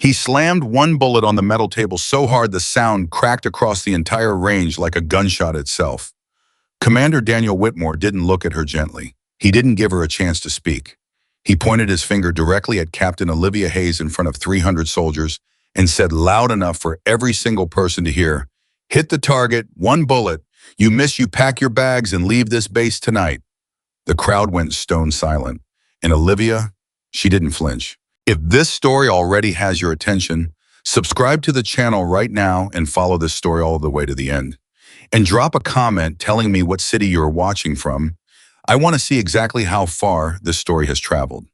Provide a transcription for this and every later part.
He slammed one bullet on the metal table so hard the sound cracked across the entire range like a gunshot itself. Commander Daniel Whitmore didn't look at her gently. He didn't give her a chance to speak. He pointed his finger directly at Captain Olivia Hayes in front of 300 soldiers and said loud enough for every single person to hear, "Hit the target, one bullet. You miss, you pack your bags and leave this base tonight." The crowd went stone silent, and Olivia, she didn't flinch. If this story already has your attention, subscribe to the channel right now and follow this story all the way to the end. And drop a comment telling me what city you're watching from. I want to see exactly how far this story has traveled.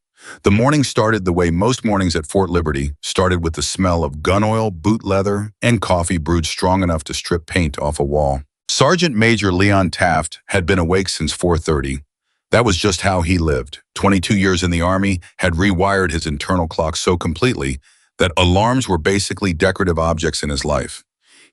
The morning started the way most mornings at Fort Liberty started, with the smell of gun oil, boot leather, and coffee brewed strong enough to strip paint off a wall. Sergeant Major Leon Taft had been awake since 4:30. That was just how he lived. 22 years in the Army had rewired his internal clock so completely that alarms were basically decorative objects in his life.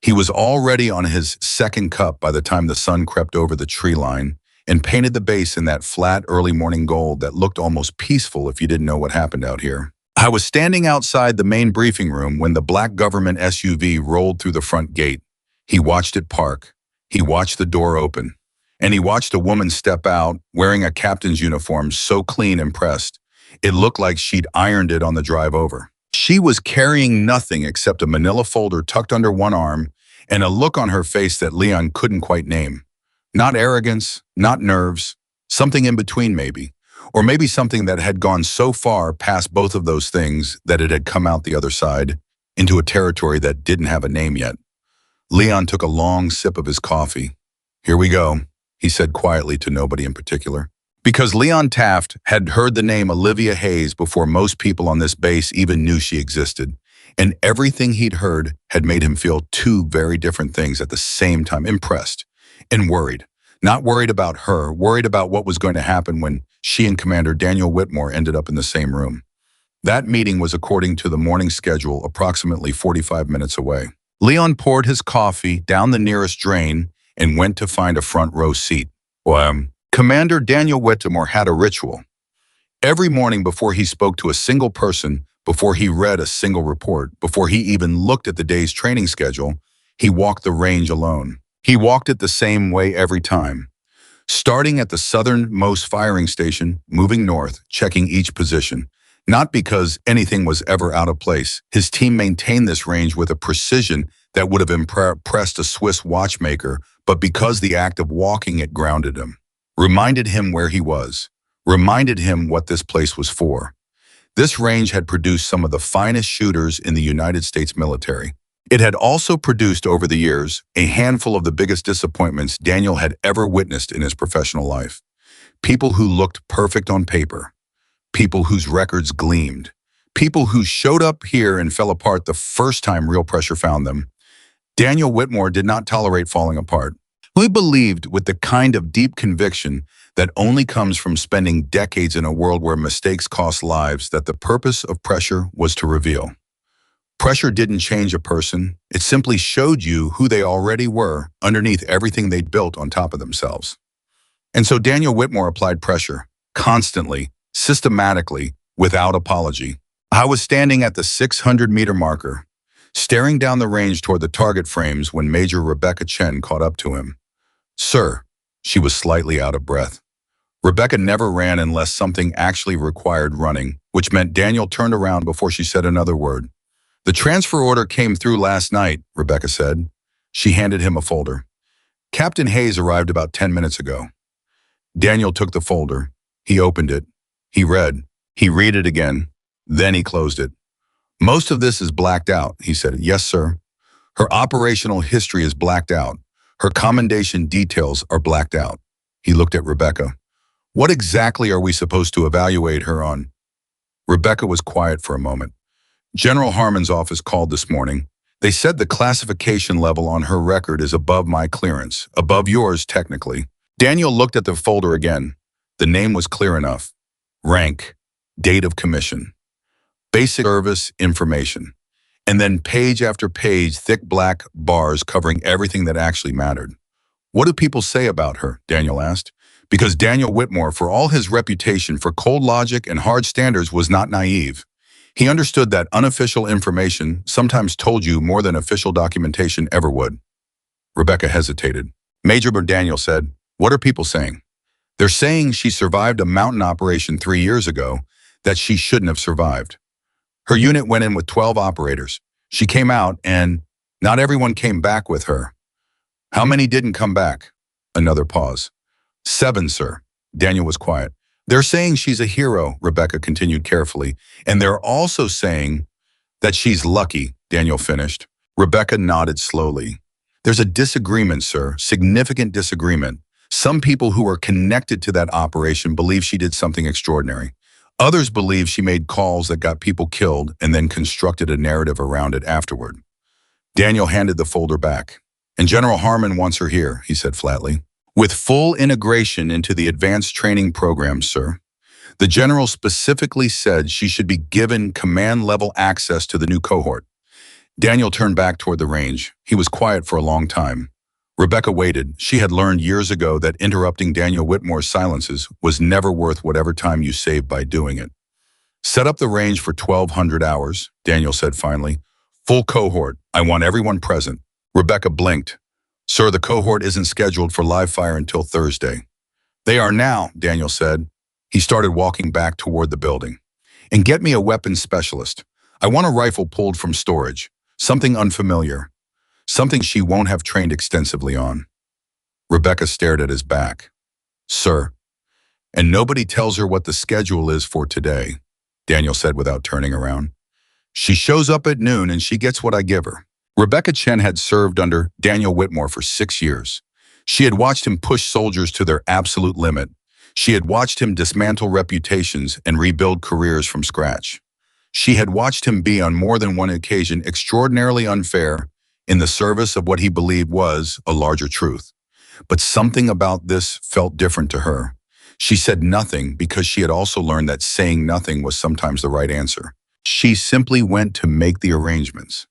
He was already on his second cup by the time the sun crept over the tree line and painted the base in that flat early morning gold that looked almost peaceful if you didn't know what happened out here. I was standing outside the main briefing room when the black government SUV rolled through the front gate. He watched it park. He watched the door open. And he watched a woman step out wearing a captain's uniform so clean and pressed, it looked like she'd ironed it on the drive over. She was carrying nothing except a manila folder tucked under one arm and a look on her face that Leon couldn't quite name. Not arrogance, not nerves, something in between maybe. Or maybe something that had gone so far past both of those things that it had come out the other side into a territory that didn't have a name yet. Leon took a long sip of his coffee. "Here we go," he said quietly to nobody in particular. Because Leon Taft had heard the name Olivia Hayes before most people on this base even knew she existed. And everything he'd heard had made him feel two very different things at the same time: impressed and worried. Not worried about her, worried about what was going to happen when she and Commander Daniel Whitmore ended up in the same room. That meeting was, according to the morning schedule, approximately 45 minutes away. Leon poured his coffee down the nearest drain and went to find a front row seat. Commander Daniel Whitmore had a ritual. Every morning before he spoke to a single person, before he read a single report, before he even looked at the day's training schedule, he walked the range alone. He walked it the same way every time. Starting at the southernmost firing station, moving north, checking each position. Not because anything was ever out of place. His team maintained this range with a precision that would have impressed a Swiss watchmaker, but because the act of walking it grounded him, reminded him where he was, reminded him what this place was for. This range had produced some of the finest shooters in the United States military. It had also produced, over the years, a handful of the biggest disappointments Daniel had ever witnessed in his professional life. People who looked perfect on paper. People whose records gleamed. People who showed up here and fell apart the first time real pressure found them. Daniel Whitmore did not tolerate falling apart. He believed, with the kind of deep conviction that only comes from spending decades in a world where mistakes cost lives, that the purpose of pressure was to reveal. Pressure didn't change a person. It simply showed you who they already were underneath everything they'd built on top of themselves. And so Daniel Whitmore applied pressure, constantly, systematically, without apology. I was standing at the 600-meter marker, staring down the range toward the target frames when Major Rebecca Chen caught up to him. "Sir," she was slightly out of breath. Rebecca never ran unless something actually required running, which meant Daniel turned around before she said another word. "The transfer order came through last night," Rebecca said. She handed him a folder. "Captain Hayes arrived about 10 minutes ago." Daniel took the folder. He opened it. He read. He read it again. Then he closed it. "Most of this is blacked out," he said. "Yes, sir. Her operational history is blacked out. Her commendation details are blacked out." He looked at Rebecca. "What exactly are we supposed to evaluate her on?" Rebecca was quiet for a moment. "General Harmon's office called this morning. They said the classification level on her record is above my clearance, above yours technically." Daniel looked at the folder again. The name was clear enough. Rank, date of commission, basic service information, and then page after page, thick black bars covering everything that actually mattered. "What do people say about her?" Daniel asked. Because Daniel Whitmore, for all his reputation for cold logic and hard standards, was not naive. He understood that unofficial information sometimes told you more than official documentation ever would. Rebecca hesitated. Major Daniel said, "What are people saying?" "They're saying she survived a mountain operation 3 years ago that she shouldn't have survived. Her unit went in with 12 operators. She came out and not everyone came back with her." "How many didn't come back?" Another pause. "7, sir." Daniel was quiet. "They're saying she's a hero," Rebecca continued carefully. "And they're also saying that she's lucky," Daniel finished. Rebecca nodded slowly. "There's a disagreement, sir, significant disagreement. Some people who are connected to that operation believe she did something extraordinary. Others believe she made calls that got people killed and then constructed a narrative around it afterward." Daniel handed the folder back. "And General Harmon wants her here," he said flatly. "With full integration into the advanced training program, sir. The general specifically said she should be given command-level access to the new cohort." Daniel turned back toward the range. He was quiet for a long time. Rebecca waited. She had learned years ago that interrupting Daniel Whitmore's silences was never worth whatever time you saved by doing it. "Set up the range for 1200 hours, Daniel said finally. "Full cohort. I want everyone present." Rebecca blinked. "Sir, the cohort isn't scheduled for live fire until Thursday." "They are now," Daniel said. He started walking back toward the building. "And get me a weapons specialist. I want a rifle pulled from storage. Something unfamiliar. Something she won't have trained extensively on." Rebecca stared at his back. "Sir." "And nobody tells her what the schedule is for today," Daniel said without turning around. "She shows up at noon and she gets what I give her." Rebecca Chen had served under Daniel Whitmore for 6 years. She had watched him push soldiers to their absolute limit. She had watched him dismantle reputations and rebuild careers from scratch. She had watched him be on more than one occasion extraordinarily unfair in the service of what he believed was a larger truth. But something about this felt different to her. She said nothing because she had also learned that saying nothing was sometimes the right answer. She simply went to make the arrangements.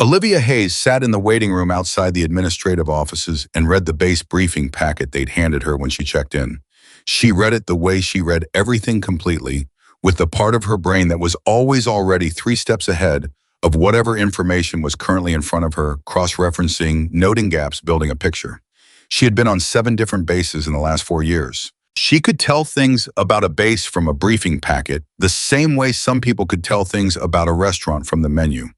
Olivia Hayes sat in the waiting room outside the administrative offices and read the base briefing packet they'd handed her when she checked in. She read it the way she read everything completely, with the part of her brain that was always already 3 steps ahead of whatever information was currently in front of her, cross-referencing, noting gaps, building a picture. She had been on 7 different bases in the last 4 years. She could tell things about a base from a briefing packet the same way some people could tell things about a restaurant from the menu.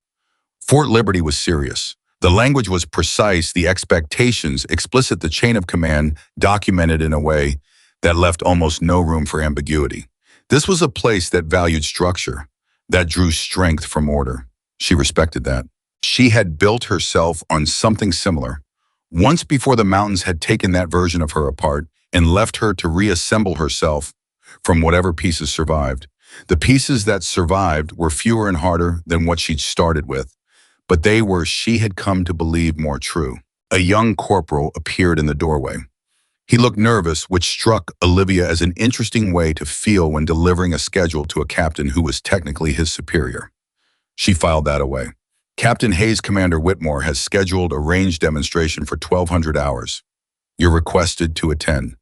Fort Liberty was serious. The language was precise, the expectations explicit, the chain of command documented in a way that left almost no room for ambiguity. This was a place that valued structure, that drew strength from order. She respected that. She had built herself on something similar. Once before, the mountains had taken that version of her apart and left her to reassemble herself from whatever pieces survived. The pieces that survived were fewer and harder than what she'd started with, but they were, she had come to believe, more true. A young corporal appeared in the doorway. He looked nervous, which struck Olivia as an interesting way to feel when delivering a schedule to a captain who was technically his superior. She filed that away. "Captain Hayes, Commander Whitmore has scheduled a range demonstration for 1200 hours. You're requested to attend."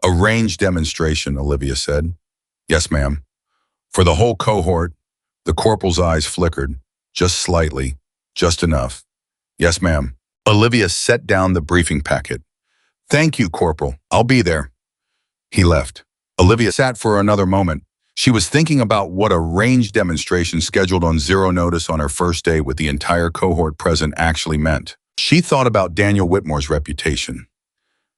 "A range demonstration," Olivia said. "Yes, ma'am." "For the whole cohort?" The corporal's eyes flickered. "Just slightly. Just enough." "Yes, ma'am." Olivia set down the briefing packet. "Thank you, Corporal. I'll be there." He left. Olivia sat for another moment. She was thinking about what a range demonstration scheduled on zero notice on her first day with the entire cohort present actually meant. She thought about Daniel Whitmore's reputation.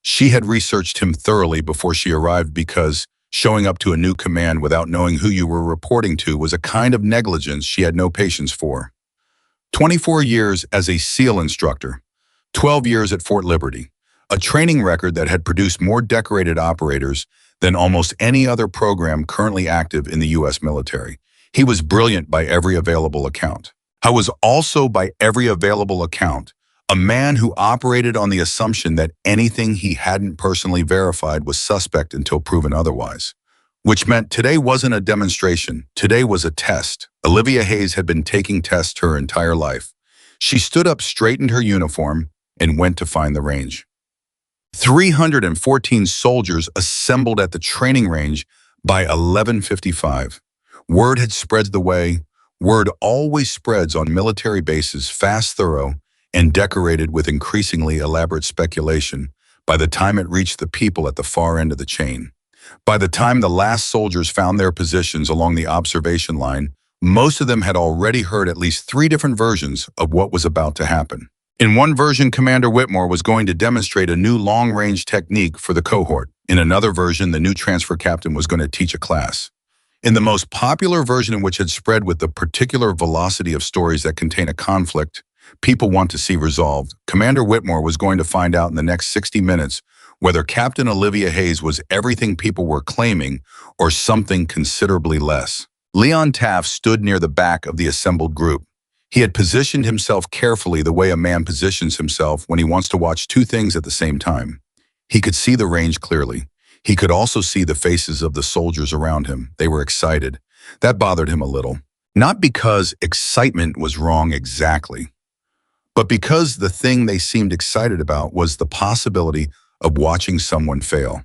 She had researched him thoroughly before she arrived because showing up to a new command without knowing who you were reporting to was a kind of negligence she had no patience for. 24 years as a SEAL instructor, 12 years at Fort Liberty, a training record that had produced more decorated operators than almost any other program currently active in the U.S. military. He was brilliant by every available account. I was also, by every available account, a man who operated on the assumption that anything he hadn't personally verified was suspect until proven otherwise. Which meant today wasn't a demonstration, today was a test. Olivia Hayes had been taking tests her entire life. She stood up, straightened her uniform, and went to find the range. 314 soldiers assembled at the training range by 11:55. Word had spread the way. Word always spreads on military bases fast, thorough, and decorated with increasingly elaborate speculation by the time it reached the people at the far end of the chain. By the time the last soldiers found their positions along the observation line, most of them had already heard at least 3 different versions of what was about to happen. In one version, Commander Whitmore was going to demonstrate a new long-range technique for the cohort. In another version, the new transfer captain was going to teach a class. In the most popular version, which had spread with the particular velocity of stories that contain a conflict people want to see resolved, Commander Whitmore was going to find out in the next 60 minutes whether Captain Olivia Hayes was everything people were claiming or something considerably less. Leon Taft stood near the back of the assembled group. He had positioned himself carefully the way a man positions himself when he wants to watch 2 things at the same time. He could see the range clearly. He could also see the faces of the soldiers around him. They were excited. That bothered him a little. Not because excitement was wrong exactly, but because the thing they seemed excited about was the possibility of watching someone fail.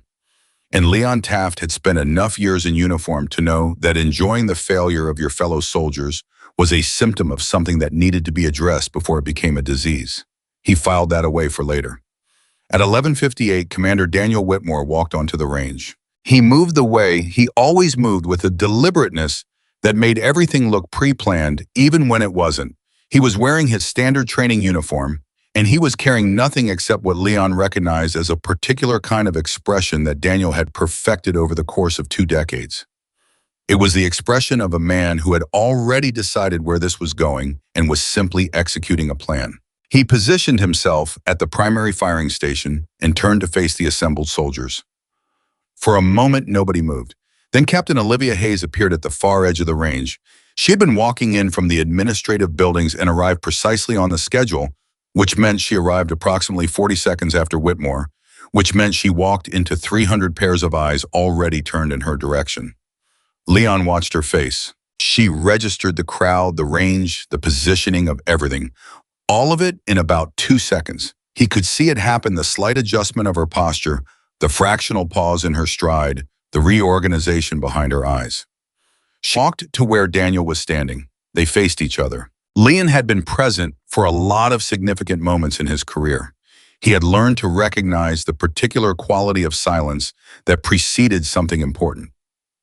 And Leon Taft had spent enough years in uniform to know that enjoying the failure of your fellow soldiers was a symptom of something that needed to be addressed before it became a disease. He filed that away for later. At 11:58, Commander Daniel Whitmore walked onto the range. He moved the way he always moved, with a deliberateness that made everything look pre-planned, even when it wasn't. He was wearing his standard training uniform, and he was carrying nothing except what Leon recognized as a particular kind of expression that Daniel had perfected over the course of 2 decades. It was the expression of a man who had already decided where this was going and was simply executing a plan. He positioned himself at the primary firing station and turned to face the assembled soldiers. For a moment, nobody moved. Then Captain Olivia Hayes appeared at the far edge of the range. She had been walking in from the administrative buildings and arrived precisely on the schedule, which meant she arrived approximately 40 seconds after Whitmore, which meant she walked into 300 pairs of eyes already turned in her direction. Leon watched her face. She registered the crowd, the range, the positioning of everything. All of it in about 2 seconds. He could see it happen, the slight adjustment of her posture, the fractional pause in her stride, the reorganization behind her eyes. She walked to where Daniel was standing. They faced each other. Leon had been present for a lot of significant moments in his career. He had learned to recognize the particular quality of silence that preceded something important.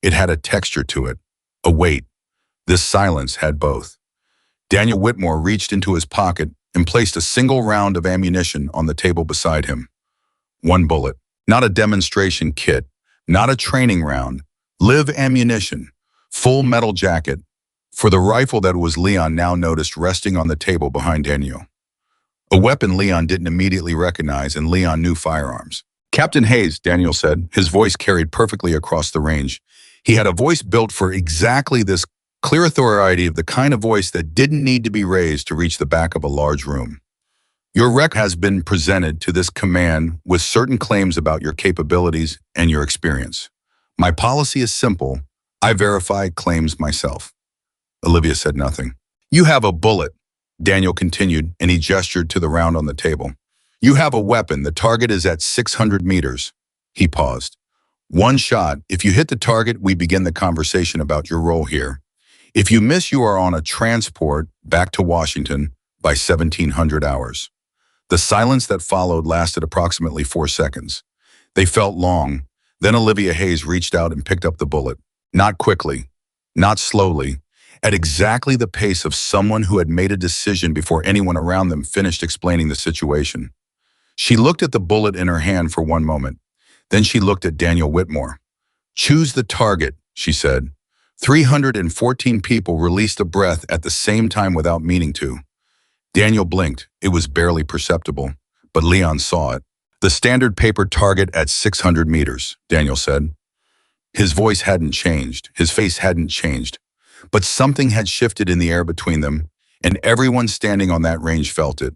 It had a texture to it, a weight. This silence had both. Daniel Whitmore reached into his pocket and placed a single round of ammunition on the table beside him. 1 bullet, not a demonstration kit, not a training round, live ammunition, full metal jacket, for the rifle that was Leon now noticed resting on the table behind Daniel. A weapon Leon didn't immediately recognize, and Leon knew firearms. Captain Hayes, Daniel said, his voice carried perfectly across the range. He had a voice built for exactly this clear authority, of the kind of voice that didn't need to be raised to reach the back of a large room. Your rec has been presented to this command with certain claims about your capabilities and your experience. My policy is simple. I verify claims myself. Olivia said nothing. You have a bullet, Daniel continued, and he gestured to the round on the table. You have a weapon. The target is at 600 meters. He paused. 1 shot. If you hit the target, we begin the conversation about your role here. If you miss, you are on a transport back to Washington by 1700 hours. The silence that followed lasted approximately 4 seconds. They felt long. Then Olivia Hayes reached out and picked up the bullet. Not quickly, not slowly, at exactly the pace of someone who had made a decision before anyone around them finished explaining the situation. She looked at the bullet in her hand for 1 moment. Then she looked at Daniel Whitmore. Choose the target, she said. 314 people released a breath at the same time without meaning to. Daniel blinked. It was barely perceptible, but Leon saw it. The standard paper target at 600 meters, Daniel said. His voice hadn't changed. His face hadn't changed. But something had shifted in the air between them, and everyone standing on that range felt it.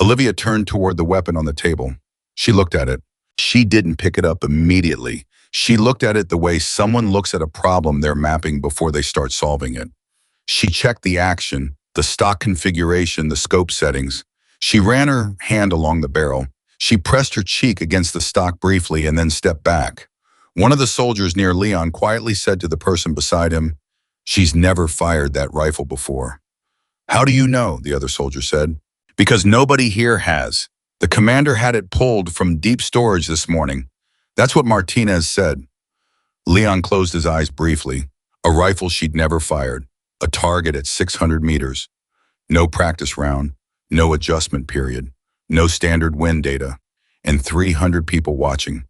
Olivia turned toward the weapon on the table. She looked at it. She didn't pick it up immediately. She looked at it the way someone looks at a problem they're mapping before they start solving it. She checked the action, the stock configuration, the scope settings. She ran her hand along the barrel. She pressed her cheek against the stock briefly and then stepped back. One of the soldiers near Leon quietly said to the person beside him, She's never fired that rifle before. How do you know? The other soldier said. Because nobody here has. The commander had it pulled from deep storage this morning. That's what Martinez said. Leon closed his eyes briefly. A rifle she'd never fired. A target at 600 meters. No practice round. No adjustment period. No standard wind data. And 300 people watching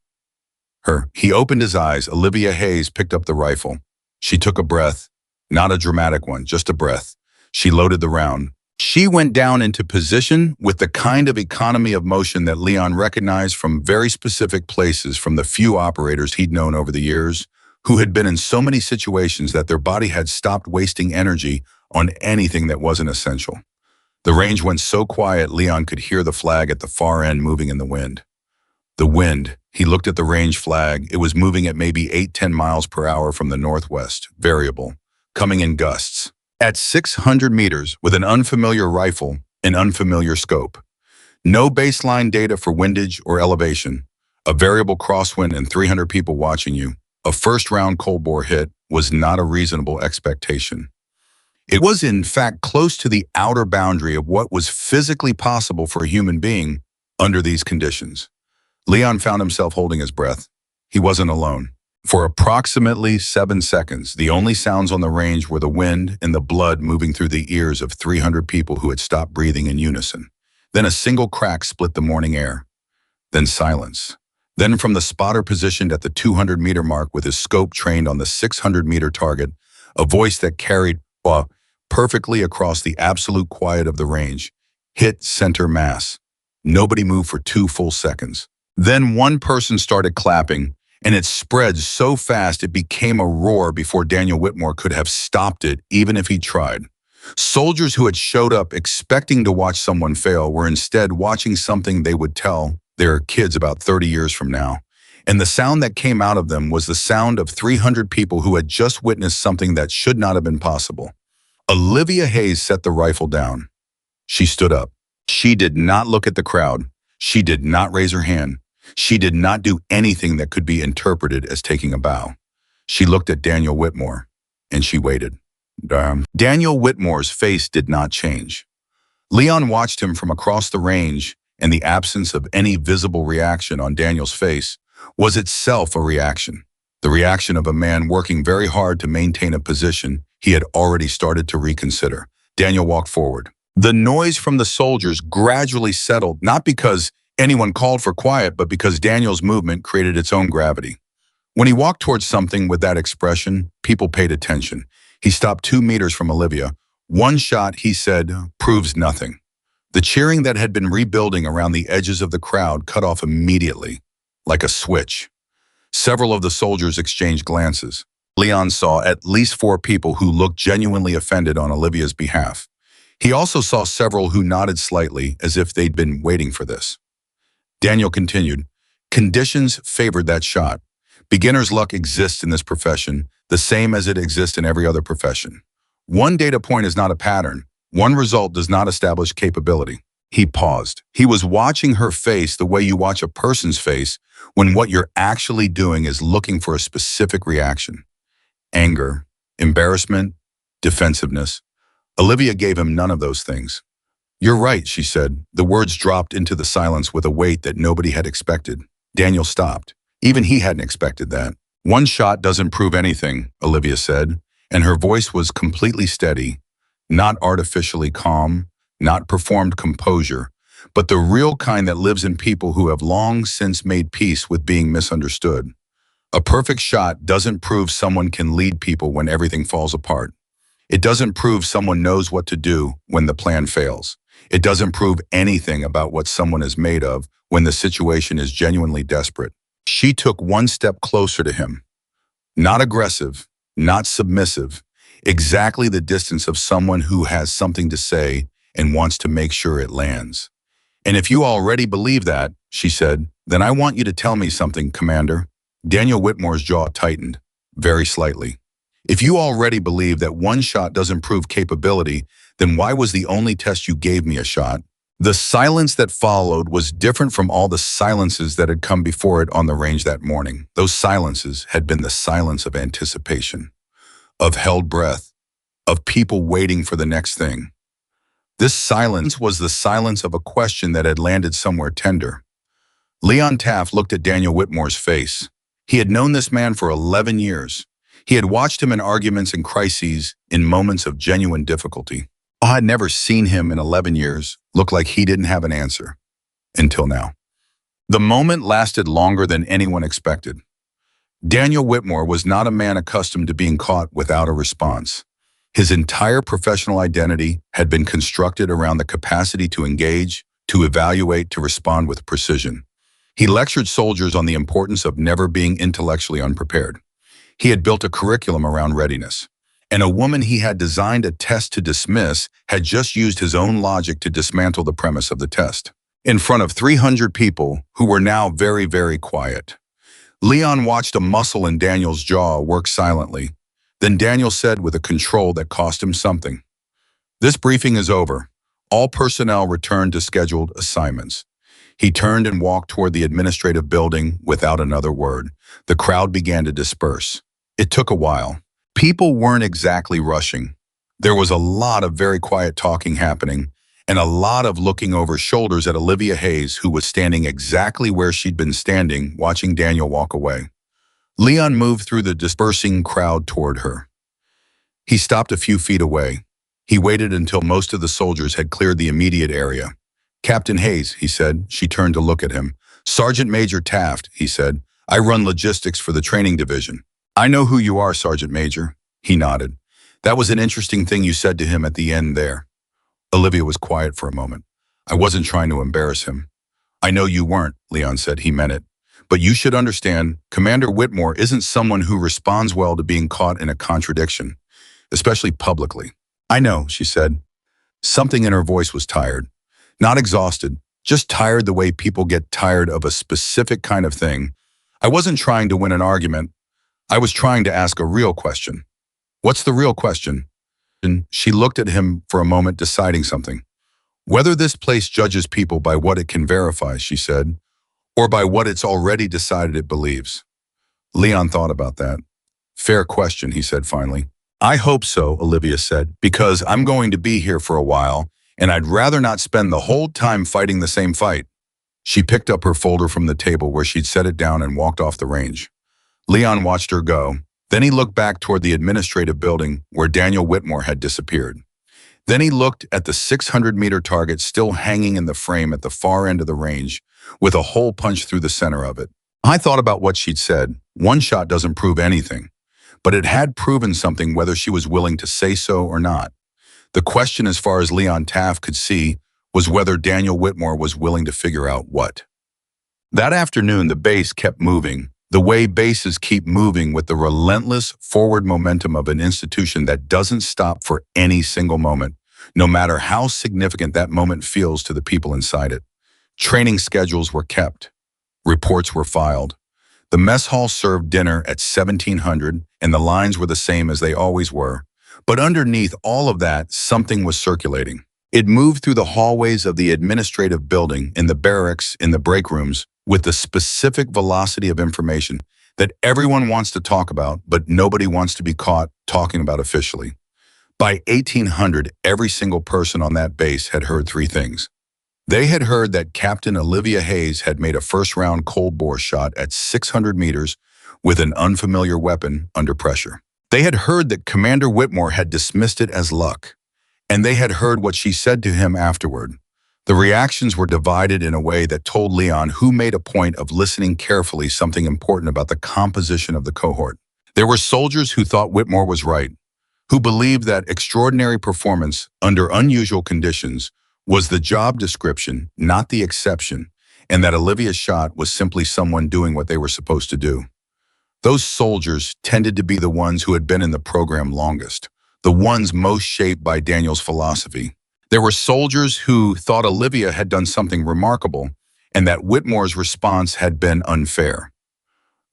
her. He opened his eyes. Olivia Hayes picked up the rifle. She took a breath. Not a dramatic one, just a breath. She loaded the round. She went down into position with the kind of economy of motion that Leon recognized from very specific places from the few operators he'd known over the years, who had been in so many situations that their body had stopped wasting energy on anything that wasn't essential. The range went so quiet Leon could hear the flag at the far end moving in the wind. The wind, he looked at the range flag, it was moving at maybe 8-10 miles per hour from the northwest, variable, coming in gusts. At 600 meters, with an unfamiliar rifle, an unfamiliar scope. No baseline data for windage or elevation. A variable crosswind and 300 people watching you. A first-round cold bore hit was not a reasonable expectation. It was in fact close to the outer boundary of what was physically possible for a human being under these conditions. Leon found himself holding his breath. He wasn't alone. For approximately 7 seconds, the only sounds on the range were the wind and the blood moving through the ears of 300 people who had stopped breathing in unison. Then a single crack split the morning air. Then silence. Then from the spotter positioned at the 200-meter mark with his scope trained on the 600-meter target, a voice that carried perfectly across the absolute quiet of the range. Hit center mass. Nobody moved for 2 full seconds. Then one person started clapping, and it spread so fast it became a roar before Daniel Whitmore could have stopped it, even if he tried. Soldiers who had showed up expecting to watch someone fail were instead watching something they would tell their kids about 30 years from now. And the sound that came out of them was the sound of 300 people who had just witnessed something that should not have been possible. Olivia Hayes set the rifle down. She stood up. She did not look at the crowd. She did not raise her hand. She did not do anything that could be interpreted as taking a bow. She looked at Daniel Whitmore, and she waited. Daniel Whitmore's face did not change. Leon watched him from across the range, and the absence of any visible reaction on Daniel's face was itself a reaction. The reaction of a man working very hard to maintain a position he had already started to reconsider. Daniel walked forward. The noise from the soldiers gradually settled, not because anyone called for quiet, but because Daniel's movement created its own gravity. When he walked towards something with that expression, people paid attention. He stopped 2 meters from Olivia. One shot, he said, proves nothing. The cheering that had been rebuilding around the edges of the crowd cut off immediately, like a switch. Several of the soldiers exchanged glances. Leon saw at least 4 people who looked genuinely offended on Olivia's behalf. He also saw several who nodded slightly as if they'd been waiting for this. Daniel continued, conditions favored that shot. Beginner's luck exists in this profession, the same as it exists in every other profession. One data point is not a pattern. One result does not establish capability. He paused. He was watching her face the way you watch a person's face when what you're actually doing is looking for a specific reaction. Anger, embarrassment, defensiveness. Olivia gave him none of those things. You're right, she said. The words dropped into the silence with a weight that nobody had expected. Daniel stopped. Even he hadn't expected that. One shot doesn't prove anything, Olivia said, and her voice was completely steady, not artificially calm, not performed composure, but the real kind that lives in people who have long since made peace with being misunderstood. A perfect shot doesn't prove someone can lead people when everything falls apart. It doesn't prove someone knows what to do when the plan fails. It doesn't prove anything about what someone is made of when the situation is genuinely desperate. She took one step closer to him. Not aggressive, not submissive, exactly the distance of someone who has something to say and wants to make sure it lands. And if you already believe that, she said, then I want you to tell me something, Commander. Daniel Whitmore's jaw tightened, very slightly. If you already believe that one shot doesn't prove capability, then why was the only test you gave me a shot? The silence that followed was different from all the silences that had come before it on the range that morning. Those silences had been the silence of anticipation, of held breath, of people waiting for the next thing. This silence was the silence of a question that had landed somewhere tender. Leon Taft looked at Daniel Whitmore's face. He had known this man for 11 years. He had watched him in arguments and crises, in moments of genuine difficulty. I had never seen him in 11 years look like he didn't have an answer. Until now. The moment lasted longer than anyone expected. Daniel Whitmore was not a man accustomed to being caught without a response. His entire professional identity had been constructed around the capacity to engage, to evaluate, to respond with precision. He lectured soldiers on the importance of never being intellectually unprepared. He had built a curriculum around readiness. And a woman he had designed a test to dismiss had just used his own logic to dismantle the premise of the test. In front of 300 people who were now very, very quiet. Leon watched a muscle in Daniel's jaw work silently. Then Daniel said with a control that cost him something, "This briefing is over. All personnel returned to scheduled assignments." He turned and walked toward the administrative building without another word. The crowd began to disperse. It took a while. People weren't exactly rushing. There was a lot of very quiet talking happening, and a lot of looking over shoulders at Olivia Hayes, who was standing exactly where she'd been standing, watching Daniel walk away. Leon moved through the dispersing crowd toward her. He stopped a few feet away. He waited until most of the soldiers had cleared the immediate area. "Captain Hayes," he said. She turned to look at him. "Sergeant Major Taft," he said. "I run logistics for the training division." "I know who you are, Sergeant Major." He nodded. "That was an interesting thing you said to him at the end there." Olivia was quiet for a moment. "I wasn't trying to embarrass him." "I know you weren't," Leon said. He meant it. "But you should understand, Commander Whitmore isn't someone who responds well to being caught in a contradiction, especially publicly." "I know," she said. Something in her voice was tired. Not exhausted, just tired the way people get tired of a specific kind of thing. "I wasn't trying to win an argument. I was trying to ask a real question." "What's the real question?" And she looked at him for a moment, deciding something. "Whether this place judges people by what it can verify," she said, "or by what it's already decided it believes." Leon thought about that. "Fair question," he said finally. "I hope so," Olivia said, "because I'm going to be here for a while, and I'd rather not spend the whole time fighting the same fight." She picked up her folder from the table where she'd set it down and walked off the range. Leon watched her go. Then he looked back toward the administrative building where Daniel Whitmore had disappeared. Then he looked at the 600-meter target still hanging in the frame at the far end of the range, with a hole punched through the center of it. I thought about what she'd said. One shot doesn't prove anything. But it had proven something whether she was willing to say so or not. The question, as far as Leon Taft could see, was whether Daniel Whitmore was willing to figure out what. That afternoon, the base kept moving, the way bases keep moving with the relentless forward momentum of an institution that doesn't stop for any single moment, no matter how significant that moment feels to the people inside it. Training schedules were kept. Reports were filed. The mess hall served dinner at 1700, and the lines were the same as they always were. But underneath all of that, something was circulating. It moved through the hallways of the administrative building, in the barracks, in the break rooms, with the specific velocity of information that everyone wants to talk about, but nobody wants to be caught talking about officially. By 1800, every single person on that base had heard three things. They had heard that Captain Olivia Hayes had made a first-round cold-bore shot at 600 meters with an unfamiliar weapon under pressure. They had heard that Commander Whitmore had dismissed it as luck, and they had heard what she said to him afterward. The reactions were divided in a way that told Leon, who made a point of listening carefully, something important about the composition of the cohort. There were soldiers who thought Whitmore was right, who believed that extraordinary performance under unusual conditions was the job description, not the exception, and that Olivia's shot was simply someone doing what they were supposed to do. Those soldiers tended to be the ones who had been in the program longest, the ones most shaped by Daniel's philosophy. There were soldiers who thought Olivia had done something remarkable and that Whitmore's response had been unfair.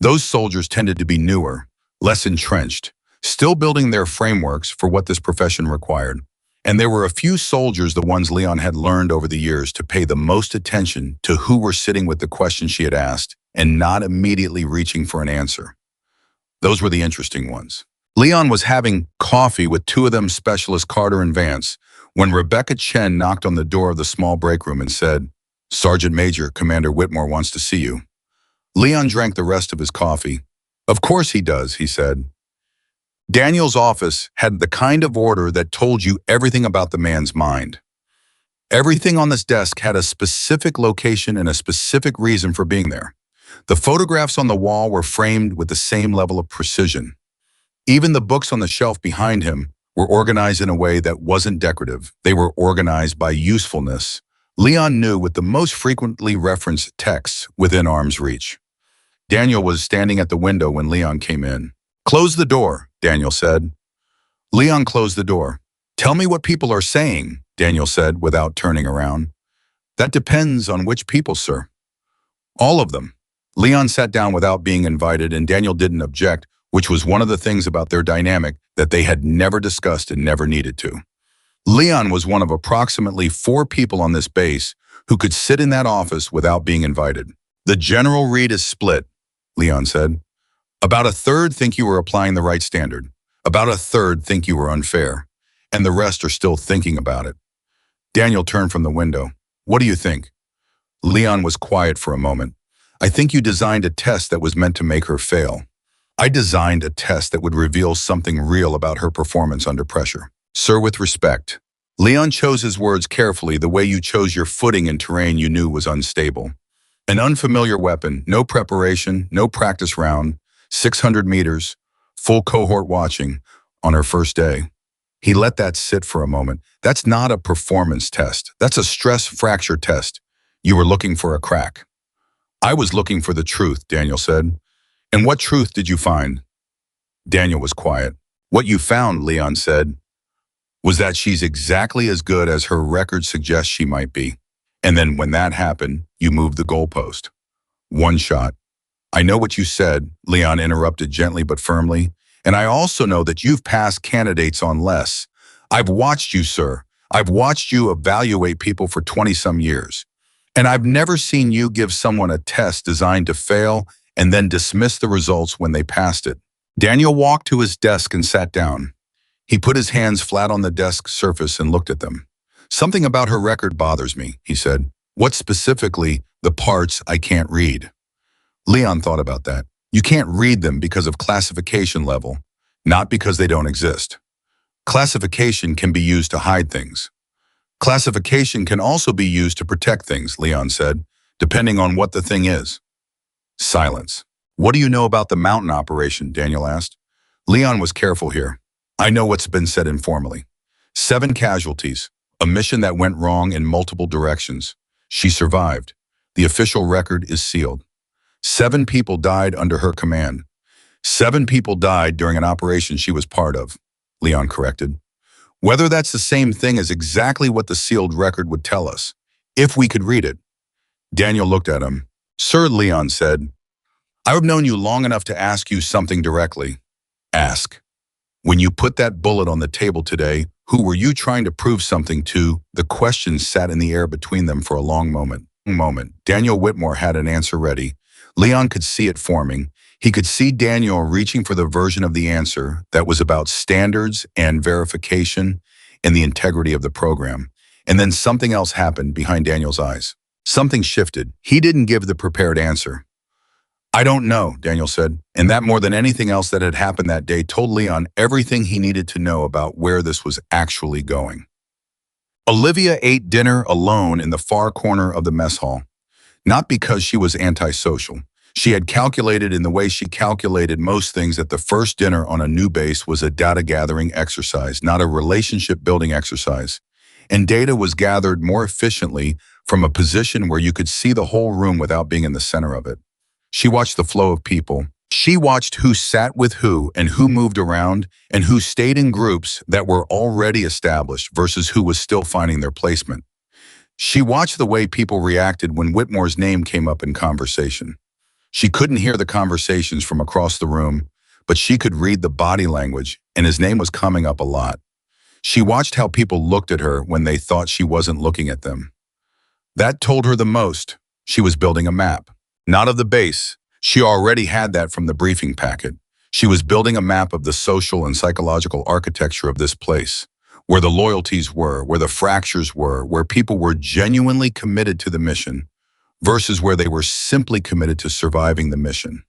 Those soldiers tended to be newer, less entrenched, still building their frameworks for what this profession required. And there were a few soldiers, the ones Leon had learned over the years to pay the most attention to, who were sitting with the question she had asked and not immediately reaching for an answer. Those were the interesting ones. Leon was having coffee with two of them specialists, Carter and Vance, when Rebecca Chen knocked on the door of the small break room and said, "Sergeant Major, Commander Whitmore wants to see you." Leon drank the rest of his coffee. "Of course he does," he said. Daniel's office had the kind of order that told you everything about the man's mind. Everything on this desk had a specific location and a specific reason for being there. The photographs on the wall were framed with the same level of precision. Even the books on the shelf behind him were organized in a way that wasn't decorative. They were organized by usefulness. Leon knew with the most frequently referenced texts within arm's reach. Daniel was standing at the window when Leon came in. "Close the door," Daniel said. Leon closed the door. "Tell me what people are saying," Daniel said without turning around. "That depends on which people, sir." "All of them." Leon sat down without being invited, and Daniel didn't object, which was one of the things about their dynamic that they had never discussed and never needed to. Leon was one of approximately 4 people on this base who could sit in that office without being invited. "The general read is split," Leon said. "About a third think you were applying the right standard. About a third think you were unfair. And the rest are still thinking about it." Daniel turned from the window. "What do you think?" Leon was quiet for a moment. "I think you designed a test that was meant to make her fail." "I designed a test that would reveal something real about her performance under pressure. Sir, with respect." Leon chose his words carefully, the way you chose your footing in terrain you knew was unstable. "An unfamiliar weapon, no preparation, no practice round, 600 meters, full cohort watching, on her first day." He let that sit for a moment. "That's not a performance test. That's a stress fracture test. You were looking for a crack." "I was looking for the truth," Daniel said. "And what truth did you find?" Daniel was quiet. "What you found," Leon said, "was that she's exactly as good as her record suggests she might be. And then when that happened, you moved the goalpost. One shot." "I know what you said," Leon interrupted gently but firmly. "And I also know that you've passed candidates on less. I've watched you, sir. I've watched you evaluate people for 20-some years. And I've never seen you give someone a test designed to fail and then dismiss the results when they passed it." Daniel walked to his desk and sat down. He put his hands flat on the desk surface and looked at them. "Something about her record bothers me," he said. "What specifically? The parts I can't read." Leon thought about that. You can't read them because of classification level, not because they don't exist. Classification can be used to hide things. Classification can also be used to protect things, Leon said, depending on what the thing is. Silence. "What do you know about the mountain operation?" Daniel asked. Leon was careful here. "I know what's been said informally. 7 casualties, a mission that went wrong in multiple directions. She survived. The official record is sealed. 7 people died under her command. 7 people died during an operation she was part of," Leon corrected. "Whether that's the same thing is exactly what the sealed record would tell us, if we could read it." Daniel looked at him. "Sir," Leon said, "I've known you long enough to ask you something directly. Ask. When you put that bullet on the table today, who were you trying to prove something to?" The question sat in the air between them for a long moment. Daniel Whitmore had an answer ready. Leon could see it forming. He could see Daniel reaching for the version of the answer that was about standards and verification and the integrity of the program. And then something else happened behind Daniel's eyes. Something shifted. He didn't give the prepared answer. "I don't know," Daniel said, and that more than anything else that had happened that day told Leon everything he needed to know about where this was actually going. Olivia ate dinner alone in the far corner of the mess hall. Not because she was antisocial. She had calculated in the way she calculated most things that the first dinner on a new base was a data-gathering exercise, not a relationship-building exercise. And data was gathered more efficiently from a position where you could see the whole room without being in the center of it. She watched the flow of people. She watched who sat with who and who moved around and who stayed in groups that were already established versus who was still finding their placement. She watched the way people reacted when Whitmore's name came up in conversation. She couldn't hear the conversations from across the room, but she could read the body language, and his name was coming up a lot. She watched how people looked at her when they thought she wasn't looking at them. That told her the most. She was building a map. Not of the base. She already had that from the briefing packet. She was building a map of the social and psychological architecture of this place, where the loyalties were, where the fractures were, where people were genuinely committed to the mission, versus where they were simply committed to surviving the mission.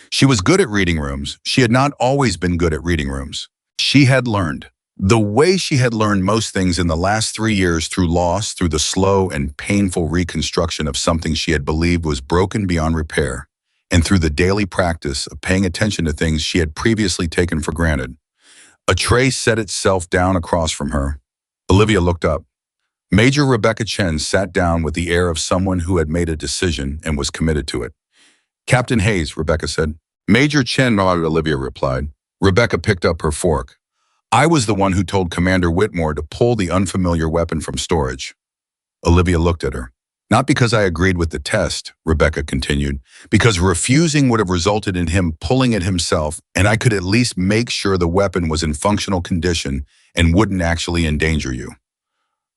She was good at reading rooms. She had not always been good at reading rooms. She had learned. The way she had learned most things in the last 3 years through loss, through the slow and painful reconstruction of something she had believed was broken beyond repair, and through the daily practice of paying attention to things she had previously taken for granted. A tray set itself down across from her. Olivia looked up. Major Rebecca Chen sat down with the air of someone who had made a decision and was committed to it. "Captain Hayes," Rebecca said. "Major Chen," Olivia replied. Rebecca picked up her fork. "I was the one who told Commander Whitmore to pull the unfamiliar weapon from storage." Olivia looked at her. "Not because I agreed with the test," Rebecca continued, "because refusing would have resulted in him pulling it himself, and I could at least make sure the weapon was in functional condition and wouldn't actually endanger you."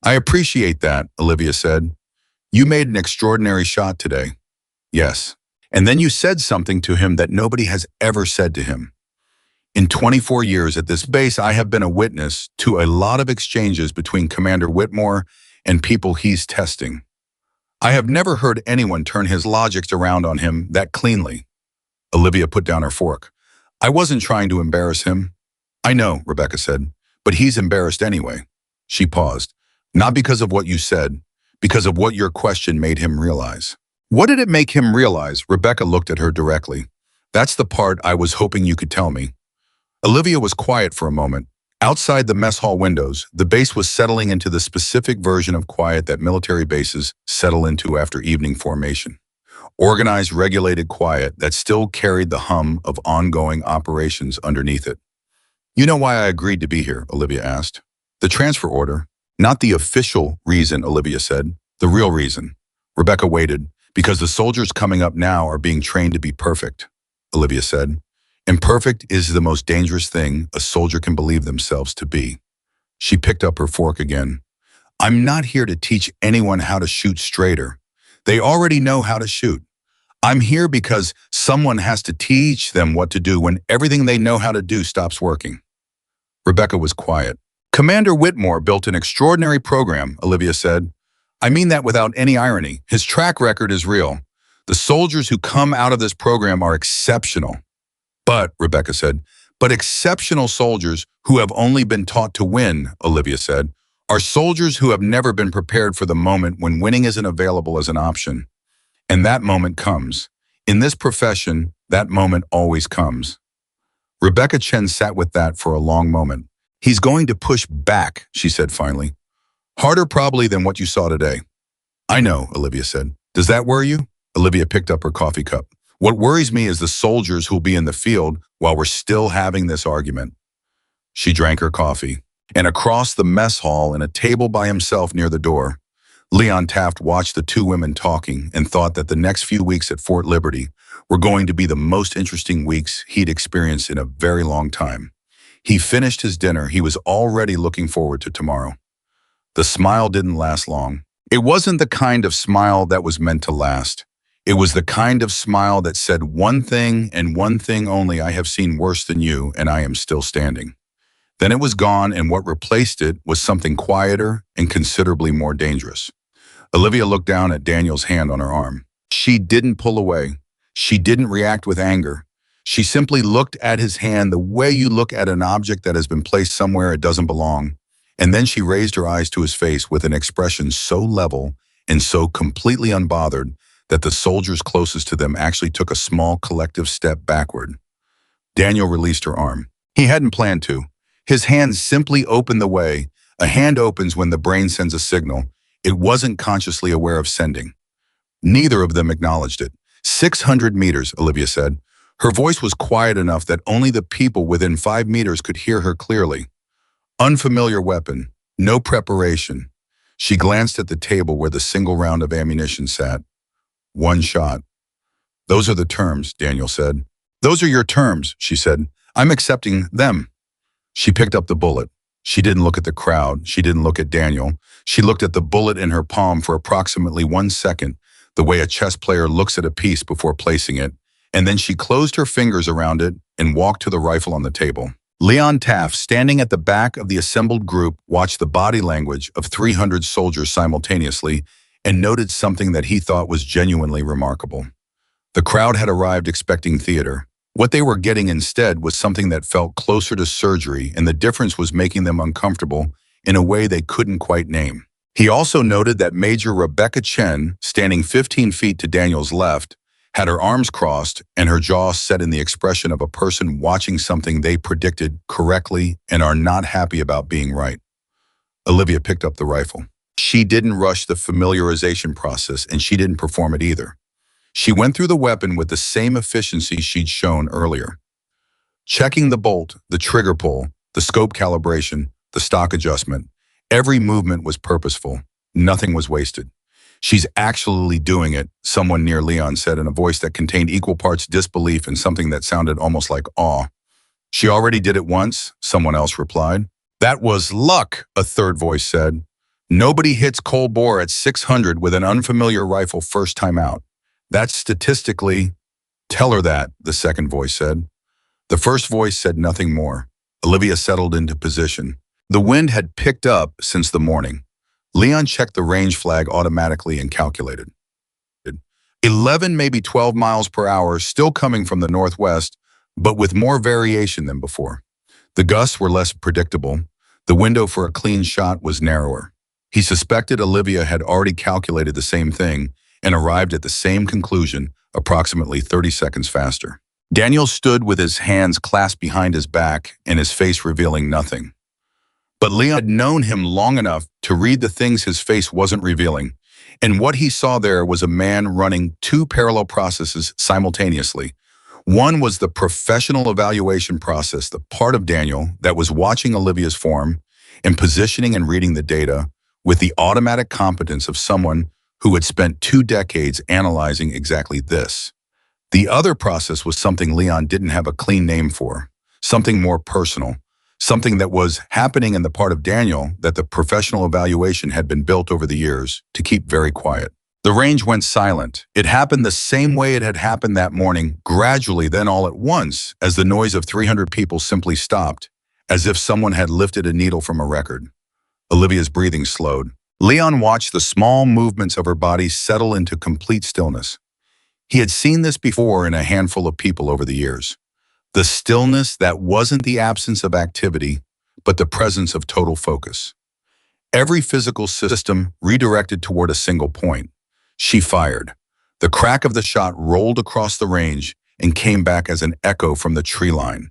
"I appreciate that," Olivia said. "You made an extraordinary shot today." "Yes. And then you said something to him that nobody has ever said to him." "In 24 years at this base, I have been a witness to a lot of exchanges between Commander Whitmore and people he's testing. I have never heard anyone turn his logics around on him that cleanly." Olivia put down her fork. "I wasn't trying to embarrass him." "I know," Rebecca said, "but he's embarrassed anyway." She paused. "Not because of what you said, because of what your question made him realize." "What did it make him realize?" Rebecca looked at her directly. "That's the part I was hoping you could tell me." Olivia was quiet for a moment. Outside the mess hall windows, the base was settling into the specific version of quiet that military bases settle into after evening formation. Organized, regulated quiet that still carried the hum of ongoing operations underneath it. "You know why I agreed to be here?" Olivia asked. "The transfer order." "Not the official reason," Olivia said. "The real reason." Rebecca waited. "Because the soldiers coming up now are being trained to be perfect," Olivia said. "Imperfect is the most dangerous thing a soldier can believe themselves to be." She picked up her fork again. "I'm not here to teach anyone how to shoot straighter. They already know how to shoot. I'm here because someone has to teach them what to do when everything they know how to do stops working." Rebecca was quiet. "Commander Whitmore built an extraordinary program," Olivia said. "I mean that without any irony. His track record is real. The soldiers who come out of this program are exceptional." "But," Rebecca said, "but exceptional soldiers who have only been taught to win," Olivia said, "are soldiers who have never been prepared for the moment when winning isn't available as an option. And that moment comes. In this profession, that moment always comes." Rebecca Chen sat with that for a long moment. "He's going to push back," she said finally. "Harder probably than what you saw today." "I know," Olivia said. "Does that worry you?" Olivia picked up her coffee cup. "What worries me is the soldiers who'll be in the field while we're still having this argument." She drank her coffee. And across the mess hall, in a table by himself near the door, Leon Taft watched the two women talking and thought that the next few weeks at Fort Liberty were going to be the most interesting weeks he'd experienced in a very long time. He finished his dinner. He was already looking forward to tomorrow. The smile didn't last long. It wasn't the kind of smile that was meant to last. It was the kind of smile that said one thing and one thing only: "I have seen worse than you, and I am still standing." Then it was gone, and what replaced it was something quieter and considerably more dangerous. Olivia looked down at Daniel's hand on her arm. She didn't pull away. She didn't react with anger. She simply looked at his hand the way you look at an object that has been placed somewhere it doesn't belong. And then she raised her eyes to his face with an expression so level and so completely unbothered that the soldiers closest to them actually took a small collective step backward. Daniel released her arm. He hadn't planned to. His hand simply opened the way. A hand opens when the brain sends a signal it wasn't consciously aware of sending. Neither of them acknowledged it. 600 meters, Olivia said. Her voice was quiet enough that only the people within 5 meters could hear her clearly. Unfamiliar weapon. No preparation. She glanced at the table where the single round of ammunition sat. One shot. "Those are the terms," Daniel said. "Those are your terms," she said. "I'm accepting them." She picked up the bullet. She didn't look at the crowd. She didn't look at Daniel. She looked at the bullet in her palm for approximately 1 second, the way a chess player looks at a piece before placing it, and then she closed her fingers around it and walked to the rifle on the table. Leon Taft, standing at the back of the assembled group, watched the body language of 300 soldiers simultaneously and noted something that he thought was genuinely remarkable. The crowd had arrived expecting theater. What they were getting instead was something that felt closer to surgery, and the difference was making them uncomfortable in a way they couldn't quite name. He also noted that Major Rebecca Chen, standing 15 feet to Daniel's left, had her arms crossed and her jaw set in the expression of a person watching something they predicted correctly and are not happy about being right. Olivia picked up the rifle. She didn't rush the familiarization process, and she didn't perform it either. She went through the weapon with the same efficiency she'd shown earlier. Checking the bolt, the trigger pull, the scope calibration, the stock adjustment, every movement was purposeful. Nothing was wasted. "She's actually doing it," someone near Leon said in a voice that contained equal parts disbelief and something that sounded almost like awe. "She already did it once," someone else replied. "That was luck," a third voice said. "Nobody hits cold bore at 600 with an unfamiliar rifle first time out. That's statistically—" "Tell her that," the second voice said. The first voice said nothing more. Olivia settled into position. The wind had picked up since the morning. Leon checked the range flag automatically and calculated. 11, maybe 12 miles per hour, still coming from the northwest, but with more variation than before. The gusts were less predictable. The window for a clean shot was narrower. He suspected Olivia had already calculated the same thing and arrived at the same conclusion approximately 30 seconds faster. Daniel stood with his hands clasped behind his back and his face revealing nothing. But Leon had known him long enough to read the things his face wasn't revealing, and what he saw there was a man running two parallel processes simultaneously. One was the professional evaluation process, the part of Daniel that was watching Olivia's form and positioning and reading the data with the automatic competence of someone who had spent 2 decades analyzing exactly this. The other process was something Leon didn't have a clean name for, something more personal, something that was happening in the part of Daniel that the professional evaluation had been built over the years to keep very quiet. The range went silent. It happened the same way it had happened that morning, gradually, then all at once, as the noise of 300 people simply stopped, as if someone had lifted a needle from a record. Olivia's breathing slowed. Leon watched the small movements of her body settle into complete stillness. He had seen this before in a handful of people over the years. The stillness that wasn't the absence of activity, but the presence of total focus. Every physical system redirected toward a single point. She fired. The crack of the shot rolled across the range and came back as an echo from the tree line.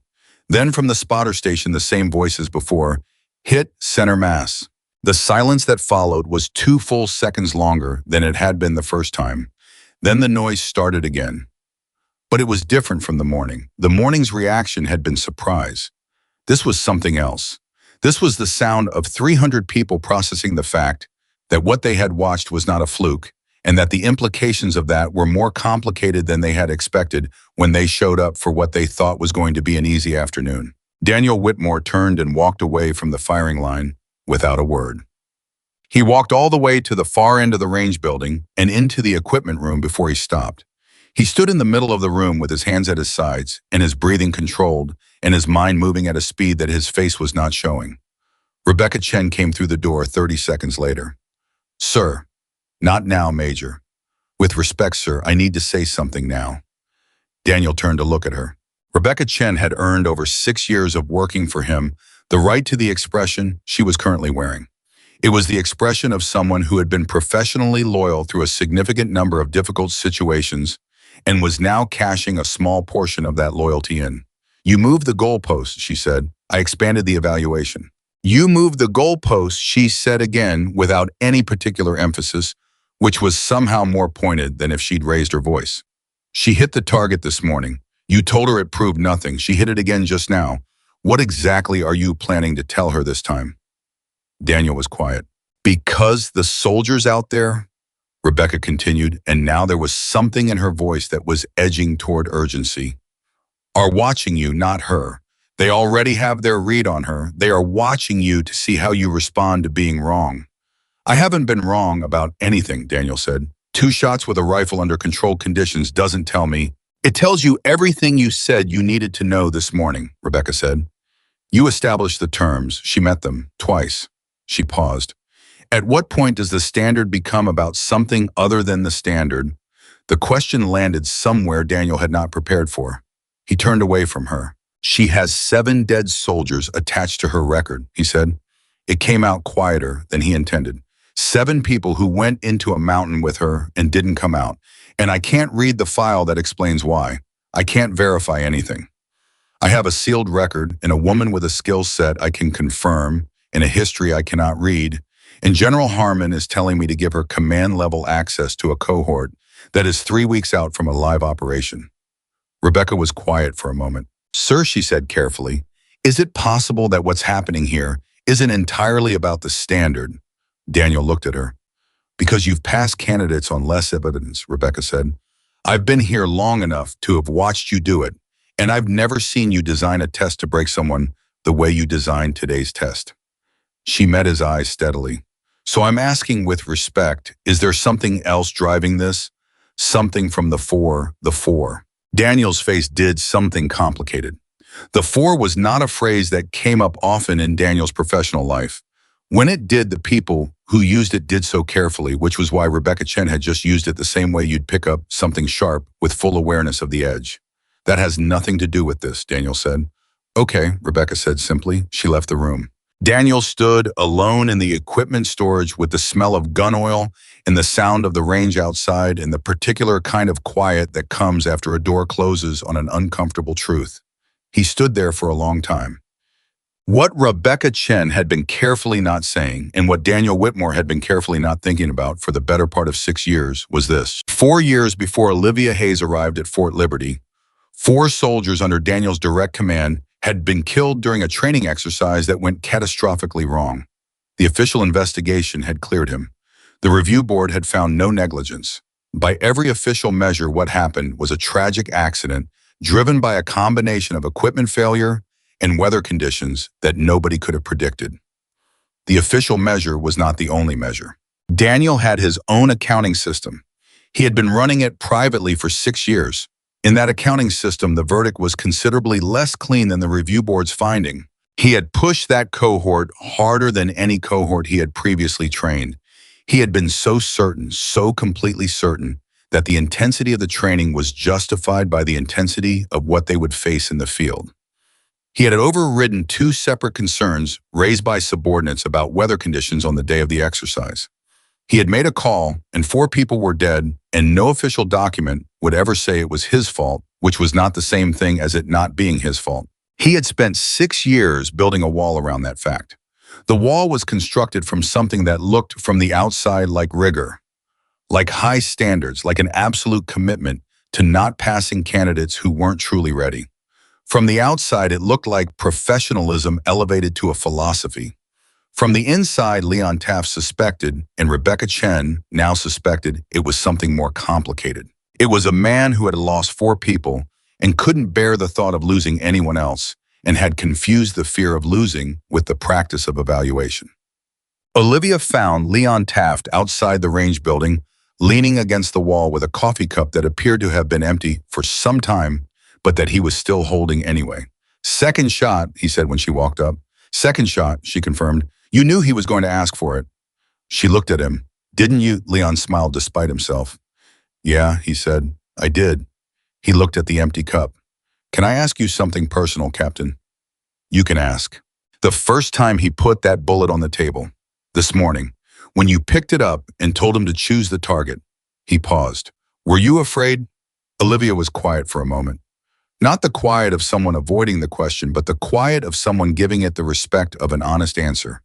Then from the spotter station, the same voice as before, "Hit center mass." The silence that followed was 2 full seconds longer than it had been the first time. Then the noise started again. But it was different from the morning. The morning's reaction had been surprise. This was something else. This was the sound of 300 people processing the fact that what they had watched was not a fluke, and that the implications of that were more complicated than they had expected when they showed up for what they thought was going to be an easy afternoon. Daniel Whitmore turned and walked away from the firing line without a word. He walked all the way to the far end of the range building and into the equipment room before he stopped. He stood in the middle of the room with his hands at his sides and his breathing controlled and his mind moving at a speed that his face was not showing. Rebecca Chen came through the door 30 seconds later. "Sir." "Not now, Major." "With respect, sir, I need to say something now." Daniel turned to look at her. Rebecca Chen had earned over 6 years of working for him the right to the expression she was currently wearing. It was the expression of someone who had been professionally loyal through a significant number of difficult situations and was now cashing a small portion of that loyalty in. "You moved the goalpost," she said. "I expanded the evaluation." "You moved the goalpost," she said again without any particular emphasis, which was somehow more pointed than if she'd raised her voice. "She hit the target this morning. You told her it proved nothing. She hit it again just now. What exactly are you planning to tell her this time?" Daniel was quiet. "Because the soldiers out there," Rebecca continued, and now there was something in her voice that was edging toward urgency, "are watching you, not her. They already have their read on her. They are watching you to see how you respond to being wrong." "I haven't been wrong about anything," Daniel said. 2 shots with a rifle under controlled conditions doesn't tell me. It tells you everything you said you needed to know this morning, Rebecca said. You established the terms. She met them twice. She paused. At what point does the standard become about something other than the standard? The question landed somewhere Daniel had not prepared for. He turned away from her. She has 7 dead soldiers attached to her record, he said. It came out quieter than he intended. 7 people who went into a mountain with her and didn't come out. And I can't read the file that explains why. I can't verify anything. I have a sealed record and a woman with a skill set I can confirm and a history I cannot read. And General Harmon is telling me to give her command-level access to a cohort that is 3 weeks out from a live operation. Rebecca was quiet for a moment. Sir, she said carefully, is it possible that what's happening here isn't entirely about the standard? Daniel looked at her. Because you've passed candidates on less evidence, Rebecca said. I've been here long enough to have watched you do it, and I've never seen you design a test to break someone the way you designed today's test. She met his eyes steadily. So I'm asking with respect, is there something else driving this? Something from the four. Daniel's face did something complicated. The 4 was not a phrase that came up often in Daniel's professional life. When it did, the people who used it did so carefully, which was why Rebecca Chen had just used it the same way you'd pick up something sharp with full awareness of the edge. That has nothing to do with this, Daniel said. Okay, Rebecca said simply. She left the room. Daniel stood alone in the equipment storage with the smell of gun oil and the sound of the range outside and the particular kind of quiet that comes after a door closes on an uncomfortable truth. He stood there for a long time. What Rebecca Chen had been carefully not saying and what Daniel Whitmore had been carefully not thinking about for the better part of 6 years was this. 4 years before Olivia Hayes arrived at Fort Liberty, 4 soldiers under Daniel's direct command had been killed during a training exercise that went catastrophically wrong. The official investigation had cleared him. The review board had found no negligence. By every official measure, what happened was a tragic accident driven by a combination of equipment failure and weather conditions that nobody could have predicted. The official measure was not the only measure. Daniel had his own accounting system. He had been running it privately for 6 years. In that accounting system, the verdict was considerably less clean than the review board's finding. He had pushed that cohort harder than any cohort he had previously trained. He had been so certain, so completely certain, that the intensity of the training was justified by the intensity of what they would face in the field. He had overridden 2 separate concerns raised by subordinates about weather conditions on the day of the exercise. He had made a call, and 4 people were dead, and no official document would ever say it was his fault, which was not the same thing as it not being his fault. He had spent 6 years building a wall around that fact. The wall was constructed from something that looked from the outside like rigor, like high standards, like an absolute commitment to not passing candidates who weren't truly ready. From the outside, it looked like professionalism elevated to a philosophy. From the inside, Leon Taft suspected, and Rebecca Chen now suspected, it was something more complicated. It was a man who had lost 4 people and couldn't bear the thought of losing anyone else and had confused the fear of losing with the practice of evaluation. Olivia found Leon Taft outside the range building, leaning against the wall with a coffee cup that appeared to have been empty for some time, but that he was still holding anyway. Second shot, he said when she walked up. Second shot, she confirmed. You knew he was going to ask for it. She looked at him. Didn't you? Leon smiled despite himself. Yeah, he said. I did. He looked at the empty cup. Can I ask you something personal, Captain? You can ask. The first time he put that bullet on the table, this morning, when you picked it up and told him to choose the target, he paused. Were you afraid? Olivia was quiet for a moment. Not the quiet of someone avoiding the question, but the quiet of someone giving it the respect of an honest answer.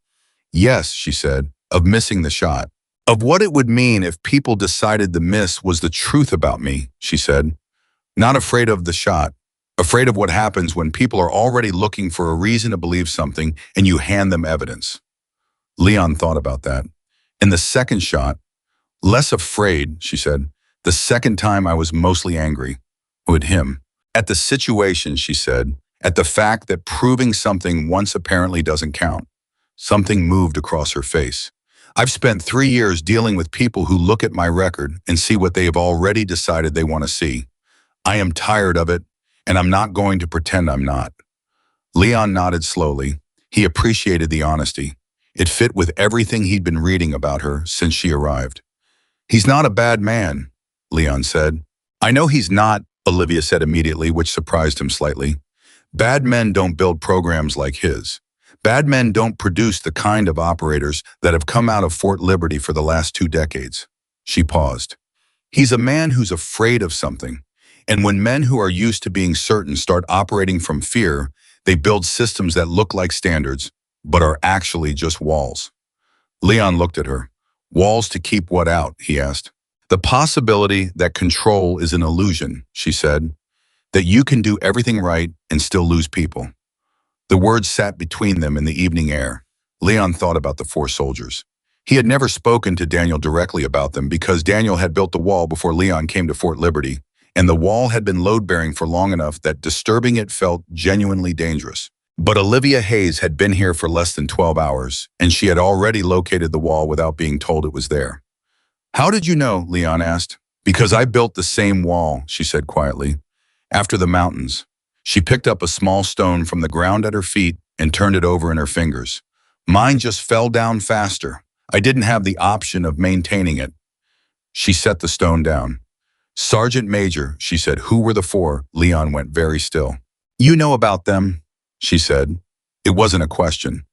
Yes, she said, of missing the shot. Of what it would mean if people decided the miss was the truth about me, she said. Not afraid of the shot, afraid of what happens when people are already looking for a reason to believe something and you hand them evidence. Leon thought about that. In the second shot, less afraid, she said. The second time I was mostly angry. With him. At the situation, she said. At the fact that proving something once apparently doesn't count. Something moved across her face. I've spent 3 years dealing with people who look at my record and see what they have already decided they want to see. I am tired of it, and I'm not going to pretend I'm not. Leon nodded slowly. He appreciated the honesty. It fit with everything he'd been reading about her since she arrived. He's not a bad man, Leon said. I know he's not, Olivia said immediately, which surprised him slightly. Bad men don't build programs like his. Bad men don't produce the kind of operators that have come out of Fort Liberty for the last 2 decades. She paused. He's a man who's afraid of something. And when men who are used to being certain start operating from fear, they build systems that look like standards, but are actually just walls. Leon looked at her. Walls to keep what out, he asked. The possibility that control is an illusion, she said. That you can do everything right and still lose people. The words sat between them in the evening air. Leon thought about the 4 soldiers. He had never spoken to Daniel directly about them because Daniel had built the wall before Leon came to Fort Liberty, and the wall had been load-bearing for long enough that disturbing it felt genuinely dangerous. But Olivia Hayes had been here for less than 12 hours, and she had already located the wall without being told it was there. How did you know? Leon asked. Because I built the same wall, she said quietly. After the mountains. She picked up a small stone from the ground at her feet and turned it over in her fingers. Mine just fell down faster. I didn't have the option of maintaining it. She set the stone down. Sergeant Major, she said. Who were the 4? Leon went very still. You know about them, she said. It wasn't a question.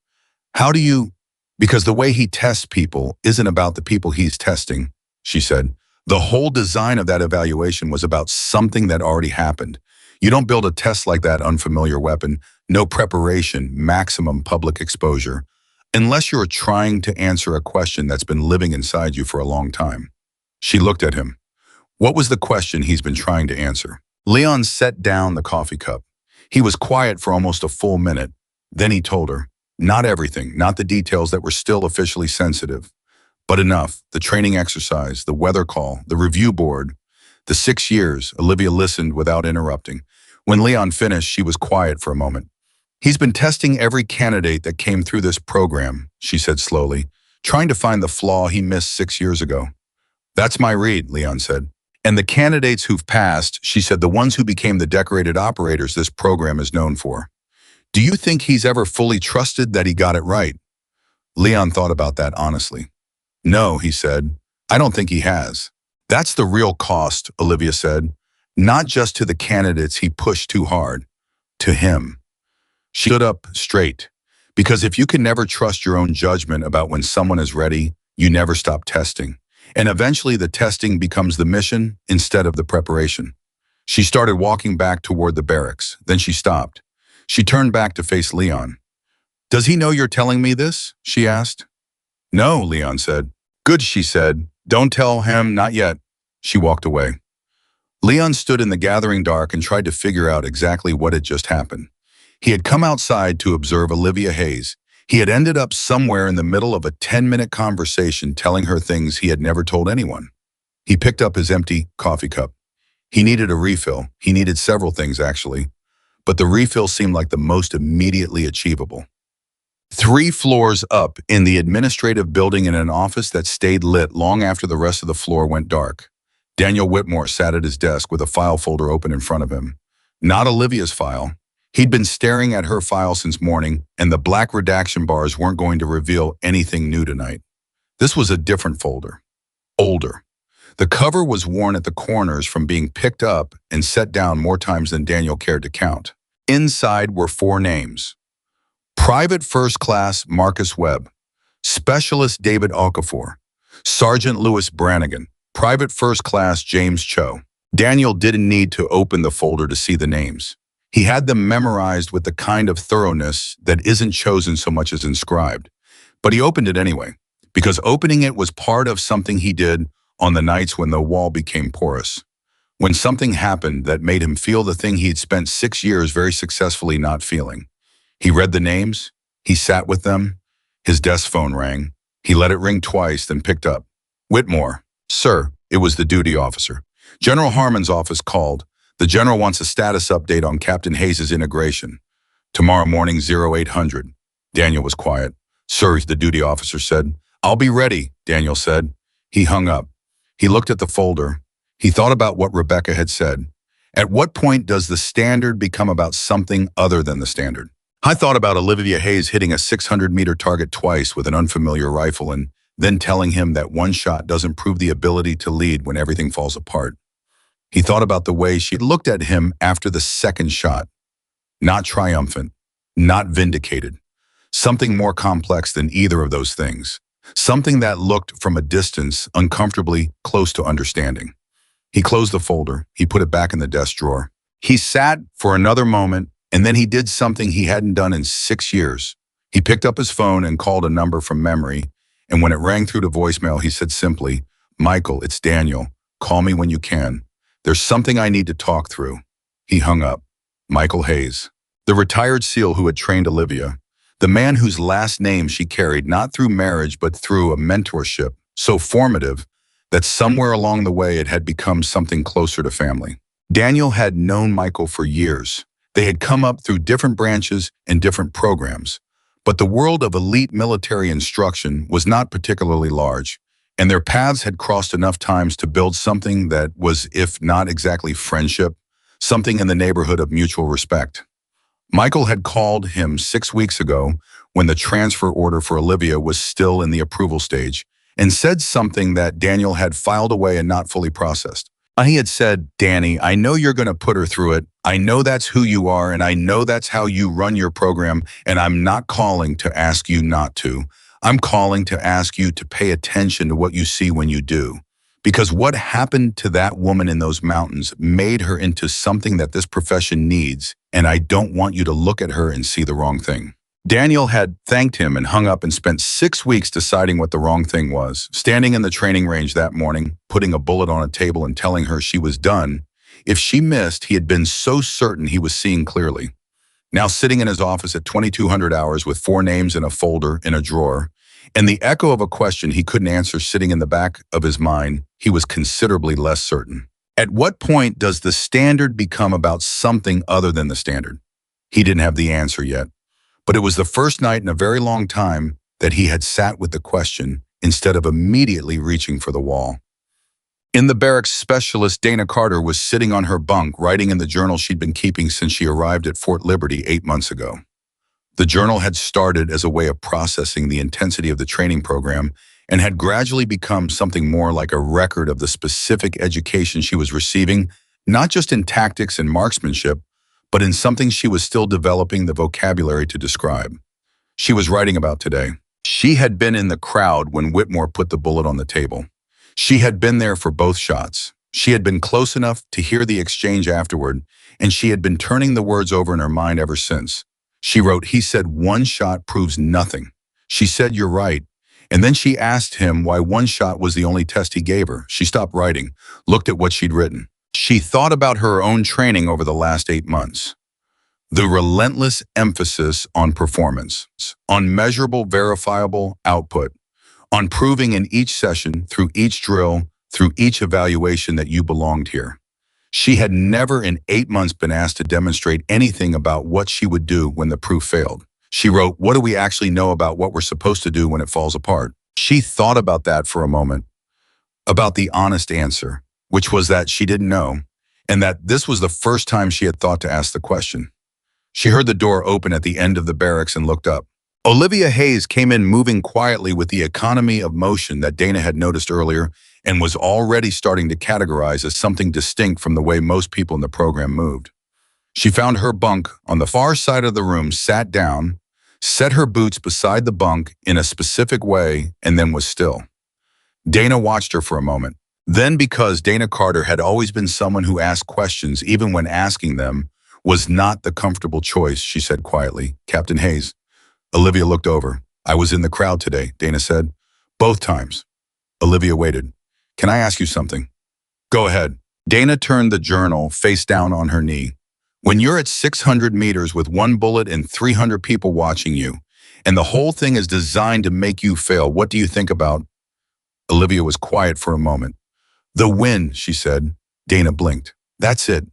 How do you? Because the way he tests people isn't about the people he's testing, she said. The whole design of that evaluation was about something that already happened. You don't build a test like that unfamiliar weapon, no preparation, maximum public exposure, unless you're trying to answer a question that's been living inside you for a long time. She looked at him. What was the question he's been trying to answer? Leon set down the coffee cup. He was quiet for almost a full minute. Then he told her, not everything, not the details that were still officially sensitive, but enough. The training exercise, the weather call, the review board, the 6 years. Olivia listened without interrupting. When Leon finished, she was quiet for a moment. He's been testing every candidate that came through this program, she said slowly, trying to find the flaw he missed 6 years ago. That's my read, Leon said. And the candidates who've passed, she said, the ones who became the decorated operators this program is known for. Do you think he's ever fully trusted that he got it right? Leon thought about that honestly. No, he said. I don't think he has. That's the real cost, Olivia said. Not just to the candidates he pushed too hard. To him. She stood up straight. Because if you can never trust your own judgment about when someone is ready, you never stop testing. And eventually the testing becomes the mission instead of the preparation. She started walking back toward the barracks. Then she stopped. She turned back to face Leon. Does he know you're telling me this? She asked. No, Leon said. Good, she said. Don't tell him, not yet. She walked away. Leon stood in the gathering dark and tried to figure out exactly what had just happened. He had come outside to observe Olivia Hayes. He had ended up somewhere in the middle of a 10-minute conversation telling her things he had never told anyone. He picked up his empty coffee cup. He needed a refill. He needed several things, actually. But the refill seemed like the most immediately achievable. 3 floors up in the administrative building in an office that stayed lit long after the rest of the floor went dark. Daniel Whitmore sat at his desk with a file folder open in front of him. Not Olivia's file. He'd been staring at her file since morning, and the black redaction bars weren't going to reveal anything new tonight. This was a different folder. Older. The cover was worn at the corners from being picked up and set down more times than Daniel cared to count. Inside were 4 names. Private First Class Marcus Webb, Specialist David Okafor, Sergeant Louis Brannigan, Private First Class James Cho. Daniel didn't need to open the folder to see the names. He had them memorized with the kind of thoroughness that isn't chosen so much as inscribed. But he opened it anyway, because opening it was part of something he did on the nights when the wall became porous. When something happened that made him feel the thing he'd spent 6 years very successfully not feeling. He read the names, he sat with them, his desk phone rang. He let it ring twice, then picked up. Whitmore. Sir, it was the duty officer. General Harmon's office called. The general wants a status update on Captain Hayes' integration. Tomorrow morning, 0800. Daniel was quiet. Sir, the duty officer said. I'll be ready, Daniel said. He hung up. He looked at the folder. He thought about what Rebecca had said. At what point does the standard become about something other than the standard? I thought about Olivia Hayes hitting a 600-meter target twice with an unfamiliar rifle and then telling him that one shot doesn't prove the ability to lead when everything falls apart. He thought about the way she looked at him after the second shot. Not triumphant, not vindicated. Something more complex than either of those things. Something that looked from a distance uncomfortably close to understanding. He closed the folder. He put it back in the desk drawer. He sat for another moment, and then he did something he hadn't done in 6 years. He picked up his phone and called a number from memory, and when it rang through to voicemail, he said simply, "Michael, it's Daniel. Call me when you can. There's something I need to talk through." He hung up. Michael Hayes, the retired SEAL who had trained Olivia, the man whose last name she carried not through marriage but through a mentorship so formative that somewhere along the way it had become something closer to family. Daniel had known Michael for years. They had come up through different branches and different programs. But the world of elite military instruction was not particularly large, and their paths had crossed enough times to build something that was, if not exactly friendship, something in the neighborhood of mutual respect. Michael had called him 6 weeks ago when the transfer order for Olivia was still in the approval stage and said something that Daniel had filed away and not fully processed. He had said, "Danny, I know you're going to put her through it. I know that's who you are, and I know that's how you run your program, and I'm not calling to ask you not to. I'm calling to ask you to pay attention to what you see when you do. Because what happened to that woman in those mountains made her into something that this profession needs, and I don't want you to look at her and see the wrong thing." Daniel had thanked him and hung up and spent 6 weeks deciding what the wrong thing was. Standing in the training range that morning, putting a bullet on a table and telling her she was done. If she missed, he had been so certain he was seeing clearly. Now sitting in his office at 2200 hours with 4 names in a folder in a drawer, and the echo of a question he couldn't answer sitting in the back of his mind, he was considerably less certain. At what point does the standard become about something other than the standard? He didn't have the answer yet. But it was the first night in a very long time that he had sat with the question instead of immediately reaching for the wall. In the barracks, specialist Dana Carter was sitting on her bunk, writing in the journal she'd been keeping since she arrived at Fort Liberty 8 months ago. The journal had started as a way of processing the intensity of the training program and had gradually become something more like a record of the specific education she was receiving, not just in tactics and marksmanship, but in something she was still developing the vocabulary to describe. She was writing about today. She had been in the crowd when Whitmore put the bullet on the table. She had been there for both shots. She had been close enough to hear the exchange afterward, and she had been turning the words over in her mind ever since. She wrote, "He said one shot proves nothing." She said, "You're right." And then she asked him why one shot was the only test he gave her. She stopped writing, looked at what she'd written. She thought about her own training over the last 8 months. The relentless emphasis on performance, on measurable, verifiable output, on proving in each session, through each drill, through each evaluation that you belonged here. She had never in 8 months been asked to demonstrate anything about what she would do when the proof failed. She wrote, "What do we actually know about what we're supposed to do when it falls apart?" She thought about that for a moment, about the honest answer, which was that she didn't know, and that this was the first time she had thought to ask the question. She heard the door open at the end of the barracks and looked up. Olivia Hayes came in moving quietly with the economy of motion that Dana had noticed earlier and was already starting to categorize as something distinct from the way most people in the program moved. She found her bunk on the far side of the room, sat down, set her boots beside the bunk in a specific way, and then was still. Dana watched her for a moment. Then, because Dana Carter had always been someone who asked questions even when asking them was not the comfortable choice, she said quietly, "Captain Hayes." Olivia looked over. "I was in the crowd today," Dana said. "Both times." Olivia waited. "Can I ask you something?" "Go ahead." Dana turned the journal face down on her knee. "When you're at 600 meters with 1 bullet and 300 people watching you, and the whole thing is designed to make you fail, what do you think about?" Olivia was quiet for a moment. "The win," she said. Dana blinked. "That's it.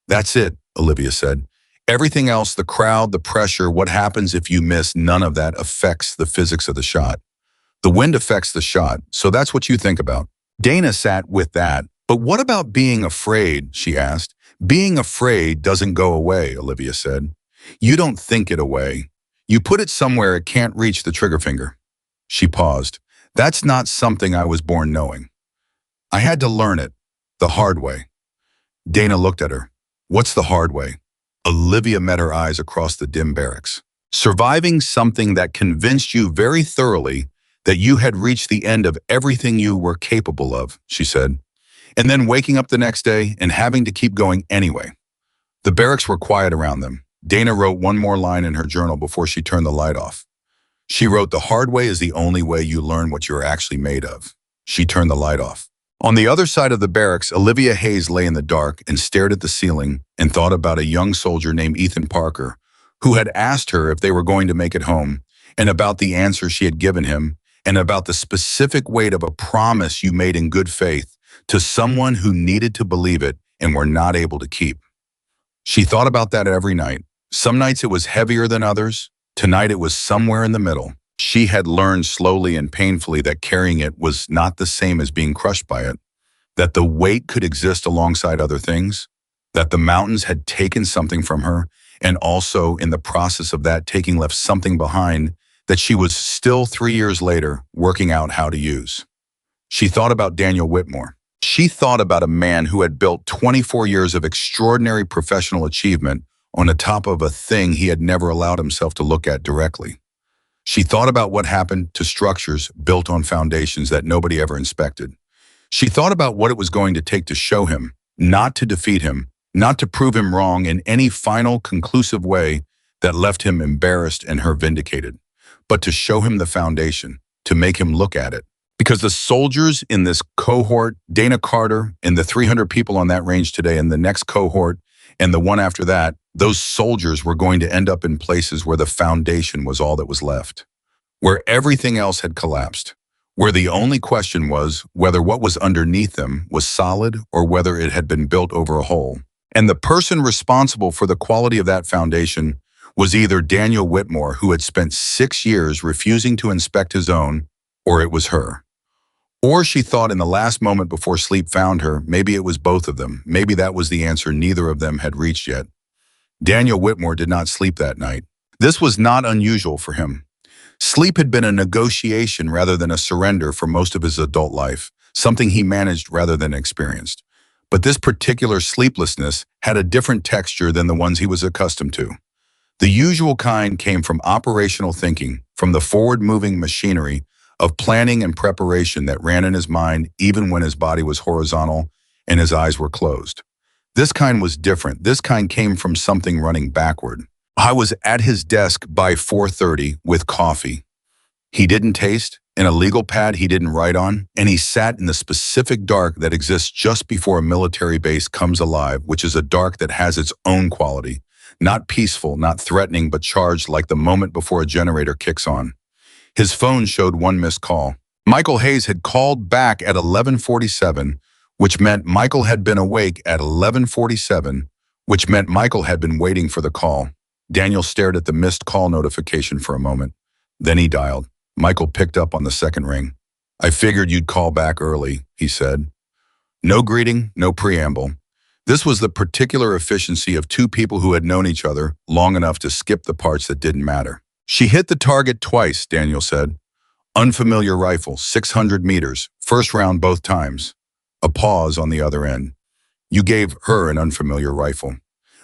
That's it," Olivia said. "Everything else, the crowd, the pressure, what happens if you miss, none of that affects the physics of the shot. The wind affects the shot, so that's what you think about." Dana sat with that. "But what about being afraid?" she asked. Being afraid doesn't go away, Olivia said. You don't think it away. You put it somewhere it can't reach the trigger finger. She paused. That's not something I was born knowing. I had to learn it, the hard way. Dana looked at her. What's the hard way? Olivia met her eyes across the dim barracks. Surviving something that convinced you very thoroughly that you had reached the end of everything you were capable of, she said, and then waking up the next day and having to keep going anyway. The barracks were quiet around them. Dana wrote one more line in her journal before she turned the light off. She wrote, the hard way is the only way you learn what you're actually made of. She turned the light off. On the other side of the barracks, Olivia Hayes lay in the dark and stared at the ceiling and thought about a young soldier named Ethan Parker, who had asked her if they were going to make it home, and about the answer she had given him, and about the specific weight of a promise you made in good faith to someone who needed to believe it and were not able to keep. She thought about that every night. Some nights it was heavier than others. Tonight it was somewhere in the middle. She had learned slowly and painfully that carrying it was not the same as being crushed by it, that the weight could exist alongside other things, that the mountains had taken something from her, and also in the process of that taking left something behind that she was still 3 years later working out how to use. She thought about Daniel Whitmore. She thought about a man who had built 24 years of extraordinary professional achievement on the top of a thing he had never allowed himself to look at directly. She thought about what happened to structures built on foundations that nobody ever inspected. She thought about what it was going to take to show him, not to defeat him, not to prove him wrong in any final, conclusive way that left him embarrassed and her vindicated, but to show him the foundation, to make him look at it. Because the soldiers in this cohort, Dana Carter and the 300 people on that range today, and the next cohort and the one after that, those soldiers were going to end up in places where the foundation was all that was left, where everything else had collapsed, where the only question was whether what was underneath them was solid or whether it had been built over a hole. And the person responsible for the quality of that foundation was either Daniel Whitmore, who had spent 6 years refusing to inspect his own, or it was her. Or she thought in the last moment before sleep found her, maybe it was both of them. Maybe that was the answer neither of them had reached yet. Daniel Whitmore did not sleep that night. This was not unusual for him. Sleep had been a negotiation rather than a surrender for most of his adult life, something he managed rather than experienced. But this particular sleeplessness had a different texture than the ones he was accustomed to. The usual kind came from operational thinking, from the forward-moving machinery of planning and preparation that ran in his mind even when his body was horizontal and his eyes were closed. This kind was different. This kind came from something running backward. I was at his desk by 4:30 with coffee. He didn't taste, and a legal pad he didn't write on, and he sat in the specific dark that exists just before a military base comes alive, which is a dark that has its own quality, not peaceful, not threatening, but charged like the moment before a generator kicks on. His phone showed one missed call. Michael Hayes had called back at 11:47, which meant Michael had been awake at 11:47, which meant Michael had been waiting for the call. Daniel stared at the missed call notification for a moment. Then he dialed. Michael picked up on the second ring. I figured you'd call back early, he said. No greeting, no preamble. This was the particular efficiency of two people who had known each other long enough to skip the parts that didn't matter. She hit the target twice, Daniel said. Unfamiliar rifle, 600 meters, first round both times. A pause on the other end. You gave her an unfamiliar rifle.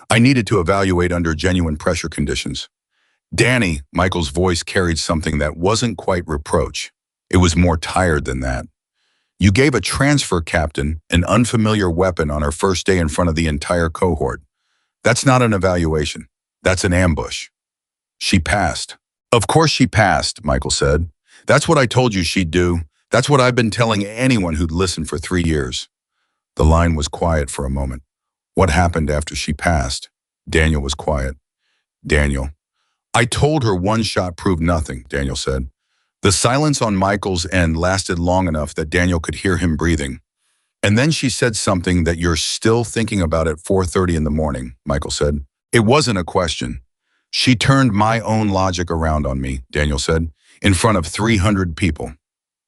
I needed to evaluate under genuine pressure conditions. Danny, Michael's voice carried something that wasn't quite reproach. It was more tired than that. You gave a transfer captain an unfamiliar weapon on her first day in front of the entire cohort. That's not an evaluation. That's an ambush. She passed. Of course she passed, Michael said. That's what I told you she'd do. That's what I've been telling anyone who'd listened for 3 years. The line was quiet for a moment. What happened after she passed? Daniel was quiet. Daniel. I told her one shot proved nothing, Daniel said. The silence on Michael's end lasted long enough that Daniel could hear him breathing. And then she said something that you're still thinking about at 4:30 in the morning, Michael said. It wasn't a question. She turned my own logic around on me, Daniel said, in front of 300 people.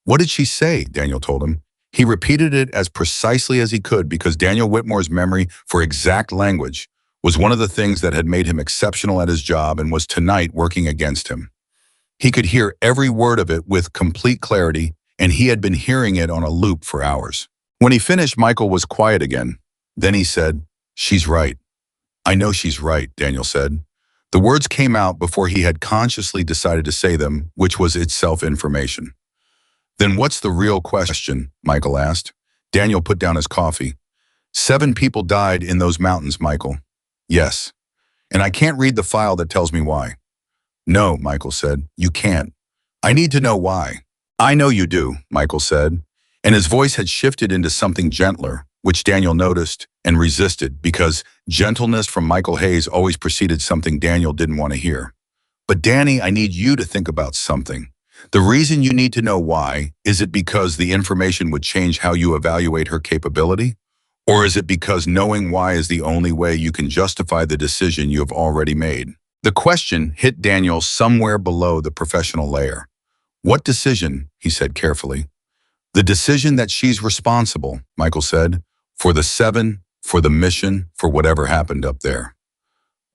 What did she say? Daniel told him. He repeated it as precisely as he could because Daniel Whitmore's memory for exact language was one of the things that had made him exceptional at his job and was tonight working against him. He could hear every word of it with complete clarity, and he had been hearing it on a loop for hours. When he finished, Michael was quiet again. Then he said, "She's right." "I know she's right," Daniel said. The words came out before he had consciously decided to say them, which was itself information. "Then what's the real question?" Michael asked. Daniel put down his coffee. "7 people died in those mountains, Michael." "Yes. And I can't read the file that tells me why." "No," Michael said. "You can't. I need to know why." "I know you do," Michael said. And his voice had shifted into something gentler, which Daniel noticed and resisted because gentleness from Michael Hayes always preceded something Daniel didn't want to hear. "But Danny, I need you to think about something. The reason you need to know why, is it because the information would change how you evaluate her capability? Or is it because knowing why is the only way you can justify the decision you have already made?" The question hit Daniel somewhere below the professional layer. "What decision?" he said carefully. "The decision that she's responsible," Michael said, "for the 7, for the mission, for whatever happened up there."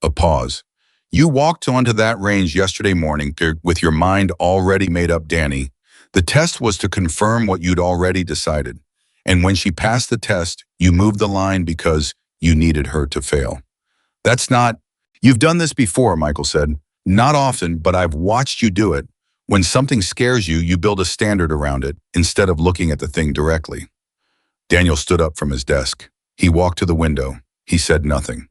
A pause. "You walked onto that range yesterday morning with your mind already made up, Danny. The test was to confirm what you'd already decided. And when she passed the test, you moved the line because you needed her to fail. That's not... You've done this before," Michael said. "Not often, but I've watched you do it. When something scares you, you build a standard around it instead of looking at the thing directly." Daniel stood up from his desk. He walked to the window. He said nothing.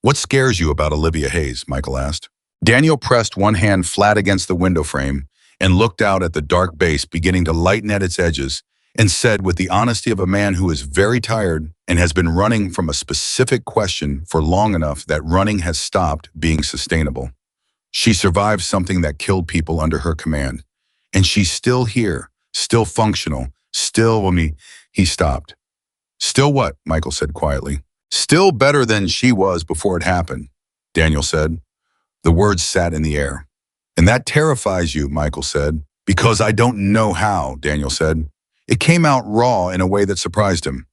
"What scares you about Olivia Hayes?" Michael asked. Daniel pressed one hand flat against the window frame and looked out at the dark base beginning to lighten at its edges and said with the honesty of a man who is very tired and has been running from a specific question for long enough that running has stopped being sustainable. "She survived something that killed people under her command. And she's still here, still functional, still..." He stopped. "Still what?" Michael said quietly. "Still better than she was before it happened," Daniel said. The words sat in the air. "And that terrifies you," Michael said. "Because I don't know how," Daniel said. It came out raw in a way that surprised him.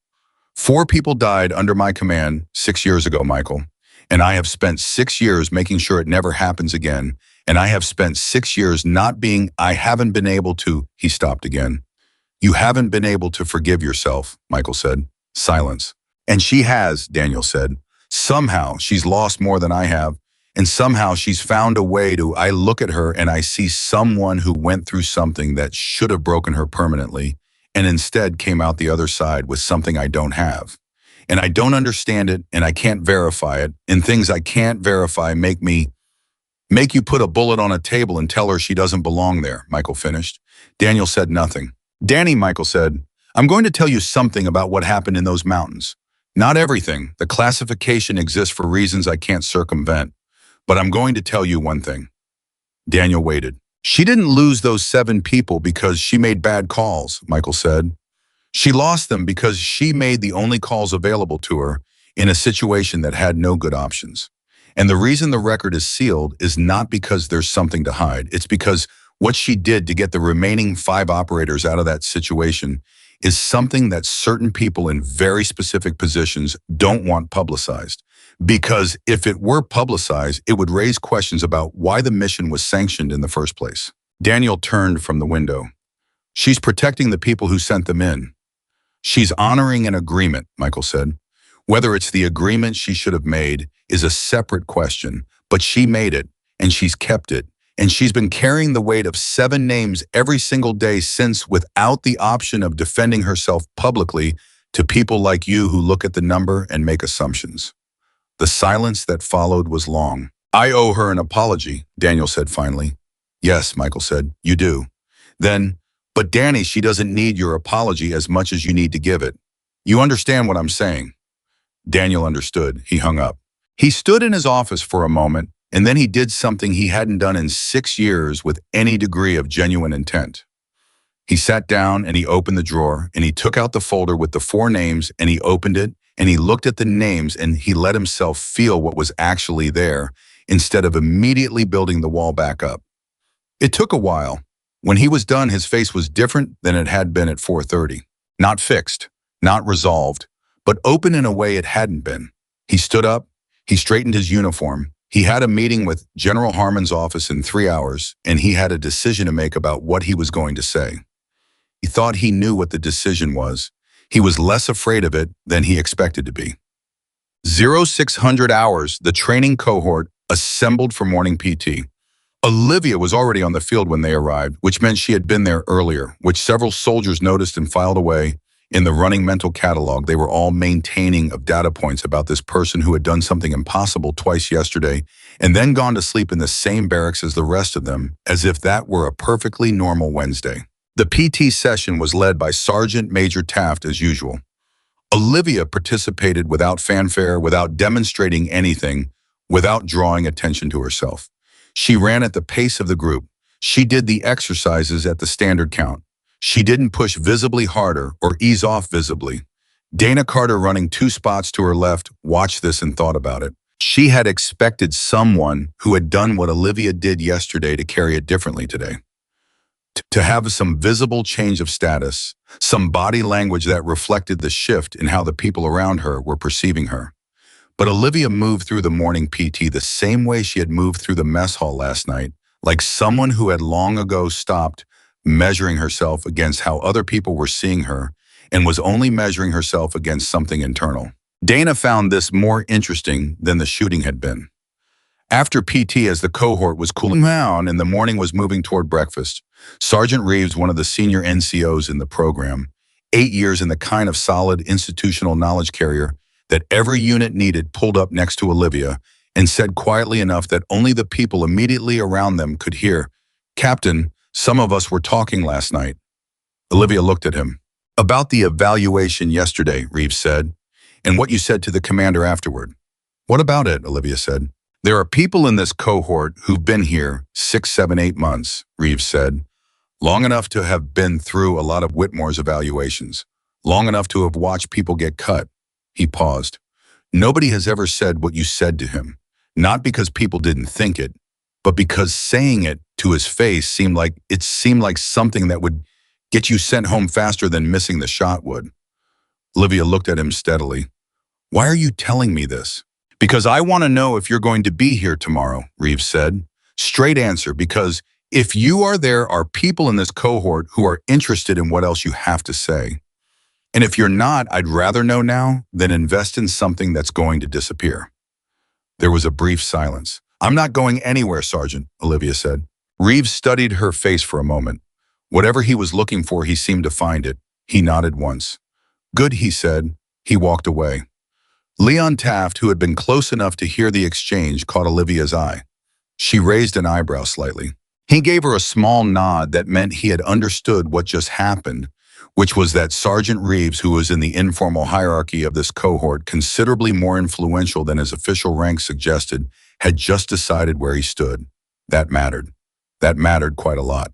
4 people died under my command 6 years ago, Michael. And I have spent 6 years making sure it never happens again. And I have spent 6 years I haven't been able to..." He stopped again. "You haven't been able to forgive yourself," Michael said. Silence. "And she has," Daniel said. "Somehow she's lost more than I have. And somehow she's found a way to..." I look at her and I see someone who went through something that should have broken her permanently and instead came out the other side with something I don't have. And I don't understand it, and I can't verify it, and things I can't verify make you put a bullet on a table and tell her she doesn't belong there," Michael finished. Daniel said nothing. "Danny," Michael said, "I'm going to tell you something about what happened in those mountains. Not everything. The classification exists for reasons I can't circumvent. But I'm going to tell you one thing." Daniel waited. "She didn't lose those 7 people because she made bad calls," Michael said. "She lost them because she made the only calls available to her in a situation that had no good options. And the reason the record is sealed is not because there's something to hide. It's because what she did to get the remaining 5 operators out of that situation is something that certain people in very specific positions don't want publicized. Because if it were publicized, it would raise questions about why the mission was sanctioned in the first place." Daniel turned from the window. "She's protecting the people who sent them in. She's honoring an agreement," Michael said. "Whether it's the agreement she should have made is a separate question, but she made it, and she's kept it, and she's been carrying the weight of 7 names every single day since without the option of defending herself publicly to people like you who look at the number and make assumptions." The silence that followed was long. "I owe her an apology," Daniel said finally. "Yes," Michael said, "you do." Then, "But Danny, she doesn't need your apology as much as you need to give it. You understand what I'm saying?" Daniel understood. He hung up. He stood in his office for a moment, and then he did something he hadn't done in 6 years with any degree of genuine intent. He sat down and he opened the drawer and he took out the folder with the 4 names and he opened it and he looked at the names and he let himself feel what was actually there instead of immediately building the wall back up. It took a while. When he was done, his face was different than it had been at 4:30. Not fixed, not resolved, but open in a way it hadn't been. He stood up, he straightened his uniform. He had a meeting with General Harmon's office in 3 hours, and he had a decision to make about what he was going to say. He thought he knew what the decision was. He was less afraid of it than he expected to be. 0600 hours, the training cohort assembled for morning PT. Olivia was already on the field when they arrived, which meant she had been there earlier, which several soldiers noticed and filed away. In the running mental catalog, they were all maintaining of data points about this person who had done something impossible twice yesterday and then gone to sleep in the same barracks as the rest of them, as if that were a perfectly normal Wednesday. The PT session was led by Sergeant Major Taft as usual. Olivia participated without fanfare, without demonstrating anything, without drawing attention to herself. She ran at the pace of the group. She did the exercises at the standard count. She didn't push visibly harder or ease off visibly. Dana Carter, running 2 spots to her left, watched this and thought about it. She had expected someone who had done what Olivia did yesterday to carry it differently today. To have some visible change of status, some body language that reflected the shift in how the people around her were perceiving her. But Olivia moved through the morning PT the same way she had moved through the mess hall last night, like someone who had long ago stopped measuring herself against how other people were seeing her and was only measuring herself against something internal. Dana found this more interesting than the shooting had been. After PT, as the cohort was cooling down and the morning was moving toward breakfast, Sergeant Reeves, one of the senior NCOs in the program, 8 years in the kind of solid institutional knowledge carrier that every unit needed, pulled up next to Olivia and said quietly enough that only the people immediately around them could hear, "Captain, some of us were talking last night." Olivia looked at him. "About the evaluation yesterday," Reeves said, "and what you said to the commander afterward." "What about it?" Olivia said. "There are people in this cohort who've been here 6, 7, 8 months, Reeves said. Long enough to have been through a lot of Whitmore's evaluations. Long enough to have watched people get cut." He paused. "Nobody has ever said what you said to him. Not because people didn't think it, but because saying it to his face seemed like something that would get you sent home faster than missing the shot would." Olivia looked at him steadily. "Why are you telling me this?" "Because I want to know if you're going to be here tomorrow," Reeves said. "Straight answer, because if you are, there are people in this cohort who are interested in what else you have to say. And if you're not, I'd rather know now than invest in something that's going to disappear." There was a brief silence. "I'm not going anywhere, Sergeant," Olivia said. Reeves studied her face for a moment. Whatever he was looking for, he seemed to find it. He nodded once. "Good," he said. He walked away. Leon Taft, who had been close enough to hear the exchange, caught Olivia's eye. She raised an eyebrow slightly. He gave her a small nod that meant he had understood what just happened, which was that Sergeant Reeves, who was in the informal hierarchy of this cohort, considerably more influential than his official rank suggested, had just decided where he stood. That mattered. That mattered quite a lot.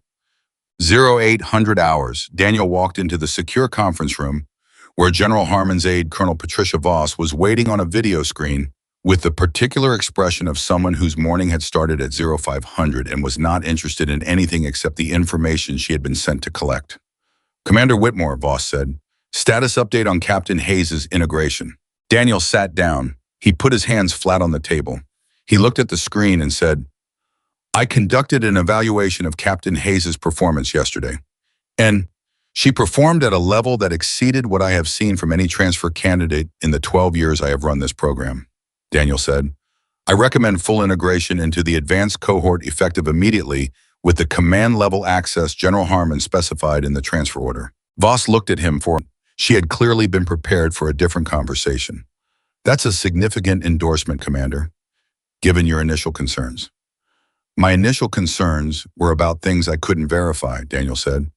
0800 hours, Daniel walked into the secure conference room where General Harmon's aide, Colonel Patricia Voss, was waiting on a video screen with the particular expression of someone whose morning had started at 0500 and was not interested in anything except the information she had been sent to collect. "Commander Whitmore," Voss said. "Status update on Captain Hayes' integration." Daniel sat down. He put his hands flat on the table. He looked at the screen and said, "I conducted an evaluation of Captain Hayes' performance yesterday, and she performed at a level that exceeded what I have seen from any transfer candidate in the 12 years I have run this program." Daniel said, "I recommend full integration into the advanced cohort effective immediately with the command-level access General Harmon specified in the transfer order." Voss looked at him for she had clearly been prepared for a different conversation. "That's a significant endorsement, Commander, given your initial concerns." "My initial concerns were about things I couldn't verify," Daniel said.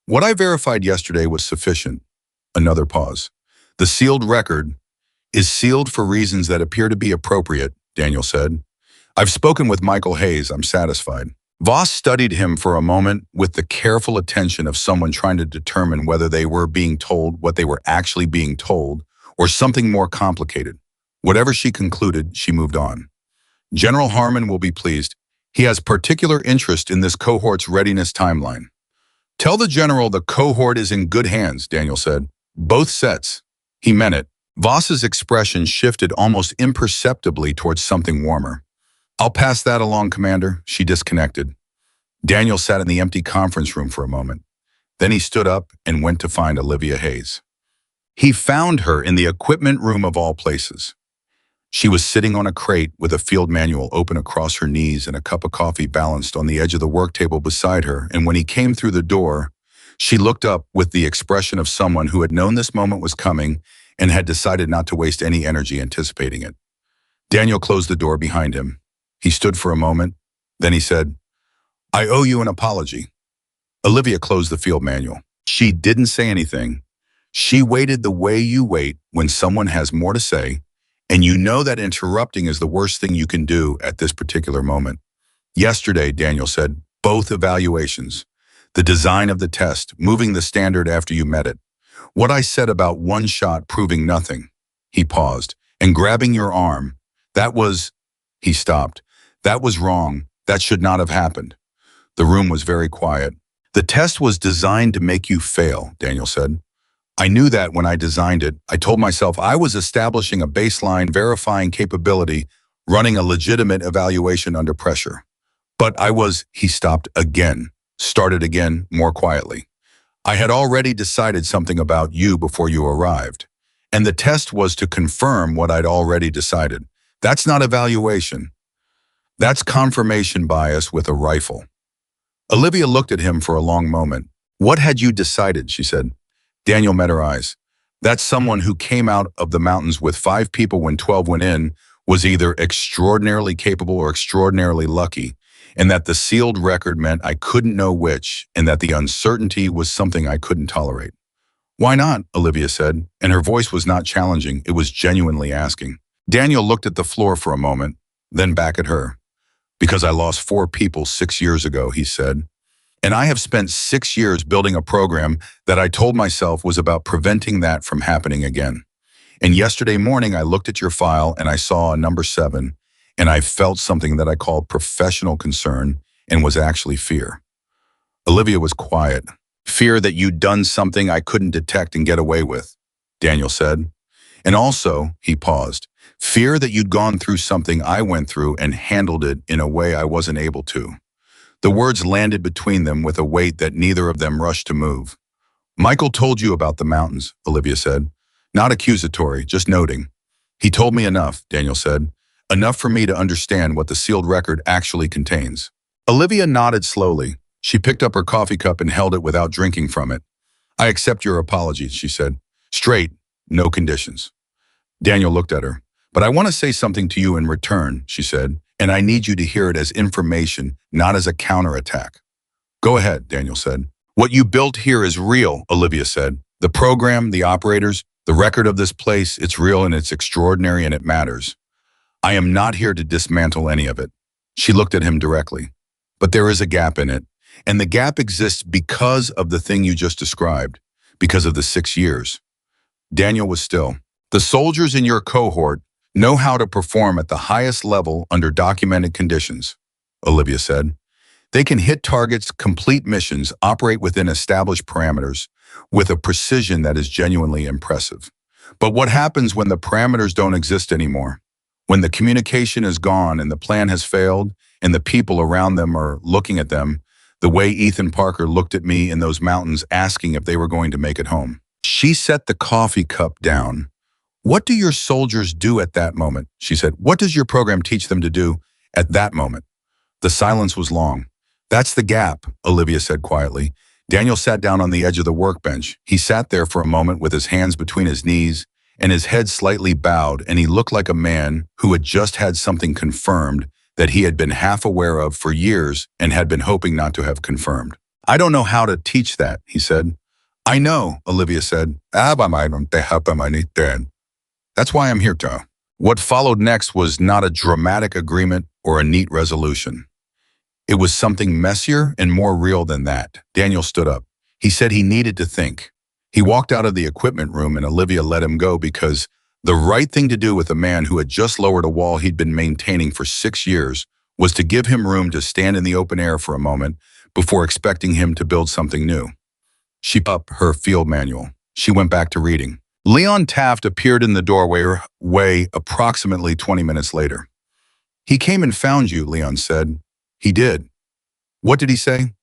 "What I verified yesterday was sufficient." Another pause. "The sealed record is sealed for reasons that appear to be appropriate," Daniel said. "I've spoken with Michael Hayes. I'm satisfied." Voss studied him for a moment with the careful attention of someone trying to determine whether they were being told what they were actually being told or something more complicated. Whatever she concluded, she moved on. "General Harmon will be pleased. He has particular interest in this cohort's readiness timeline." Tell the general the cohort is in good hands, Daniel said. Both sets. He meant it. Voss's expression shifted almost imperceptibly towards something warmer. I'll pass that along, Commander. She disconnected. Daniel sat in the empty conference room for a moment. Then he stood up and went to find Olivia Hayes. He found her in the equipment room of all places. She was sitting on a crate with a field manual open across her knees and a cup of coffee balanced on the edge of the work table beside her, and when he came through the door, she looked up with the expression of someone who had known this moment was coming and had decided not to waste any energy anticipating it. Daniel closed the door behind him. He stood for a moment. Then he said, I owe you an apology. Olivia closed the field manual. She didn't say anything. She waited the way you wait when someone has more to say, and you know that interrupting is the worst thing you can do at this particular moment. Yesterday, Daniel said, both evaluations. The design of the test, moving the standard after you met it. What I said about one shot proving nothing. He paused. And grabbing your arm. That was... He stopped. That was wrong. That should not have happened. The room was very quiet. The test was designed to make you fail, Daniel said. I knew that when I designed it. I told myself I was establishing a baseline, verifying capability, running a legitimate evaluation under pressure. But he stopped again, started again, more quietly. I had already decided something about you before you arrived. And the test was to confirm what I'd already decided. That's not evaluation. That's confirmation bias with a rifle. Olivia looked at him for a long moment. What had you decided, she said. Daniel met her eyes. That someone who came out of the mountains with 5 people when 12 went in was either extraordinarily capable or extraordinarily lucky, and that the sealed record meant I couldn't know which, and that the uncertainty was something I couldn't tolerate. Why not? Olivia said, and her voice was not challenging, it was genuinely asking. Daniel looked at the floor for a moment, then back at her. Because I lost 4 people 6 years ago, he said. And I have spent 6 years building a program that I told myself was about preventing that from happening again. And yesterday morning, I looked at your file and I saw a number 7, and I felt something that I called professional concern and was actually fear. Olivia was quiet. Fear that you'd done something I couldn't detect and get away with, Daniel said. And also, he paused, fear that you'd gone through something I went through and handled it in a way I wasn't able to. The words landed between them with a weight that neither of them rushed to move. Michael told you about the mountains, Olivia said. Not accusatory, just noting. He told me enough, Daniel said. Enough for me to understand what the sealed record actually contains. Olivia nodded slowly. She picked up her coffee cup and held it without drinking from it. I accept your apologies, she said. Straight, no conditions. Daniel looked at her. But I want to say something to you in return, she said, and I need you to hear it as information, not as a counterattack. Go ahead, Daniel said. What you built here is real, Olivia said. The program, the operators, the record of this place, it's real and it's extraordinary and it matters. I am not here to dismantle any of it. She looked at him directly. But there is a gap in it, and the gap exists because of the thing you just described, because of the 6 years. Daniel was still. The soldiers in your cohort know how to perform at the highest level under documented conditions, Olivia said. They can hit targets, complete missions, operate within established parameters with a precision that is genuinely impressive. But what happens when the parameters don't exist anymore? When the communication is gone and the plan has failed and the people around them are looking at them the way Ethan Parker looked at me in those mountains asking if they were going to make it home. She set the coffee cup down. What do your soldiers do at that moment? She said. What does your program teach them to do at that moment? The silence was long. That's the gap, Olivia said quietly. Daniel sat down on the edge of the workbench. He sat there for a moment with his hands between his knees and his head slightly bowed, and he looked like a man who had just had something confirmed that he had been half aware of for years and had been hoping not to have confirmed. I don't know how to teach that, he said. I know, Olivia said. That's why I'm here, to. What followed next was not a dramatic agreement or a neat resolution. It was something messier and more real than that. Daniel stood up. He said he needed to think. He walked out of the equipment room and Olivia let him go because the right thing to do with a man who had just lowered a wall he'd been maintaining for 6 years was to give him room to stand in the open air for a moment, before expecting him to build something new. She picked up her field manual. She went back to reading. Leon Taft appeared in the doorway approximately 20 minutes later. "He came and found you," Leon said. "He did." "What did he say?"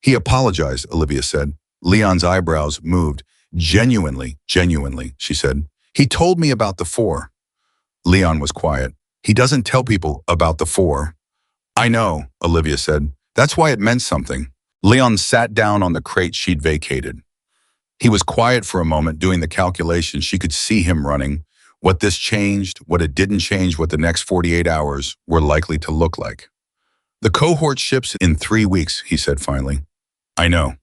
"He apologized," Olivia said. Leon's eyebrows moved. Genuinely, she said. "He told me about the 4. Leon was quiet. "He doesn't tell people about the 4. "I know," Olivia said. "That's why it meant something." Leon sat down on the crate she'd vacated. He was quiet for a moment, doing the calculations. She could see him running, what this changed, what it didn't change, what the next 48 hours were likely to look like. "The cohort ships in 3 weeks," he said finally. "I know.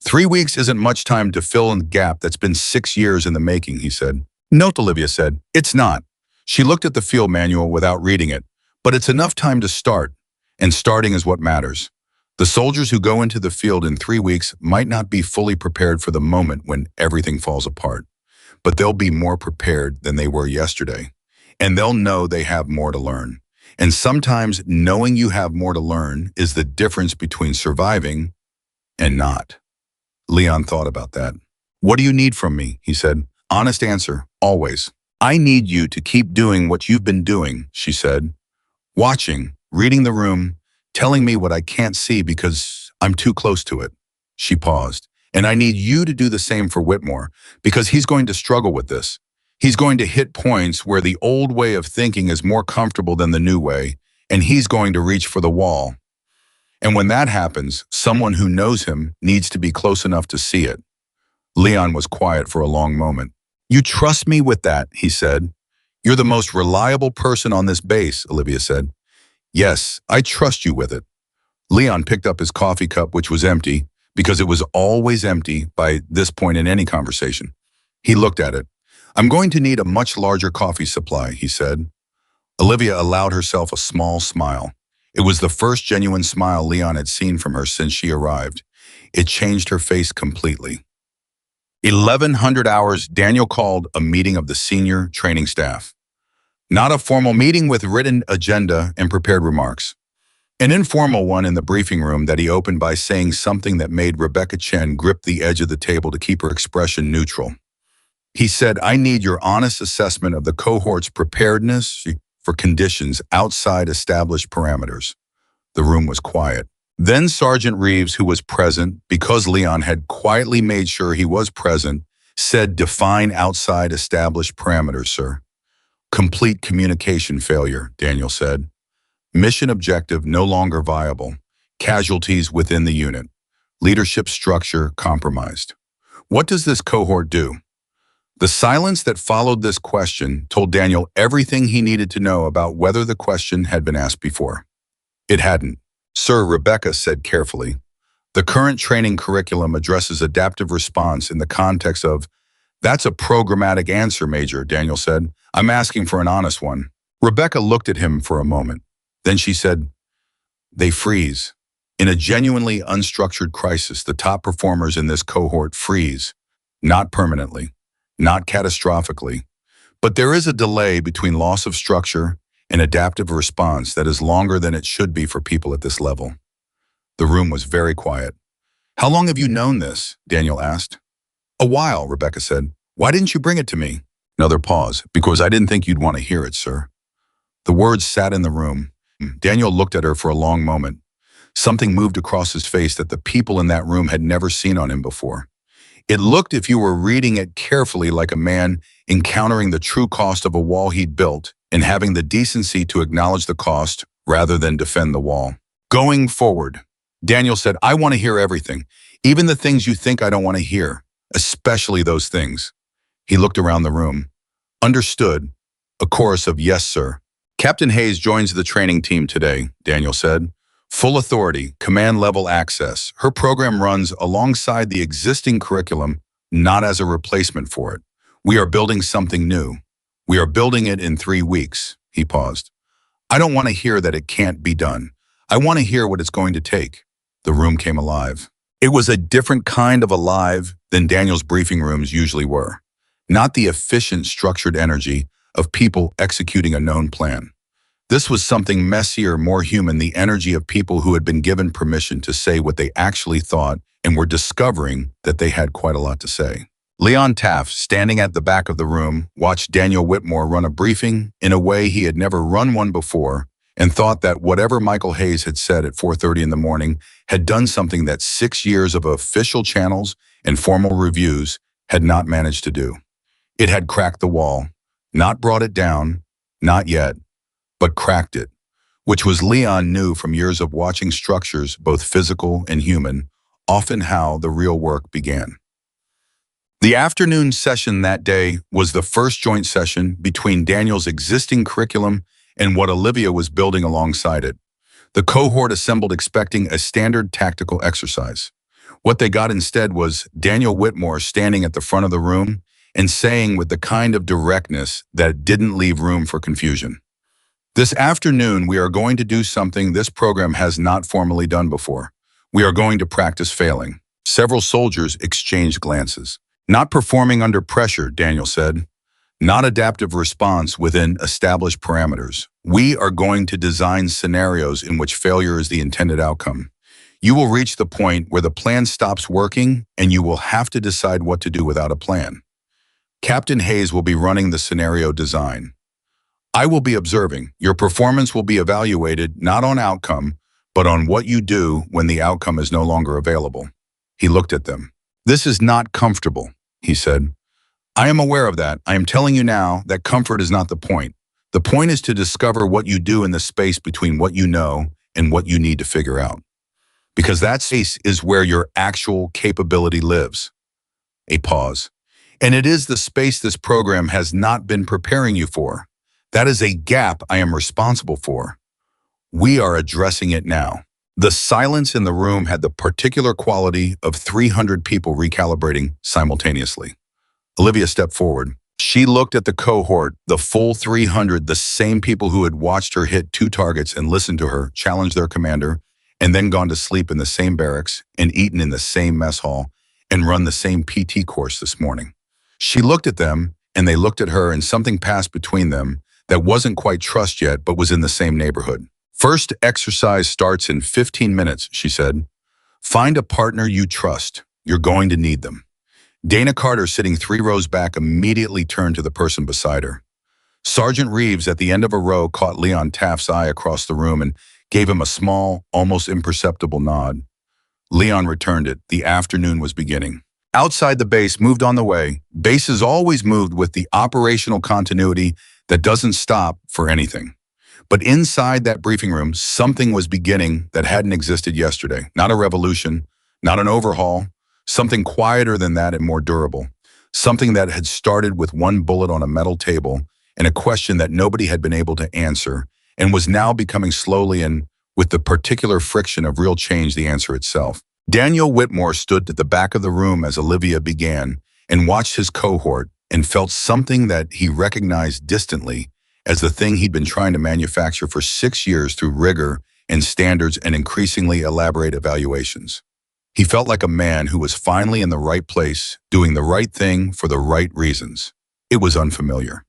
3 weeks isn't much time to fill in the gap that's been 6 years in the making," he said. "Note," Olivia said. "It's not." She looked at the field manual without reading it. "But it's enough time to start, and starting is what matters. The soldiers who go into the field in 3 weeks might not be fully prepared for the moment when everything falls apart, but they'll be more prepared than they were yesterday, and they'll know they have more to learn. And sometimes knowing you have more to learn is the difference between surviving and not." Leon thought about that. "What do you need from me?" he said. "Honest answer, always." "I need you to keep doing what you've been doing," she said. "Watching, reading the room, telling me what I can't see because I'm too close to it." She paused. "And I need you to do the same for Whitmore, because he's going to struggle with this. He's going to hit points where the old way of thinking is more comfortable than the new way, and he's going to reach for the wall. And when that happens, someone who knows him needs to be close enough to see it." Leon was quiet for a long moment. "You trust me with that," he said. "You're the most reliable person on this base," Olivia said. "Yes, I trust you with it." Leon picked up his coffee cup, which was empty, because it was always empty by this point in any conversation. He looked at it. "I'm going to need a much larger coffee supply," he said. Olivia allowed herself a small smile. It was the first genuine smile Leon had seen from her since she arrived. It changed her face completely. 1100 hours, Daniel called a meeting of the senior training staff. Not a formal meeting with written agenda and prepared remarks. An informal one in the briefing room that he opened by saying something that made Rebecca Chen grip the edge of the table to keep her expression neutral. He said, "I need your honest assessment of the cohort's preparedness for conditions outside established parameters." The room was quiet. Then Sergeant Reeves, who was present, because Leon had quietly made sure he was present, said, "Define outside established parameters, sir." "Complete communication failure," Daniel said. "Mission objective no longer viable. Casualties within the unit. Leadership structure compromised." "What does this cohort do?" The silence that followed this question told Daniel everything he needed to know about whether the question had been asked before. It hadn't. "Sir," Rebecca said carefully, "the current training curriculum addresses adaptive response in the context of—" "That's a programmatic answer, Major," Daniel said. "I'm asking for an honest one." Rebecca looked at him for a moment. Then she said, "They freeze. In a genuinely unstructured crisis, the top performers in this cohort freeze. Not permanently, not catastrophically, but there is a delay between loss of structure and adaptive response that is longer than it should be for people at this level." The room was very quiet. "How long have you known this?" Daniel asked. "A while," Rebecca said. "Why didn't you bring it to me?" Another pause. "Because I didn't think you'd want to hear it, sir." The words sat in the room. Daniel looked at her for a long moment. Something moved across his face that the people in that room had never seen on him before. It looked, if you were reading it carefully, like a man encountering the true cost of a wall he'd built and having the decency to acknowledge the cost rather than defend the wall. "Going forward," Daniel said, "I want to hear everything, even the things you think I don't want to hear, especially those things." He looked around the room. "Understood." A chorus of "Yes, sir." "Captain Hayes joins the training team today," Daniel said. "Full authority, command-level access. Her program runs alongside the existing curriculum, not as a replacement for it. We are building something new. We are building it in 3 weeks." He paused. "I don't want to hear that it can't be done. I want to hear what it's going to take." The room came alive. It was a different kind of alive than Daniel's briefing rooms usually were. Not the efficient, structured energy of people executing a known plan. This was something messier, more human, the energy of people who had been given permission to say what they actually thought and were discovering that they had quite a lot to say. Leon Taft, standing at the back of the room, watched Daniel Whitmore run a briefing in a way he had never run one before and thought that whatever Michael Hayes had said at 4:30 in the morning had done something that 6 years of official channels and formal reviews had not managed to do. It had cracked the wall, not brought it down, not yet, but cracked it, which was Leon knew from years of watching structures, both physical and human, often how the real work began. The afternoon session that day was the first joint session between Daniel's existing curriculum and what Olivia was building alongside it. The cohort assembled expecting a standard tactical exercise. What they got instead was Daniel Whitmore standing at the front of the room and saying with the kind of directness that didn't leave room for confusion, "This afternoon we are going to do something this program has not formally done before. We are going to practice failing." Several soldiers exchanged glances. "Not performing under pressure," Daniel said. "Not adaptive response within established parameters. We are going to design scenarios in which failure is the intended outcome. You will reach the point where the plan stops working and you will have to decide what to do without a plan. Captain Hayes will be running the scenario design. I will be observing. Your performance will be evaluated not on outcome, but on what you do when the outcome is no longer available." He looked at them. "This is not comfortable," he said. "I am aware of that. I am telling you now that comfort is not the point. The point is to discover what you do in the space between what you know and what you need to figure out. Because that space is where your actual capability lives." A pause. "And it is the space this program has not been preparing you for. That is a gap I am responsible for. We are addressing it now." The silence in the room had the particular quality of 300 people recalibrating simultaneously. Olivia stepped forward. She looked at the cohort, the full 300, the same people who had watched her hit 2 targets and listened to her challenge their commander, and then gone to sleep in the same barracks and eaten in the same mess hall and run the same PT course this morning. She looked at them, and they looked at her, and something passed between them that wasn't quite trust yet, but was in the same neighborhood. "First exercise starts in 15 minutes, she said. "Find a partner you trust. You're going to need them." Dana Carter, sitting 3 rows back, immediately turned to the person beside her. Sergeant Reeves, at the end of a row, caught Leon Taft's eye across the room and gave him a small, almost imperceptible nod. Leon returned it. The afternoon was beginning. Outside the base moved on the way. Bases always moved with the operational continuity that doesn't stop for anything. But inside that briefing room, something was beginning that hadn't existed yesterday. Not a revolution, not an overhaul, something quieter than that and more durable. Something that had started with one bullet on a metal table and a question that nobody had been able to answer, and was now becoming slowly, and with the particular friction of real change, the answer itself. Daniel Whitmore stood at the back of the room as Olivia began and watched his cohort and felt something that he recognized distantly as the thing he'd been trying to manufacture for 6 years through rigor and standards and increasingly elaborate evaluations. He felt like a man who was finally in the right place, doing the right thing for the right reasons. It was unfamiliar.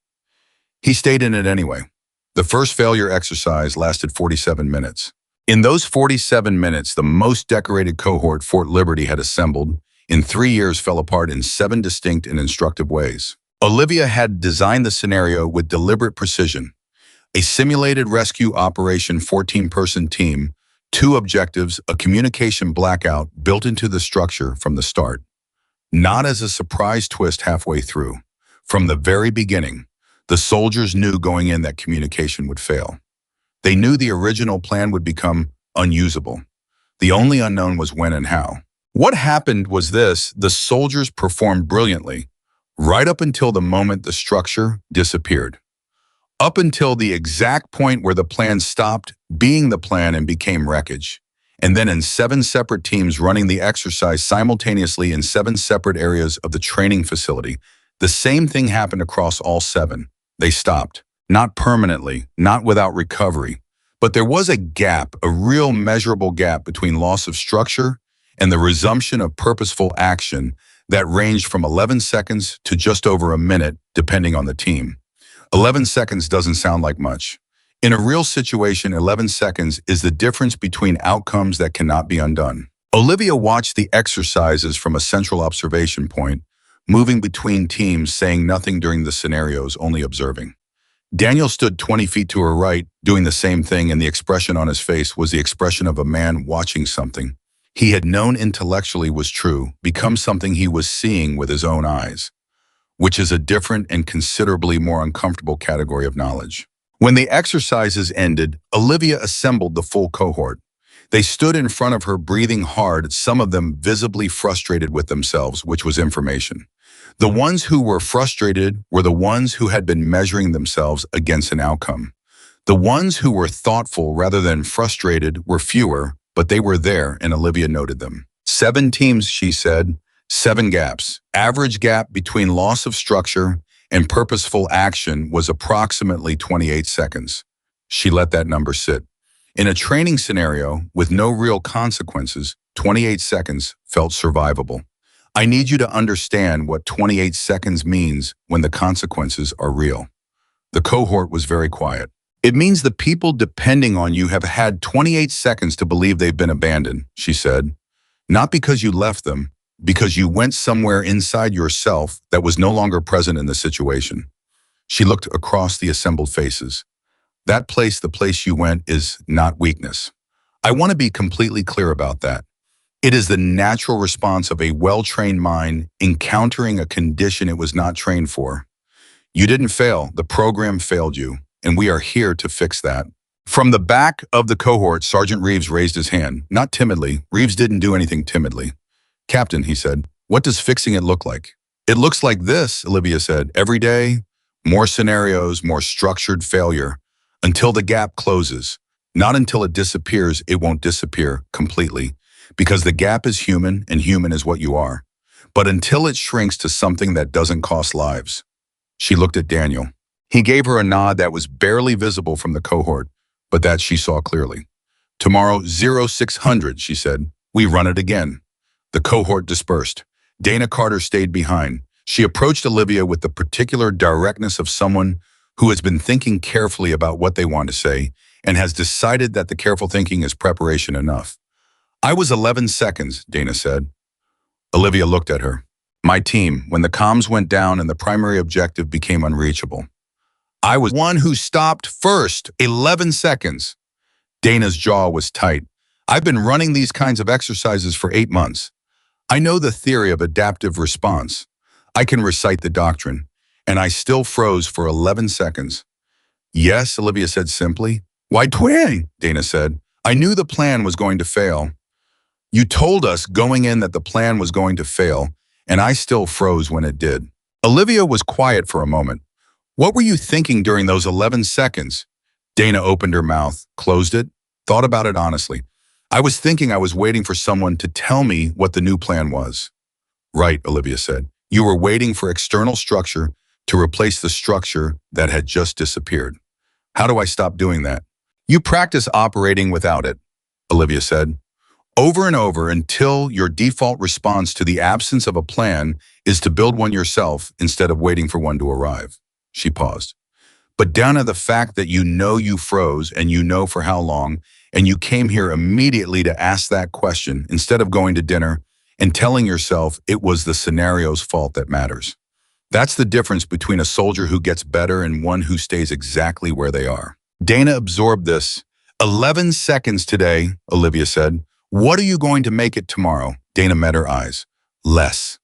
He stayed in it anyway. The first failure exercise lasted 47 minutes. In those 47 minutes, the most decorated cohort Fort Liberty had assembled in 3 years fell apart in 7 distinct and instructive ways. Olivia had designed the scenario with deliberate precision. A simulated rescue operation 14-person team, 2 objectives, a communication blackout built into the structure from the start. Not as a surprise twist halfway through. From the very beginning, the soldiers knew going in that communication would fail. They knew the original plan would become unusable. The only unknown was when and how. What happened was this: the soldiers performed brilliantly, right up until the moment the structure disappeared. Up until the exact point where the plan stopped being the plan and became wreckage. And then in 7 separate teams running the exercise simultaneously in 7 separate areas of the training facility, the same thing happened across all 7. They stopped. Not permanently, not without recovery. But there was a gap, a real measurable gap between loss of structure and the resumption of purposeful action that ranged from 11 seconds to just over a minute, depending on the team. 11 seconds doesn't sound like much. In a real situation, 11 seconds is the difference between outcomes that cannot be undone. Olivia watched the exercises from a central observation point, moving between teams, saying nothing during the scenarios, only observing. Daniel stood 20 feet to her right, doing the same thing, and the expression on his face was the expression of a man watching something he had known intellectually was true, become something he was seeing with his own eyes, which is a different and considerably more uncomfortable category of knowledge. When the exercises ended, Olivia assembled the full cohort. They stood in front of her, breathing hard, some of them visibly frustrated with themselves, which was information. The ones who were frustrated were the ones who had been measuring themselves against an outcome. The ones who were thoughtful rather than frustrated were fewer, but they were there, and Olivia noted them. 7 teams, she said, 7 gaps. Average gap between loss of structure and purposeful action was approximately 28 seconds. She let that number sit. In a training scenario with no real consequences, 28 seconds felt survivable. I need you to understand what 28 seconds means when the consequences are real. The cohort was very quiet. It means the people depending on you have had 28 seconds to believe they've been abandoned, she said. Not because you left them, because you went somewhere inside yourself that was no longer present in the situation. She looked across the assembled faces. That place, the place you went, is not weakness. I want to be completely clear about that. It is the natural response of a well-trained mind encountering a condition it was not trained for. You didn't fail, the program failed you, and we are here to fix that. From the back of the cohort, Sergeant Reeves raised his hand, not timidly. Reeves didn't do anything timidly. Captain, he said, what does fixing it look like? It looks like this, Olivia said. Every day, more scenarios, more structured failure, until the gap closes. Not until it disappears, it won't disappear completely, because the gap is human and human is what you are. But until it shrinks to something that doesn't cost lives. She looked at Daniel. He gave her a nod that was barely visible from the cohort, but that she saw clearly. Tomorrow, 0600, she said. We run it again. The cohort dispersed. Dana Carter stayed behind. She approached Olivia with the particular directness of someone who has been thinking carefully about what they want to say and has decided that the careful thinking is preparation enough. I was 11 seconds, Dana said. Olivia looked at her. My team, when the comms went down and the primary objective became unreachable. I was one who stopped first, 11 seconds. Dana's jaw was tight. I've been running these kinds of exercises for 8 months. I know the theory of adaptive response. I can recite the doctrine, and I still froze for 11 seconds. Yes, Olivia said simply. Why 20? Dana said. I knew the plan was going to fail. You told us going in that the plan was going to fail, and I still froze when it did. Olivia was quiet for a moment. What were you thinking during those 11 seconds? Dana opened her mouth, closed it, thought about it honestly. I was thinking I was waiting for someone to tell me what the new plan was. Right, Olivia said. You were waiting for external structure to replace the structure that had just disappeared. How do I stop doing that? You practice operating without it, Olivia said. Over and over until your default response to the absence of a plan is to build one yourself instead of waiting for one to arrive. She paused. But down to the fact that you know you froze and you know for how long, and you came here immediately to ask that question instead of going to dinner and telling yourself it was the scenario's fault that matters. That's the difference between a soldier who gets better and one who stays exactly where they are. Dana absorbed this. 11 seconds today, Olivia said. What are you going to make it tomorrow? Dana met her eyes. Less.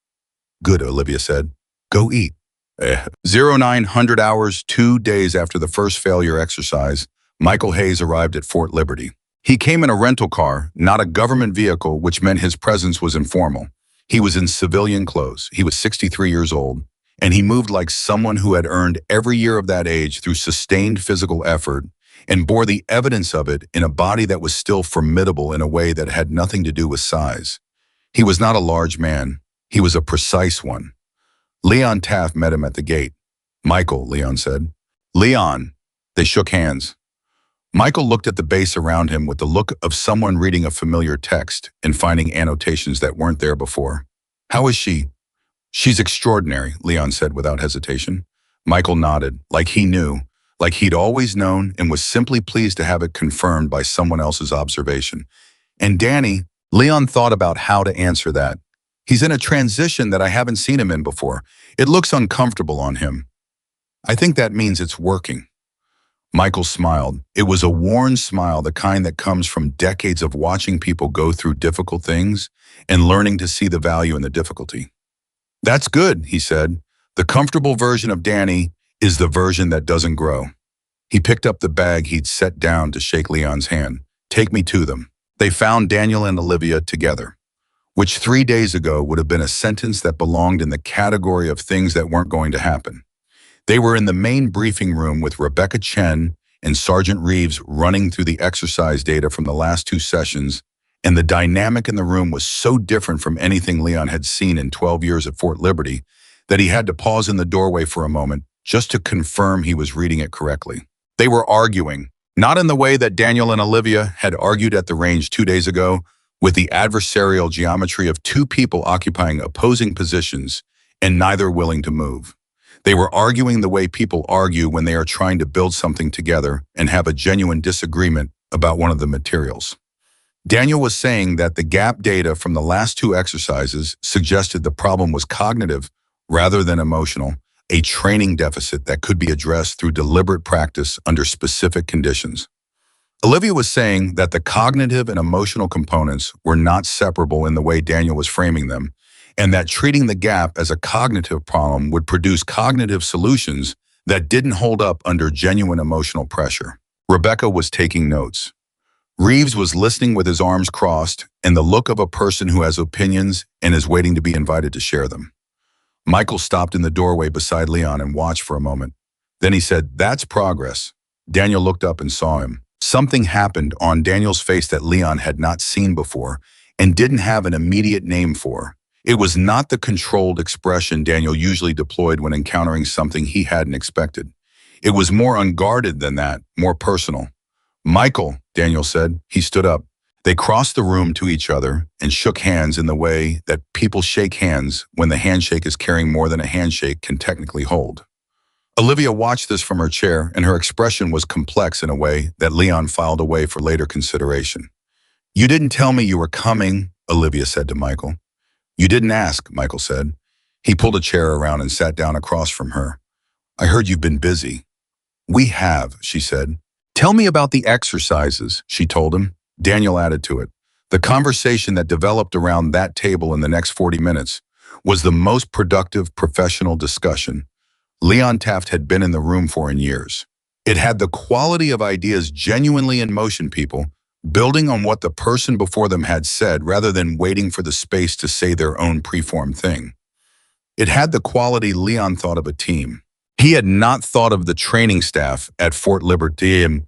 Good, Olivia said. Go eat. 0900 hours, 2 days after the first failure exercise, Michael Hayes arrived at Fort Liberty. He came in a rental car, not a government vehicle, which meant his presence was informal. He was in civilian clothes. He was 63 years old, and he moved like someone who had earned every year of that age through sustained physical effort and bore the evidence of it in a body that was still formidable in a way that had nothing to do with size. He was not a large man. He was a precise one. Leon Taft met him at the gate. Michael, Leon said. Leon. They shook hands. Michael looked at the base around him with the look of someone reading a familiar text and finding annotations that weren't there before. How is she? She's extraordinary, Leon said without hesitation. Michael nodded, like he knew, like he'd always known and was simply pleased to have it confirmed by someone else's observation. And Danny, Leon thought about how to answer that. He's in a transition that I haven't seen him in before. It looks uncomfortable on him. I think that means it's working. Michael smiled. It was a worn smile, the kind that comes from decades of watching people go through difficult things and learning to see the value in the difficulty. That's good, he said. The comfortable version of Danny is the version that doesn't grow. He picked up the bag he'd set down to shake Leon's hand. Take me to them. They found Daniel and Olivia together, which 3 days ago would have been a sentence that belonged in the category of things that weren't going to happen. They were in the main briefing room with Rebecca Chen and Sergeant Reeves running through the exercise data from the last 2 sessions, and the dynamic in the room was so different from anything Leon had seen in 12 years at Fort Liberty that he had to pause in the doorway for a moment just to confirm he was reading it correctly. They were arguing, not in the way that Daniel and Olivia had argued at the range 2 days ago, with the adversarial geometry of 2 people occupying opposing positions and neither willing to move. They were arguing the way people argue when they are trying to build something together and have a genuine disagreement about one of the materials. Daniel was saying that the gap data from the last 2 exercises suggested the problem was cognitive rather than emotional, a training deficit that could be addressed through deliberate practice under specific conditions. Olivia was saying that the cognitive and emotional components were not separable in the way Daniel was framing them, and that treating the gap as a cognitive problem would produce cognitive solutions that didn't hold up under genuine emotional pressure. Rebecca was taking notes. Reeves was listening with his arms crossed and the look of a person who has opinions and is waiting to be invited to share them. Michael stopped in the doorway beside Leon and watched for a moment. Then he said, "That's progress." Daniel looked up and saw him. Something happened on Daniel's face that Leon had not seen before and didn't have an immediate name for. It was not the controlled expression Daniel usually deployed when encountering something he hadn't expected. It was more unguarded than that, more personal. "Michael," Daniel said. He stood up. They crossed the room to each other and shook hands in the way that people shake hands when the handshake is carrying more than a handshake can technically hold. Olivia watched this from her chair, and her expression was complex in a way that Leon filed away for later consideration. "You didn't tell me you were coming," Olivia said to Michael. "You didn't ask," Michael said. He pulled a chair around and sat down across from her. "I heard you've been busy." "We have," she said. "Tell me about the exercises," she told him. Daniel added to it. The conversation that developed around that table in the next 40 minutes was the most productive professional discussion Leon Taft had been in the room for in years. It had the quality of ideas genuinely in motion, people, building on what the person before them had said rather than waiting for the space to say their own preformed thing. It had the quality Leon thought of a team. He had not thought of the training staff at Fort Liberty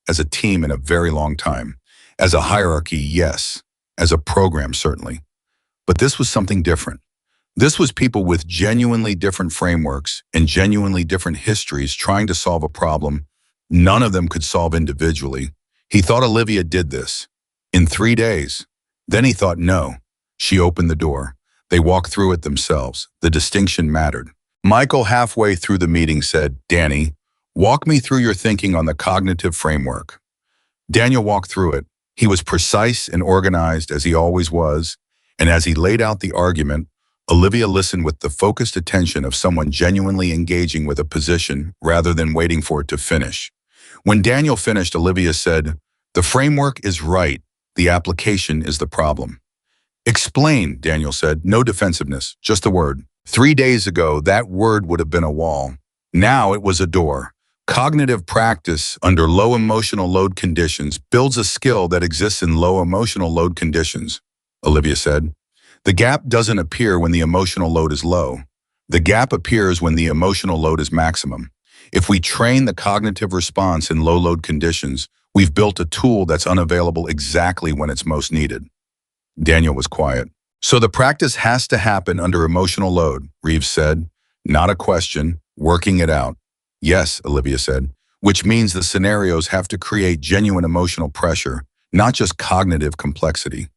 as a team in a very long time. As a hierarchy, yes. As a program, certainly. But this was something different. This was people with genuinely different frameworks and genuinely different histories trying to solve a problem none of them could solve individually. He thought Olivia did this in 3 days. Then he thought, no. She opened the door. They walked through it themselves. The distinction mattered. Michael, halfway through the meeting, said, "Danny, walk me through your thinking on the cognitive framework." Daniel walked through it. He was precise and organized as he always was, and as he laid out the argument, Olivia listened with the focused attention of someone genuinely engaging with a position rather than waiting for it to finish. When Daniel finished, Olivia said, "The framework is right. The application is the problem." "Explain," Daniel said. No defensiveness, just the word. 3 days ago, that word would have been a wall. Now it was a door. Cognitive practice under low emotional load conditions builds a skill that exists in low emotional load conditions, Olivia said. The gap doesn't appear when the emotional load is low. The gap appears when the emotional load is maximum. If we train the cognitive response in low load conditions, we've built a tool that's unavailable exactly when it's most needed. Daniel was quiet. "So the practice has to happen under emotional load," Reeves said. "Not a question, working it out." "Yes," Olivia said, "which means the scenarios have to create genuine emotional pressure, not just cognitive complexity.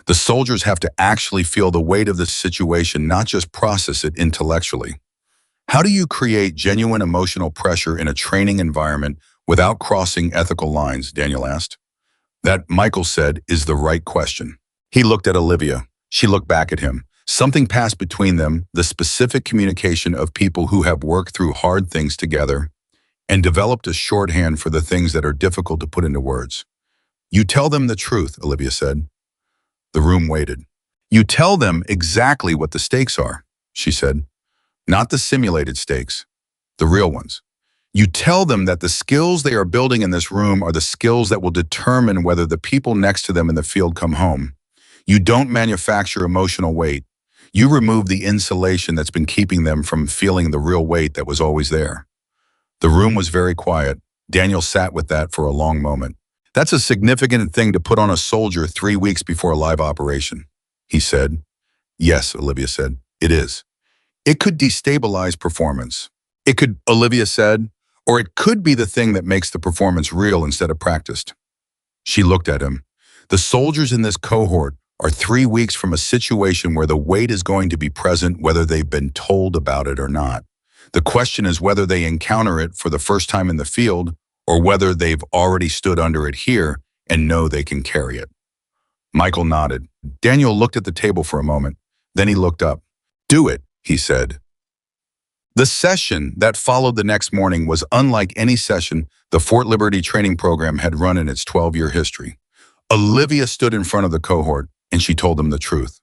The soldiers have to actually feel the weight of the situation, not just process it intellectually." How do you create genuine emotional pressure in a training environment without crossing ethical lines? Daniel asked. That, Michael said, is the right question. He looked at Olivia. She looked back at him. Something passed between them, the specific communication of people who have worked through hard things together and developed a shorthand for the things that are difficult to put into words. You tell them the truth, Olivia said. The room waited. You tell them exactly what the stakes are, she said. Not the simulated stakes, the real ones. You tell them that the skills they are building in this room are the skills that will determine whether the people next to them in the field come home. You don't manufacture emotional weight. You remove the insulation that's been keeping them from feeling the real weight that was always there. The room was very quiet. Daniel sat with that for a long moment. That's a significant thing to put on a soldier 3 weeks before a live operation, he said. Yes, Olivia said, it is. It could destabilize performance. It could, Olivia said, or it could be the thing that makes the performance real instead of practiced. She looked at him. The soldiers in this cohort are 3 weeks from a situation where the weight is going to be present whether they've been told about it or not. The question is whether they encounter it for the first time in the field or whether they've already stood under it here and know they can carry it. Michael nodded. Daniel looked at the table for a moment. Then he looked up. Do it, he said. The session that followed the next morning was unlike any session the Fort Liberty training program had run in its 12-year history. Olivia stood in front of the cohort and she told them the truth.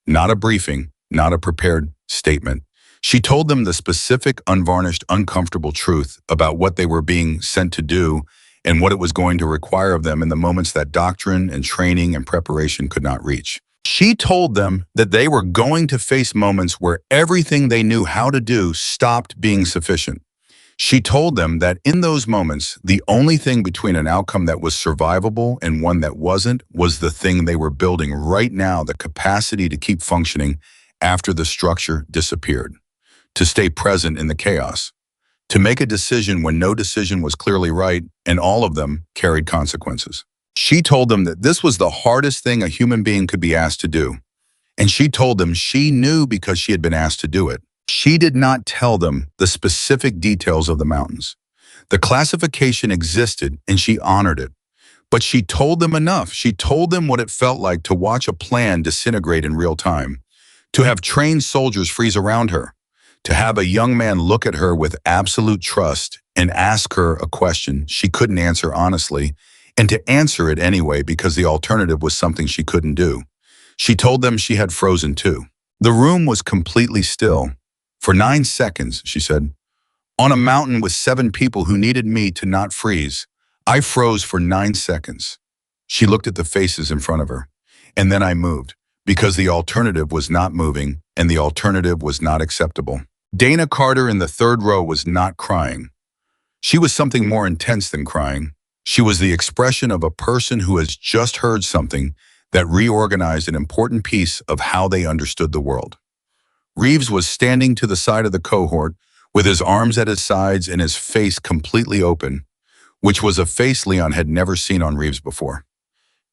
Not a briefing, not a prepared statement. She told them the specific, unvarnished, uncomfortable truth about what they were being sent to do and what it was going to require of them in the moments that doctrine and training and preparation could not reach. She told them that they were going to face moments where everything they knew how to do stopped being sufficient. She told them that in those moments, the only thing between an outcome that was survivable and one that wasn't was the thing they were building right now, the capacity to keep functioning after the structure disappeared, to stay present in the chaos, to make a decision when no decision was clearly right, and all of them carried consequences. She told them that this was the hardest thing a human being could be asked to do. And she told them she knew because she had been asked to do it. She did not tell them the specific details of the mountains. The classification existed and she honored it. But she told them enough. She told them what it felt like to watch a plan disintegrate in real time, to have trained soldiers freeze around her, to have a young man look at her with absolute trust and ask her a question she couldn't answer honestly, and to answer it anyway because the alternative was something she couldn't do. She told them she had frozen too. The room was completely still. For 9 seconds, she said, on a mountain with 7 people who needed me to not freeze, I froze for 9 seconds. She looked at the faces in front of her. And then I moved, because the alternative was not moving, and the alternative was not acceptable. Dana Carter in the 3rd row was not crying. She was something more intense than crying. She was the expression of a person who has just heard something that reorganized an important piece of how they understood the world. Reeves was standing to the side of the cohort with his arms at his sides and his face completely open, which was a face Leon had never seen on Reeves before.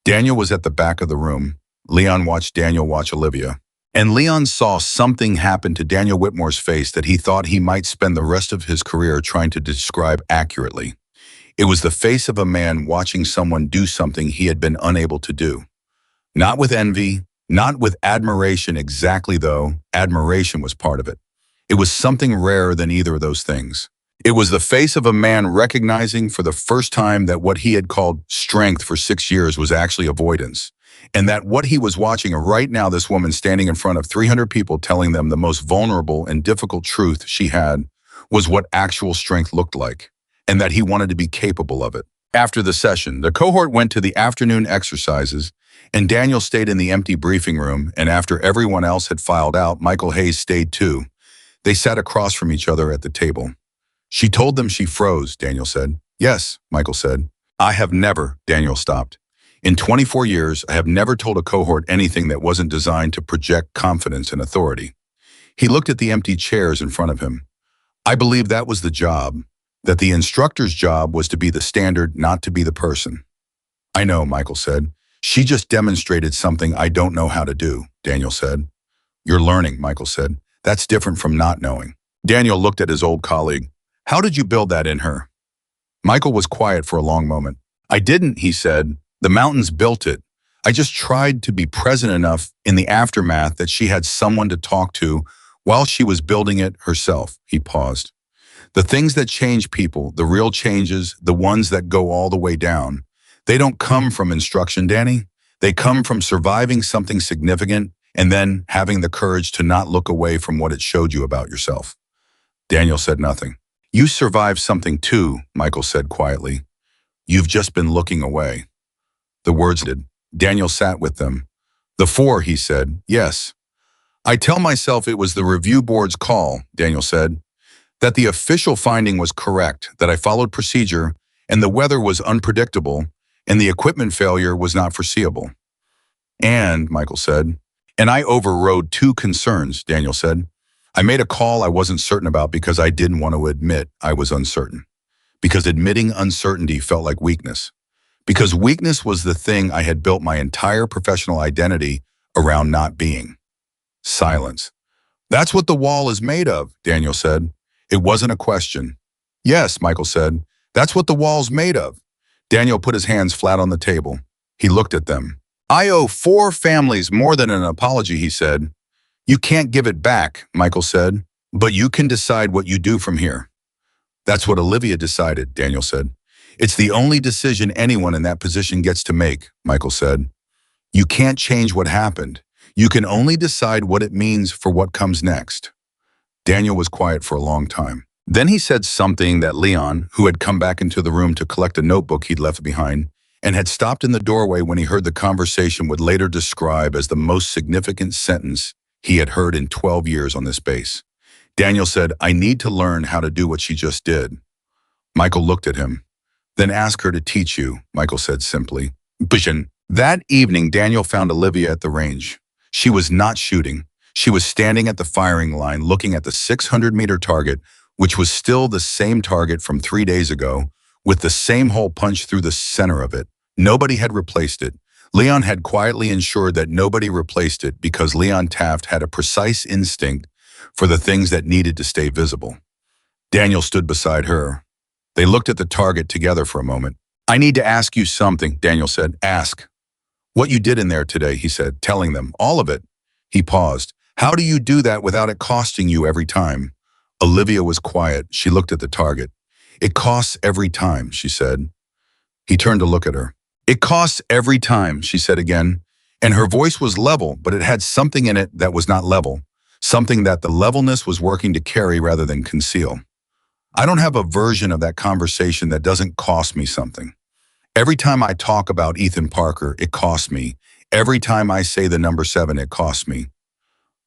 Daniel was at the back of the room. Leon watched Daniel watch Olivia. And Leon saw something happen to Daniel Whitmore's face that he thought he might spend the rest of his career trying to describe accurately. It was the face of a man watching someone do something he had been unable to do. Not with envy, not with admiration exactly though, admiration was part of it. It was something rarer than either of those things. It was the face of a man recognizing for the first time that what he had called strength for 6 years was actually avoidance. And that what he was watching right now, this woman standing in front of 300 people telling them the most vulnerable and difficult truth she had, was what actual strength looked like, and that he wanted to be capable of it. After the session, the cohort went to the afternoon exercises, and Daniel stayed in the empty briefing room, and after everyone else had filed out, Michael Hayes stayed too. They sat across from each other at the table. She told them she froze, Daniel said. Yes, Michael said. I have never, Daniel stopped. In 24 years, I have never told a cohort anything that wasn't designed to project confidence and authority. He looked at the empty chairs in front of him. I believe that was the job, that the instructor's job was to be the standard, not to be the person. I know, Michael said. She just demonstrated something I don't know how to do, Daniel said. You're learning, Michael said. That's different from not knowing. Daniel looked at his old colleague. How did you build that in her? Michael was quiet for a long moment. I didn't, he said. The mountains built it. I just tried to be present enough in the aftermath that she had someone to talk to while she was building it herself. He paused. The things that change people, the real changes, the ones that go all the way down, they don't come from instruction, Danny. They come from surviving something significant and then having the courage to not look away from what it showed you about yourself. Daniel said nothing. You survived something too, Michael said quietly. You've just been looking away. The words did. Daniel sat with them. The four, he said, yes. I tell myself it was the review board's call, Daniel said, that the official finding was correct, that I followed procedure, and the weather was unpredictable, and the equipment failure was not foreseeable. And, Michael said, and I overrode two concerns, Daniel said. I made a call I wasn't certain about because I didn't want to admit I was uncertain. Because admitting uncertainty felt like weakness. Because weakness was the thing I had built my entire professional identity around not being. Silence. That's what the wall is made of, Daniel said. It wasn't a question. Yes, Michael said. That's what the wall's made of. Daniel put his hands flat on the table. He looked at them. I owe 4 families more than an apology, he said. You can't give it back, Michael said, but you can decide what you do from here. That's what Olivia decided, Daniel said. It's the only decision anyone in that position gets to make, Michael said. You can't change what happened. You can only decide what it means for what comes next. Daniel was quiet for a long time. Then he said something that Leon, who had come back into the room to collect a notebook he'd left behind, and had stopped in the doorway when he heard the conversation, would later describe as the most significant sentence he had heard in 12 years on this base. Daniel said, I need to learn how to do what she just did. Michael looked at him. Then ask her to teach you, Michael said simply. Vision. That evening, Daniel found Olivia at the range. She was not shooting. She was standing at the firing line looking at the 600-meter target, which was still the same target from 3 days ago, with the same hole punched through the center of it. Nobody had replaced it. Leon had quietly ensured that nobody replaced it because Leon Taft had a precise instinct for the things that needed to stay visible. Daniel stood beside her. They looked at the target together for a moment. I need to ask you something, Daniel said. Ask. What you did in there today, he said, telling them, all of it. He paused. How do you do that without it costing you every time? Olivia was quiet. She looked at the target. It costs every time, she said. He turned to look at her. It costs every time, she said again, and her voice was level, but it had something in it that was not level, something that the levelness was working to carry rather than conceal. I don't have a version of that conversation that doesn't cost me something. Every time I talk about Ethan Parker, it costs me. Every time I say the number 7, it costs me.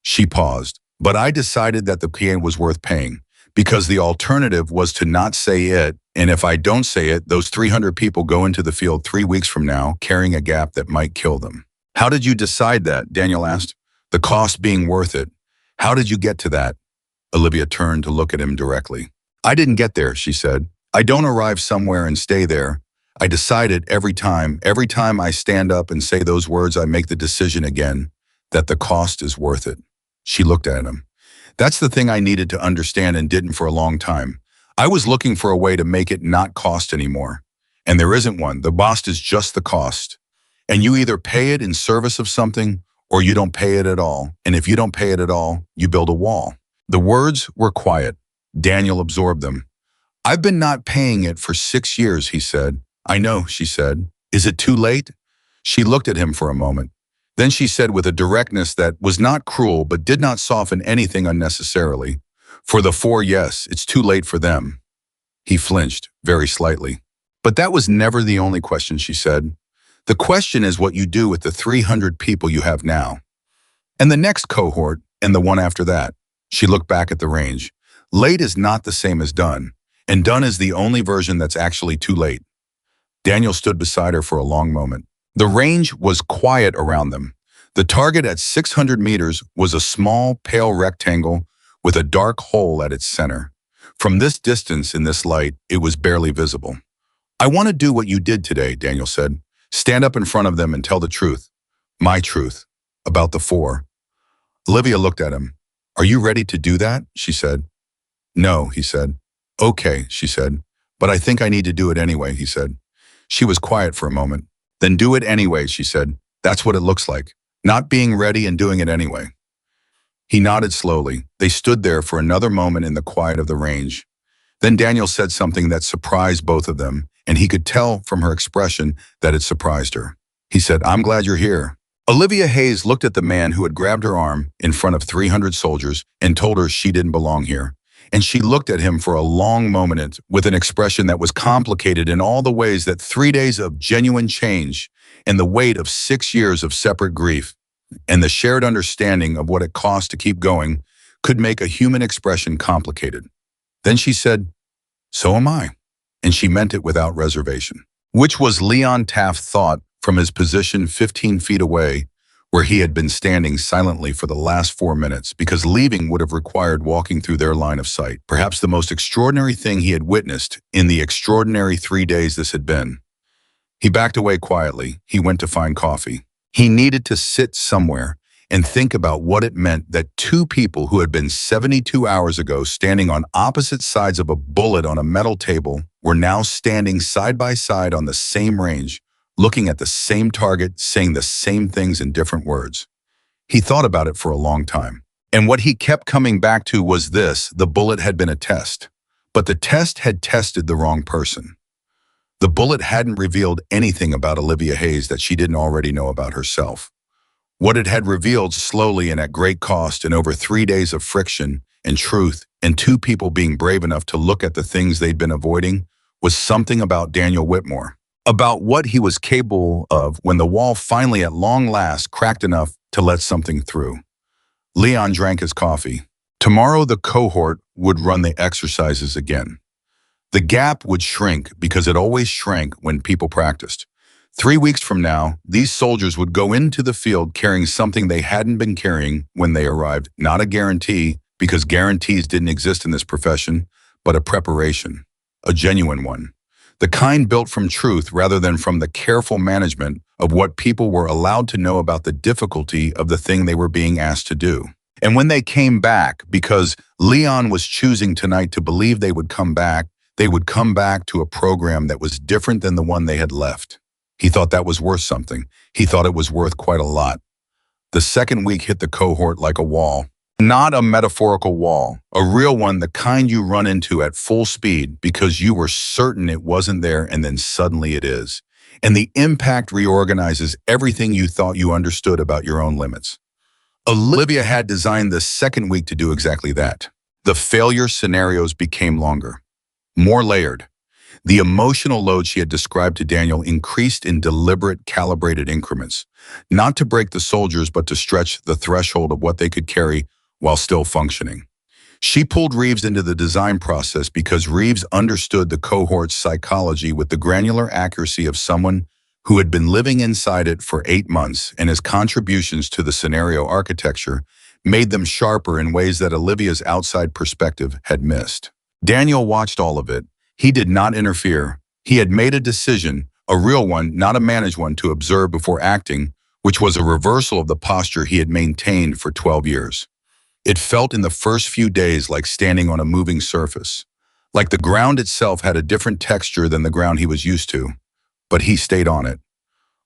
She paused, but I decided that the PA was worth paying because the alternative was to not say it, and if I don't say it, those 300 people go into the field 3 weeks from now carrying a gap that might kill them. How did you decide that? Daniel asked. The cost being worth it. How did you get to that? Olivia turned to look at him directly. I didn't get there, she said. I don't arrive somewhere and stay there. I decided every time I stand up and say those words, I make the decision again that the cost is worth it. She looked at him. That's the thing I needed to understand and didn't for a long time. I was looking for a way to make it not cost anymore. And there isn't one. The cost is just the cost. And you either pay it in service of something or you don't pay it at all. And if you don't pay it at all, you build a wall. The words were quiet. Daniel absorbed them. I've been not paying it for 6 years, he said. I know, she said. Is it too late? She looked at him for a moment. Then she said with a directness that was not cruel but did not soften anything unnecessarily. For the 4, yes, it's too late for them. He flinched, very slightly. But that was never the only question, she said. The question is what you do with the 300 people you have now. And the next cohort, and the one after that. She looked back at the range. Late is not the same as done, and done is the only version that's actually too late. Daniel stood beside her for a long moment. The range was quiet around them. The target at 600 meters was a small, pale rectangle with a dark hole at its center. From this distance in this light, it was barely visible. I want to do what you did today, Daniel said. Stand up in front of them and tell the truth. My truth. About the 4. Olivia looked at him. Are you ready to do that? She said. No, he said. Okay, she said. But I think I need to do it anyway, he said. She was quiet for a moment. Then do it anyway, she said. That's what it looks like. Not being ready and doing it anyway. He nodded slowly. They stood there for another moment in the quiet of the range. Then Daniel said something that surprised both of them, and he could tell from her expression that it surprised her. He said, I'm glad you're here. Olivia Hayes looked at the man who had grabbed her arm in front of 300 soldiers and told her she didn't belong here. And she looked at him for a long moment with an expression that was complicated in all the ways that 3 days of genuine change and the weight of 6 years of separate grief and the shared understanding of what it cost to keep going could make a human expression complicated. Then she said, so am I. And she meant it without reservation. Which was Leon Taft thought from his position 15 feet away, where he had been standing silently for the last 4 minutes, because leaving would have required walking through their line of sight. Perhaps the most extraordinary thing he had witnessed in the extraordinary 3 days this had been. He backed away quietly. He went to find coffee. He needed to sit somewhere and think about what it meant that two people who had been 72 hours ago standing on opposite sides of a bullet on a metal table were now standing side by side on the same range, looking at the same target, saying the same things in different words. He thought about it for a long time. And what he kept coming back to was this: the bullet had been a test. But the test had tested the wrong person. The bullet hadn't revealed anything about Olivia Hayes that she didn't already know about herself. What it had revealed slowly and at great cost and over 3 days of friction and truth and two people being brave enough to look at the things they'd been avoiding was something about Daniel Whitmore, about what he was capable of when the wall finally at long last cracked enough to let something through. Leon drank his coffee. Tomorrow the cohort would run the exercises again. The gap would shrink because it always shrank when people practiced. 3 weeks from now, these soldiers would go into the field carrying something they hadn't been carrying when they arrived. Not a guarantee, because guarantees didn't exist in this profession, but a preparation, a genuine one. The kind built from truth rather than from the careful management of what people were allowed to know about the difficulty of the thing they were being asked to do. And when they came back, because Leon was choosing tonight to believe they would come back to a program that was different than the one they had left. He thought that was worth something. He thought it was worth quite a lot. The second week hit the cohort like a wall. Not a metaphorical wall, a real one, the kind you run into at full speed because you were certain it wasn't there and then suddenly it is. And the impact reorganizes everything you thought you understood about your own limits. Olivia had designed the second week to do exactly that. The failure scenarios became longer, more layered. The emotional load she had described to Daniel increased in deliberate, calibrated increments, not to break the soldiers, but to stretch the threshold of what they could carry while still functioning. She pulled Reeves into the design process because Reeves understood the cohort's psychology with the granular accuracy of someone who had been living inside it for 8 months, and his contributions to the scenario architecture made them sharper in ways that Olivia's outside perspective had missed. Daniel watched all of it. He did not interfere. He had made a decision, a real one, not a managed one, to observe before acting, which was a reversal of the posture he had maintained for 12 years. It felt in the first few days like standing on a moving surface, like the ground itself had a different texture than the ground he was used to, but he stayed on it.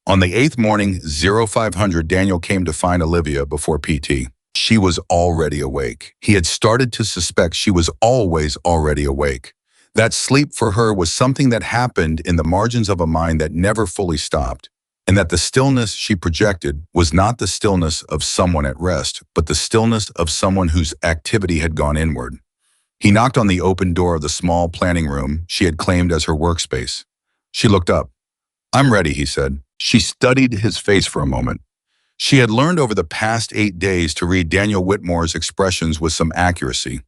On the 8th morning, 0500, Daniel came to find Olivia before PT. She was already awake. He had started to suspect she was always already awake. That sleep for her was something that happened in the margins of a mind that never fully stopped, and that the stillness she projected was not the stillness of someone at rest, but the stillness of someone whose activity had gone inward. He knocked on the open door of the small planning room she had claimed as her workspace. She looked up. "I'm ready," he said. She studied his face for a moment. She had learned over the past 8 days to read Daniel Whitmore's expressions with some accuracy.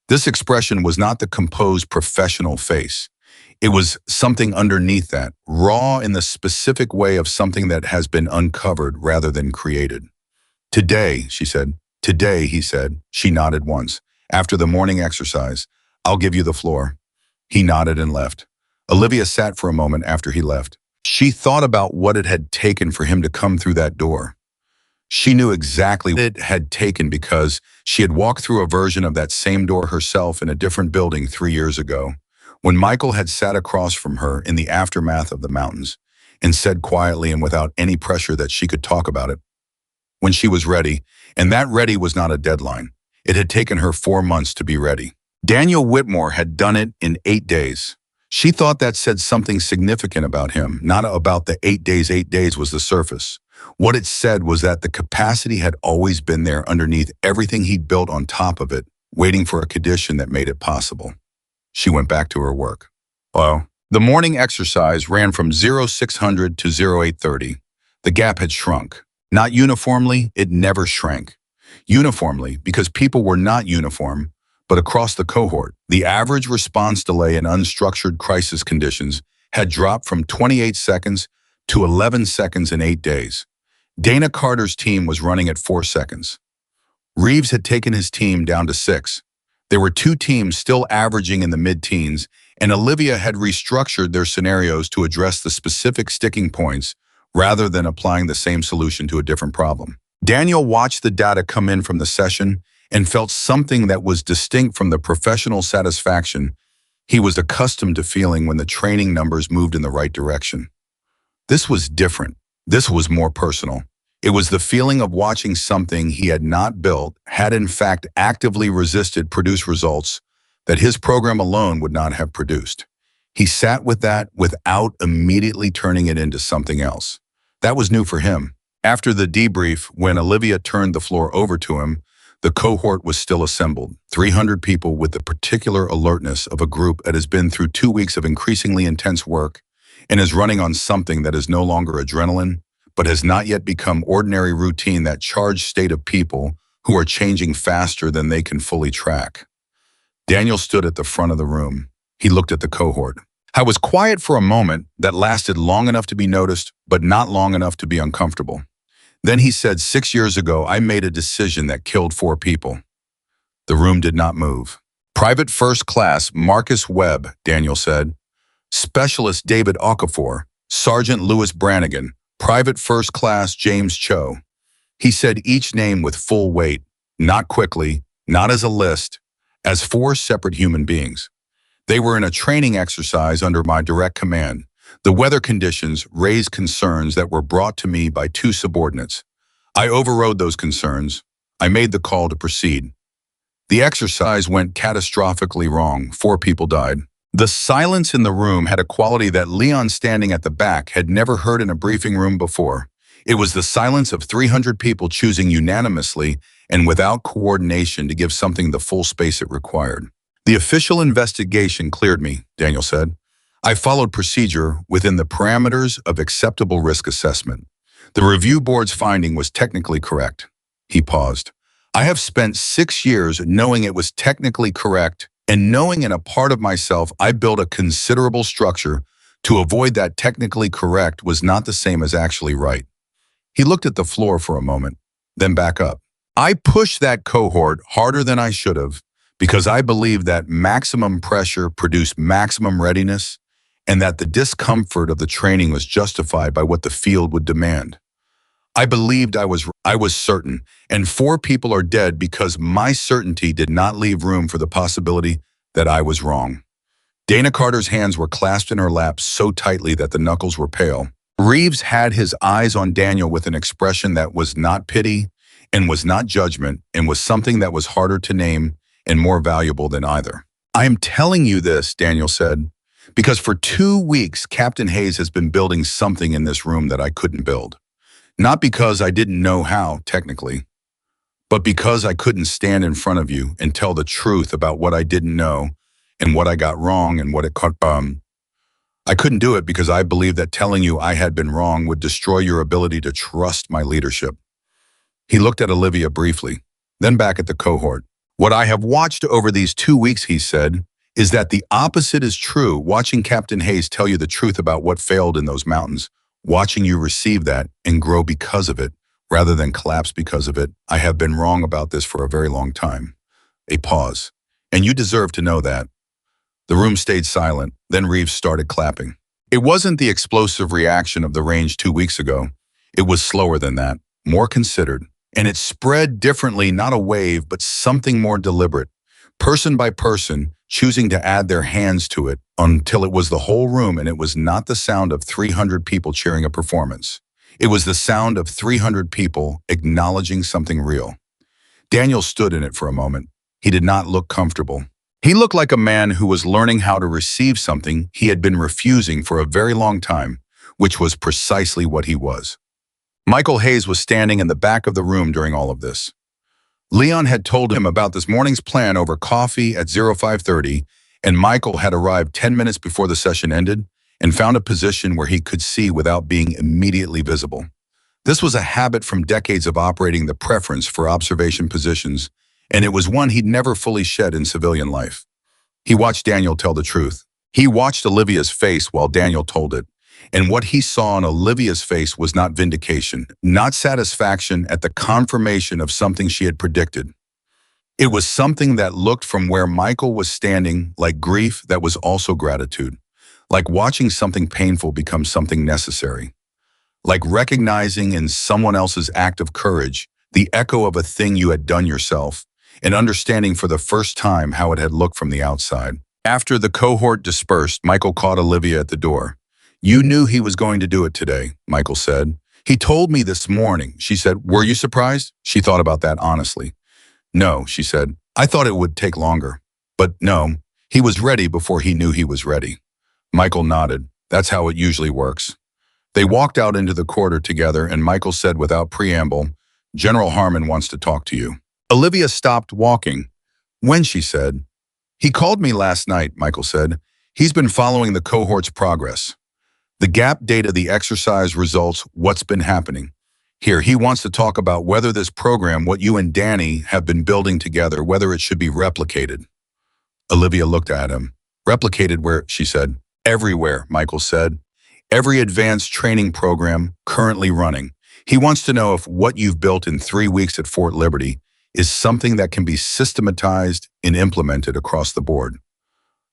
This expression was not the composed professional face. It was something underneath that, raw in the specific way of something that has been uncovered rather than created. "Today," she said. "Today," he said. She nodded once. "After the morning exercise, I'll give you the floor." He nodded and left. Olivia sat for a moment after he left. She thought about what it had taken for him to come through that door. She knew exactly what it had taken because she had walked through a version of that same door herself in a different building 3 years ago, when Michael had sat across from her in the aftermath of the mountains and said quietly and without any pressure that she could talk about it when she was ready, and that ready was not a deadline. It had taken her 4 months to be ready. Daniel Whitmore had done it in 8 days. She thought that said something significant about him, not about the 8 days. 8 days was the surface. What it said was that the capacity had always been there underneath everything he'd built on top of it, waiting for a condition that made it possible. She went back to her work. Well, the morning exercise ran from 0600 to 0830. The gap had shrunk. Not uniformly, it never shrank. Uniformly, because people were not uniform, but across the cohort, the average response delay in unstructured crisis conditions had dropped from 28 seconds to 11 seconds in 8 days. Dana Carter's team was running at 4 seconds. Reeves had taken his team down to 6. There were 2 teams still averaging in the mid-teens, and Olivia had restructured their scenarios to address the specific sticking points rather than applying the same solution to a different problem. Daniel watched the data come in from the session and felt something that was distinct from the professional satisfaction he was accustomed to feeling when the training numbers moved in the right direction. This was different. This was more personal. It was the feeling of watching something he had not built, had in fact actively resisted, produce results that his program alone would not have produced. He sat with that without immediately turning it into something else. That was new for him. After the debrief, when Olivia turned the floor over to him, the cohort was still assembled, 300 people with the particular alertness of a group that has been through 2 weeks of increasingly intense work and is running on something that is no longer adrenaline, but has not yet become ordinary routine, that charged state of people who are changing faster than they can fully track. Daniel stood at the front of the room. He looked at the cohort. I was quiet for a moment that lasted long enough to be noticed, but not long enough to be uncomfortable. Then he said, 6 years ago, I made a decision that killed 4 people. The room did not move. Private First Class Marcus Webb, Daniel said. Specialist David Okafor. Sergeant Louis Brannigan. Private First Class James Cho. He said each name with full weight, not quickly, not as a list, as 4 separate human beings. They were in a training exercise under my direct command. The weather conditions raised concerns that were brought to me by 2 subordinates. I overrode those concerns. I made the call to proceed. The exercise went catastrophically wrong. 4 people died. The silence in the room had a quality that Leon standing at the back had never heard in a briefing room before. It was the silence of 300 people choosing unanimously and without coordination to give something the full space it required. The official investigation cleared me, Daniel said. I followed procedure within the parameters of acceptable risk assessment. The review board's finding was technically correct. He paused. I have spent 6 years knowing it was technically correct, and knowing in a part of myself I built a considerable structure to avoid that technically correct was not the same as actually right. He looked at the floor for a moment, then back up. I pushed that cohort harder than I should have because I believed that maximum pressure produced maximum readiness, and that the discomfort of the training was justified by what the field would demand. I believed I was certain, and 4 people are dead because my certainty did not leave room for the possibility that I was wrong. Dana Carter's hands were clasped in her lap so tightly that the knuckles were pale. Reeves had his eyes on Daniel with an expression that was not pity and was not judgment and was something that was harder to name and more valuable than either. I am telling you this, Daniel said, because for 2 weeks, Captain Hayes has been building something in this room that I couldn't build. Not because I didn't know how, technically, but because I couldn't stand in front of you and tell the truth about what I didn't know and what I got wrong and what it caught. I couldn't do it because I believed that telling you I had been wrong would destroy your ability to trust my leadership. He looked at Olivia briefly, then back at the cohort. What I have watched over these 2 weeks, he said, is that the opposite is true. Watching Captain Hayes tell you the truth about what failed in those mountains, watching you receive that and grow because of it, rather than collapse because of it. I have been wrong about this for a very long time. A pause. And you deserve to know that. The room stayed silent. Then Reeves started clapping. It wasn't the explosive reaction of the range 2 weeks ago. It was slower than that. more considered. And it spread differently, not a wave, but something more deliberate. Person by person, choosing to add their hands to it until it was the whole room, and it was not the sound of 300 people cheering a performance. It was the sound of 300 people acknowledging something real. Daniel stood in it for a moment. He did not look comfortable. He looked like a man who was learning how to receive something he had been refusing for a very long time, which was precisely what he was. Michael Hayes was standing in the back of the room during all of this. Leon had told him about this morning's plan over coffee at 0530, and Michael had arrived 10 minutes before the session ended and found a position where he could see without being immediately visible. This was a habit from decades of operating the preference for observation positions, and it was one he'd never fully shed in civilian life. He watched Daniel tell the truth. He watched Olivia's face while Daniel told it, and what he saw on Olivia's face was not vindication, not satisfaction at the confirmation of something she had predicted. It was something that looked from where Michael was standing like grief that was also gratitude, like watching something painful become something necessary, like recognizing in someone else's act of courage the echo of a thing you had done yourself, and understanding for the first time how it had looked from the outside. After the cohort dispersed, Michael caught Olivia at the door. "You knew he was going to do it today," Michael said. "He told me this morning," she said. "Were you surprised?" She thought about that honestly. "No," she said. "I thought it would take longer." But no, he was ready before he knew he was ready. Michael nodded. That's how it usually works. They walked out into the corridor together, and Michael said without preamble, "General Harmon wants to talk to you." Olivia stopped walking. "When?" she said. "He called me last night," Michael said. "He's been following the cohort's progress. The gap data, the exercise results, what's been happening. Here, he wants to talk about whether this program, what you and Danny have been building together, whether it should be replicated." Olivia looked at him. "Replicated where?" she said. "Everywhere," Michael said. "Every advanced training program currently running. He wants to know if what you've built in 3 weeks at Fort Liberty is something that can be systematized and implemented across the board."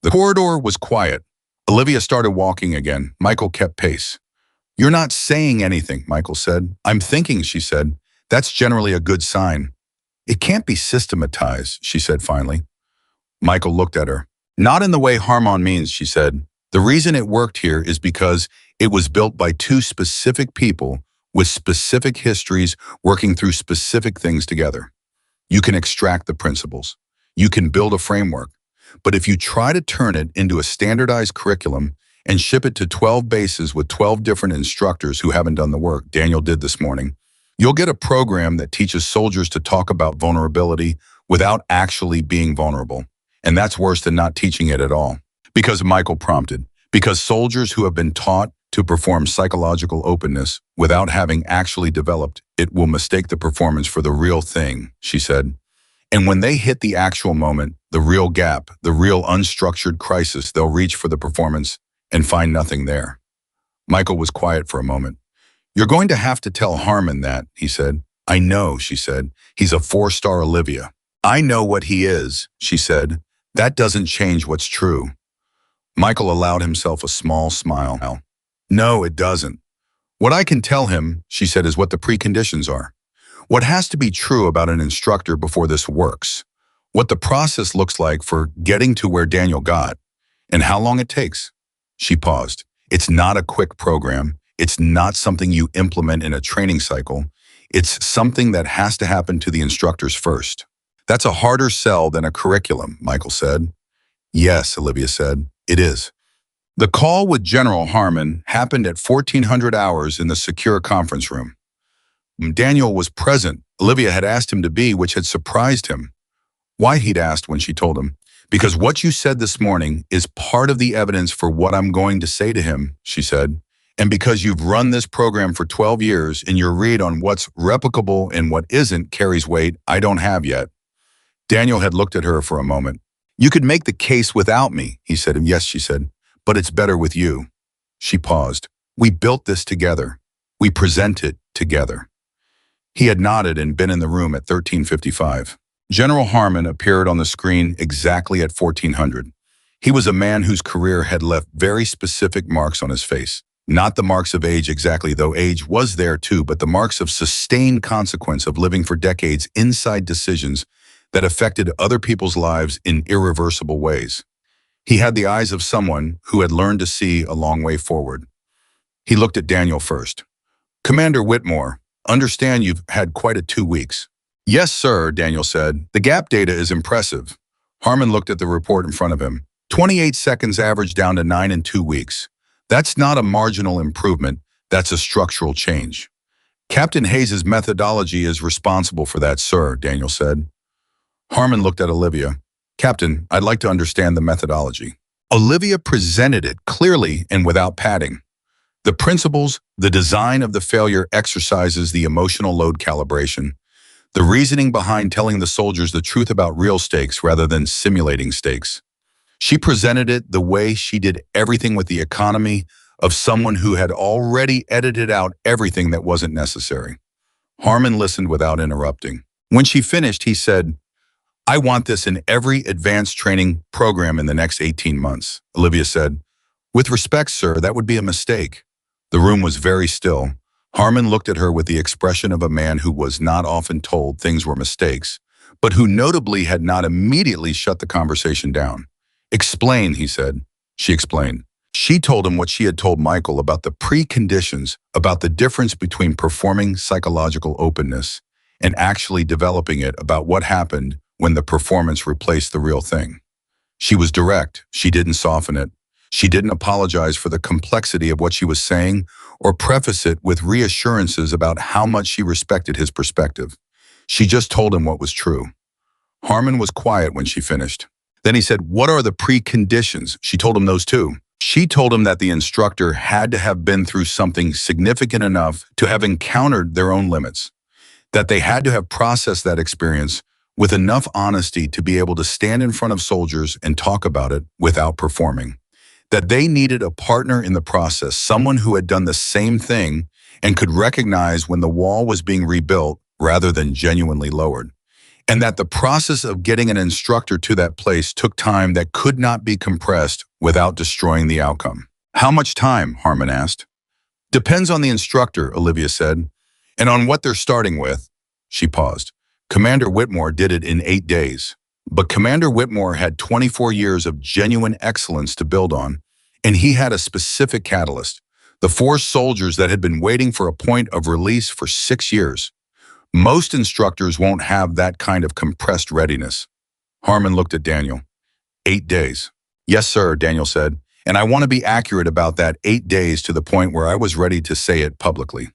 The corridor was quiet. Olivia started walking again. Michael kept pace. "You're not saying anything," Michael said. "I'm thinking," she said. "That's generally a good sign." "It can't be systematized," she said finally. Michael looked at her. "Not in the way Harmon means," she said. "The reason it worked here is because it was built by 2 specific people with specific histories working through specific things together. You can extract the principles. You can build a framework. But if you try to turn it into a standardized curriculum and ship it to 12 bases with 12 different instructors who haven't done the work Daniel did this morning, you'll get a program that teaches soldiers to talk about vulnerability without actually being vulnerable. And that's worse than not teaching it at all." Because Michael prompted. Because soldiers who have been taught to perform psychological openness without having actually developed it will mistake the performance for the real thing, she said. And when they hit the actual moment, the real gap, the real unstructured crisis, they'll reach for the performance and find nothing there. Michael was quiet for a moment. "You're going to have to tell Harmon that," he said. "I know," she said. "He's a 4-star Olivia." "I know what he is," she said. "That doesn't change what's true." Michael allowed himself a small smile. "No, it doesn't. What I can tell him," she said, "is what the preconditions are. What has to be true about an instructor before this works. What the process looks like for getting to where Daniel got, and how long it takes." She paused. "It's not a quick program. It's not something you implement in a training cycle. It's something that has to happen to the instructors first." "That's a harder sell than a curriculum," Michael said. "Yes," Olivia said, "it is." The call with General Harmon happened at 1400 hours in the secure conference room. Daniel was present. Olivia had asked him to be, which had surprised him. Why, he'd asked when she told him. "Because what you said this morning is part of the evidence for what I'm going to say to him," she said. "And because you've run this program for 12 years and your read on what's replicable and what isn't carries weight I don't have yet." Daniel had looked at her for a moment. "You could make the case without me," he said. "Yes," she said, "but it's better with you." She paused. "We built this together. We present it together." He had nodded and been in the room at 13:55. General Harmon appeared on the screen exactly at 1400. He was a man whose career had left very specific marks on his face. Not the marks of age exactly, though age was there too, but the marks of sustained consequence of living for decades inside decisions that affected other people's lives in irreversible ways. He had the eyes of someone who had learned to see a long way forward. He looked at Daniel first. Commander Whitmore, understand you've had quite a 2 weeks. Yes, sir, Daniel said. The gap data is impressive. Harmon looked at the report in front of him. 28 seconds average down to 9 in 2 weeks. That's not a marginal improvement, that's a structural change. Captain Hayes' methodology is responsible for that, sir, Daniel said. Harmon looked at Olivia. Captain, I'd like to understand the methodology. Olivia presented it clearly and without padding. The principles, the design of the failure exercises the emotional load calibration, the reasoning behind telling the soldiers the truth about real stakes rather than simulating stakes. She presented it the way she did everything with the economy of someone who had already edited out everything that wasn't necessary. Harmon listened without interrupting. When she finished, he said, I want this in every advanced training program in the next 18 months. Olivia said, with respect, sir, that would be a mistake. The room was very still. Harmon looked at her with the expression of a man who was not often told things were mistakes, but who notably had not immediately shut the conversation down. Explain, he said. She explained. She told him what she had told Michael about the preconditions, about the difference between performing psychological openness and actually developing it, about what happened when the performance replaced the real thing. She was direct. She didn't soften it. She didn't apologize for the complexity of what she was saying or preface it with reassurances about how much she respected his perspective. She just told him what was true. Harmon was quiet when she finished. Then he said, what are the preconditions? She told him those too. She told him that the instructor had to have been through something significant enough to have encountered their own limits, that they had to have processed that experience with enough honesty to be able to stand in front of soldiers and talk about it without performing, that they needed a partner in the process, someone who had done the same thing and could recognize when the wall was being rebuilt rather than genuinely lowered, and that the process of getting an instructor to that place took time that could not be compressed without destroying the outcome. How much time? Harmon asked. Depends on the instructor, Olivia said, and on what they're starting with. She paused. Commander Whitmore did it in 8 days. But Commander Whitmore had 24 years of genuine excellence to build on, and he had a specific catalyst, the 4 soldiers that had been waiting for a point of release for 6 years. Most instructors won't have that kind of compressed readiness. Harmon looked at Daniel. 8 days. Yes, sir, Daniel said, and I want to be accurate about that 8 days to the point where I was ready to say it publicly.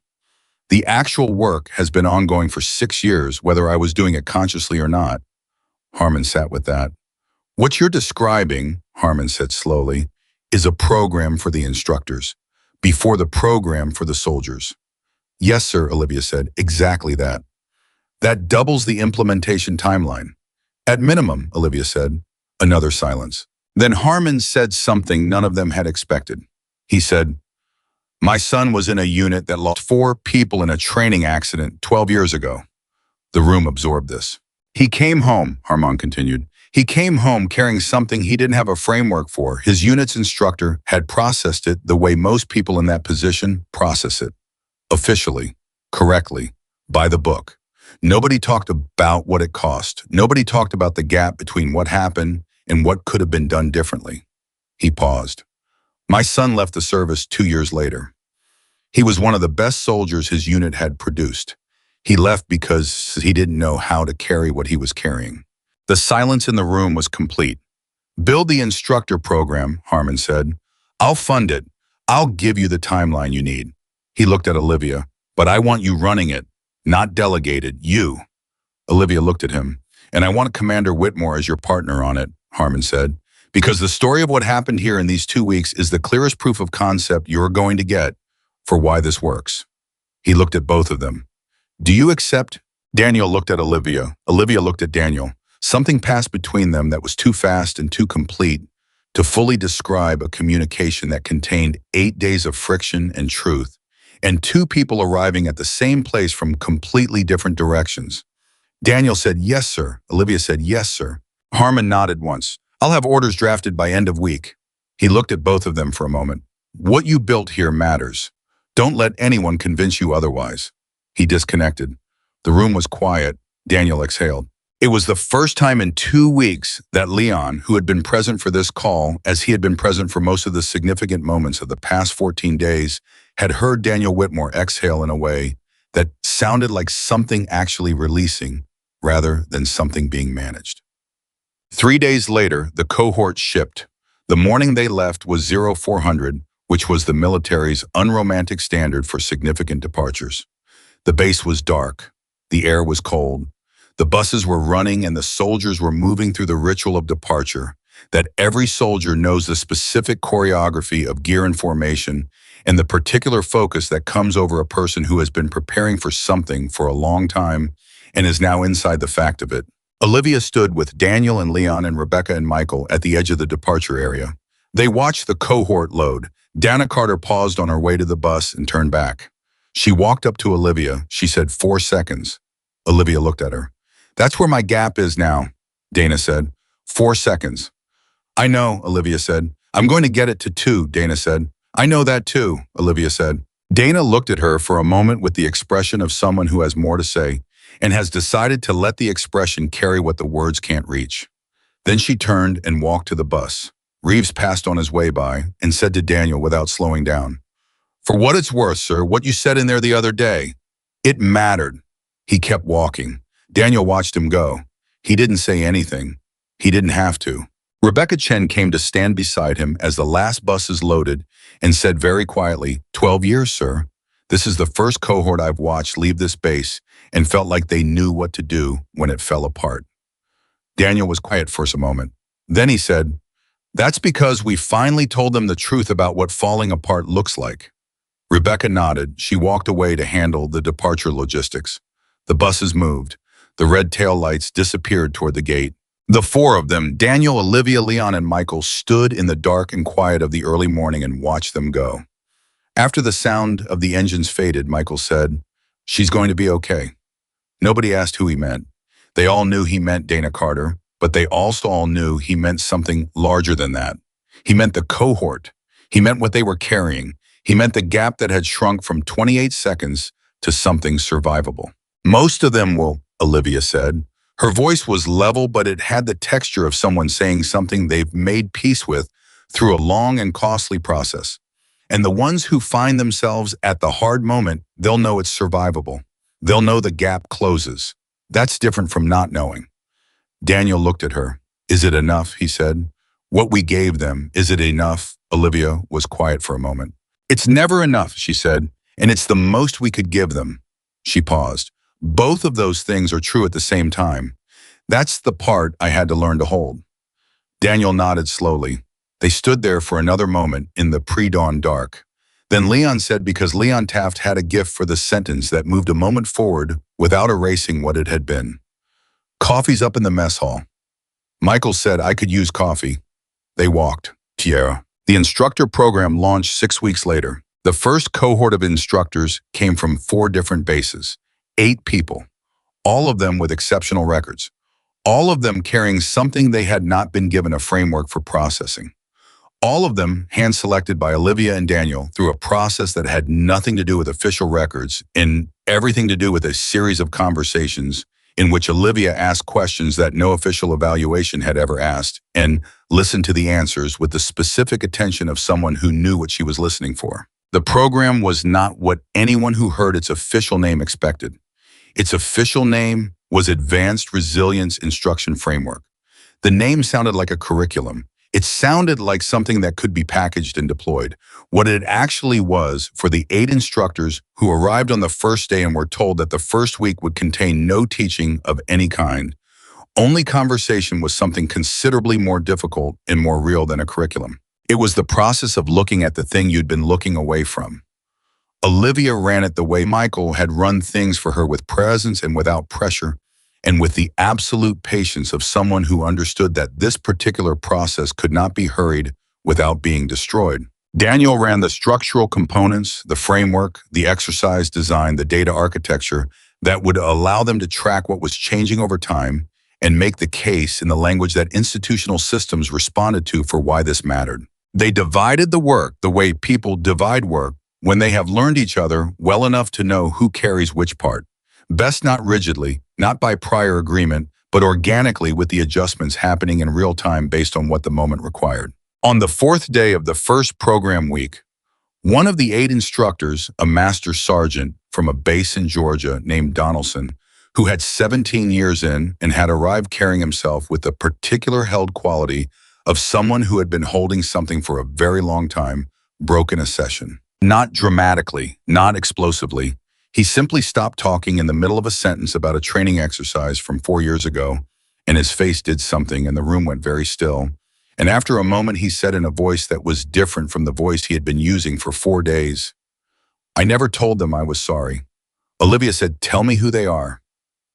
The actual work has been ongoing for 6 years, whether I was doing it consciously or not. Harmon sat with that. What you're describing, Harmon said slowly, is a program for the instructors, before the program for the soldiers. Yes, sir, Olivia said, exactly that. That doubles the implementation timeline. At minimum, Olivia said. Another silence. Then Harmon said something none of them had expected. He said, my son was in a unit that lost 4 people in a training accident 12 years ago. The room absorbed this. He came home, Harmon continued. He came home carrying something he didn't have a framework for. His unit's instructor had processed it the way most people in that position process it. Officially, correctly, by the book. Nobody talked about what it cost. Nobody talked about the gap between what happened and what could have been done differently. He paused. My son left the service 2 years later. He was one of the best soldiers his unit had produced. He left because he didn't know how to carry what he was carrying. The silence in the room was complete. Build the instructor program, Harmon said. I'll fund it. I'll give you the timeline you need. He looked at Olivia. But I want you running it, not delegated, you. Olivia looked at him. And I want Commander Whitmore as your partner on it, Harmon said, because the story of what happened here in these 2 weeks is the clearest proof of concept you're going to get for why this works. He looked at both of them. Do you accept? Daniel looked at Olivia. Olivia looked at Daniel. Something passed between them that was too fast and too complete to fully describe a communication that contained 8 days of friction and truth, and 2 people arriving at the same place from completely different directions. Daniel said, yes, sir. Olivia said, yes, sir. Harmon nodded once. I'll have orders drafted by end of week. He looked at both of them for a moment. What you built here matters. Don't let anyone convince you otherwise. He disconnected. The room was quiet. Daniel exhaled. It was the first time in 2 weeks that Leon, who had been present for this call as he had been present for most of the significant moments of the past 14 days, had heard Daniel Whitmore exhale in a way that sounded like something actually releasing rather than something being managed. 3 days later, the cohort shipped. The morning they left was 0400, which was the military's unromantic standard for significant departures. The base was dark. The air was cold. The buses were running and the soldiers were moving through the ritual of departure, that every soldier knows the specific choreography of gear and formation and the particular focus that comes over a person who has been preparing for something for a long time and is now inside the fact of it. Olivia stood with Daniel and Leon and Rebecca and Michael at the edge of the departure area. They watched the cohort load. Dana Carter paused on her way to the bus and turned back. She walked up to Olivia. She said, 4 seconds. Olivia looked at her. That's where my gap is now, Dana said. 4 seconds. I know, Olivia said. I'm going to get it to 2, Dana said. I know that too, Olivia said. Dana looked at her for a moment with the expression of someone who has more to say and has decided to let the expression carry what the words can't reach. Then she turned and walked to the bus. Reeves passed on his way by and said to Daniel without slowing down, For what it's worth, sir, what you said in there the other day, it mattered. He kept walking. Daniel watched him go. He didn't say anything. He didn't have to. Rebecca Chen came to stand beside him as the last buses loaded and said very quietly, 12 years, sir. This is the first cohort I've watched leave this base and felt like they knew what to do when it fell apart. Daniel was quiet for a moment. Then he said, That's because we finally told them the truth about what falling apart looks like. Rebecca nodded. She walked away to handle the departure logistics. The buses moved. The red tail lights disappeared toward the gate. The 4 of them, Daniel, Olivia, Leon, and Michael, stood in the dark and quiet of the early morning and watched them go. After the sound of the engines faded, Michael said, She's going to be okay. Nobody asked who he meant. They all knew he meant Dana Carter, but they also all knew he meant something larger than that. He meant the cohort. He meant what they were carrying. He meant the gap that had shrunk from 28 seconds to something survivable. Most of them will, Olivia said. Her voice was level, but it had the texture of someone saying something they've made peace with through a long and costly process. And the ones who find themselves at the hard moment, they'll know it's survivable. They'll know the gap closes. That's different from not knowing. Daniel looked at her. Is it enough, he said. What we gave them, is it enough? Olivia was quiet for a moment. It's never enough, she said, and it's the most we could give them. She paused. Both of those things are true at the same time. That's the part I had to learn to hold. Daniel nodded slowly. They stood there for another moment in the pre-dawn dark. Then Leon said, because Leon Taft had a gift for the sentence that moved a moment forward without erasing what it had been. Coffee's up in the mess hall. Michael said, I could use coffee. They walked. Tierra. The instructor program launched 6 weeks later. The first cohort of instructors came from 4 different bases. 8 people, all of them with exceptional records, all of them carrying something they had not been given a framework for processing, all of them hand-selected by Olivia and Daniel through a process that had nothing to do with official records and everything to do with a series of conversations in which Olivia asked questions that no official evaluation had ever asked and listened to the answers with the specific attention of someone who knew what she was listening for. The program was not what anyone who heard its official name expected. Its official name was Advanced Resilience Instruction Framework. The name sounded like a curriculum. It sounded like something that could be packaged and deployed. What it actually was for the 8 instructors who arrived on the first day and were told that the first week would contain no teaching of any kind. Only conversation was something considerably more difficult and more real than a curriculum. It was the process of looking at the thing you'd been looking away from. Olivia ran it the way Michael had run things for her, with presence and without pressure, and with the absolute patience of someone who understood that this particular process could not be hurried without being destroyed. Daniel ran the structural components, the framework, the exercise design, the data architecture that would allow them to track what was changing over time and make the case in the language that institutional systems responded to for why this mattered. They divided the work the way people divide work when they have learned each other well enough to know who carries which part. Best not rigidly, not by prior agreement, but organically with the adjustments happening in real time based on what the moment required. On the fourth day of the first program week, one of the 8 instructors, a master sergeant from a base in Georgia named Donaldson, who had 17 years in and had arrived carrying himself with a particular held quality of someone who had been holding something for a very long time, broke in a session. Not dramatically, not explosively. He simply stopped talking in the middle of a sentence about a training exercise from 4 years ago, and his face did something and the room went very still. And after a moment, he said in a voice that was different from the voice he had been using for 4 days, "I never told them I was sorry." Olivia said, "Tell me who they are."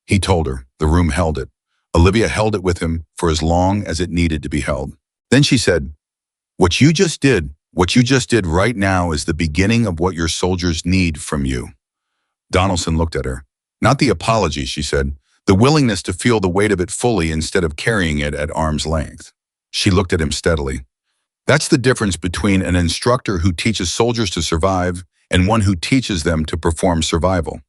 He told her. The room held it. Olivia held it with him for as long as it needed to be held. Then she said, what you just did right now is the beginning of what your soldiers need from you." Donaldson looked at her. "Not the apology," she said, "the willingness to feel the weight of it fully instead of carrying it at arm's length." She looked at him steadily. "That's the difference between an instructor who teaches soldiers to survive and one who teaches them to perform survival.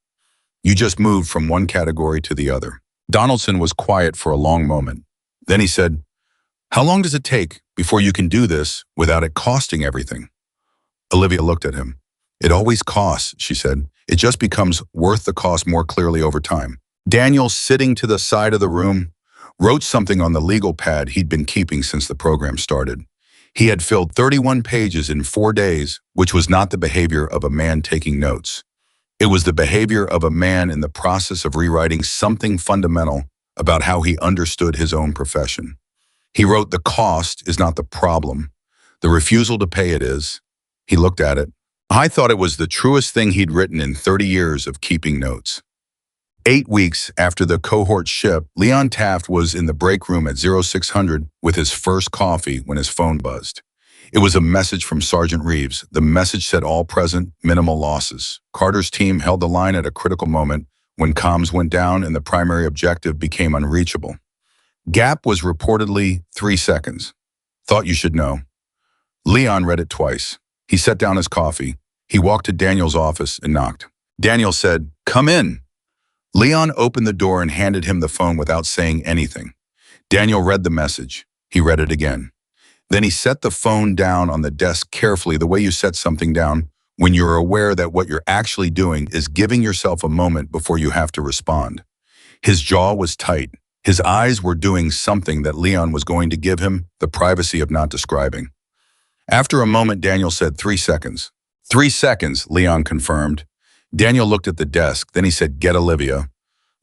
You just moved from one category to the other." Donaldson was quiet for a long moment. Then he said, "How long does it take before you can do this without it costing everything?" Olivia looked at him. "It always costs," she said. "It just becomes worth the cost more clearly over time." Daniel, sitting to the side of the room, wrote something on the legal pad he'd been keeping since the program started. He had filled 31 pages in 4 days, which was not the behavior of a man taking notes. It was the behavior of a man in the process of rewriting something fundamental about how he understood his own profession. He wrote, "The cost is not the problem. The refusal to pay it is." He looked at it. I thought it was the truest thing he'd written in 30 years of keeping notes. 8 weeks after the cohort ship, Leon Taft was in the break room at 0600 with his first coffee when his phone buzzed. It was a message from Sergeant Reeves. The message said all present, minimal losses. Carter's team held the line at a critical moment when comms went down and the primary objective became unreachable. Gap was reportedly 3 seconds. Thought you should know. Leon read it twice. He set down his coffee. He walked to Daniel's office and knocked. Daniel said, "Come in." Leon opened the door and handed him the phone without saying anything. Daniel read the message. He read it again. Then he set the phone down on the desk carefully, the way you set something down when you're aware that what you're actually doing is giving yourself a moment before you have to respond. His jaw was tight. His eyes were doing something that Leon was going to give him the privacy of not describing. After a moment, Daniel said, 3 seconds. 3 seconds, Leon confirmed. Daniel looked at the desk. Then he said, "Get Olivia."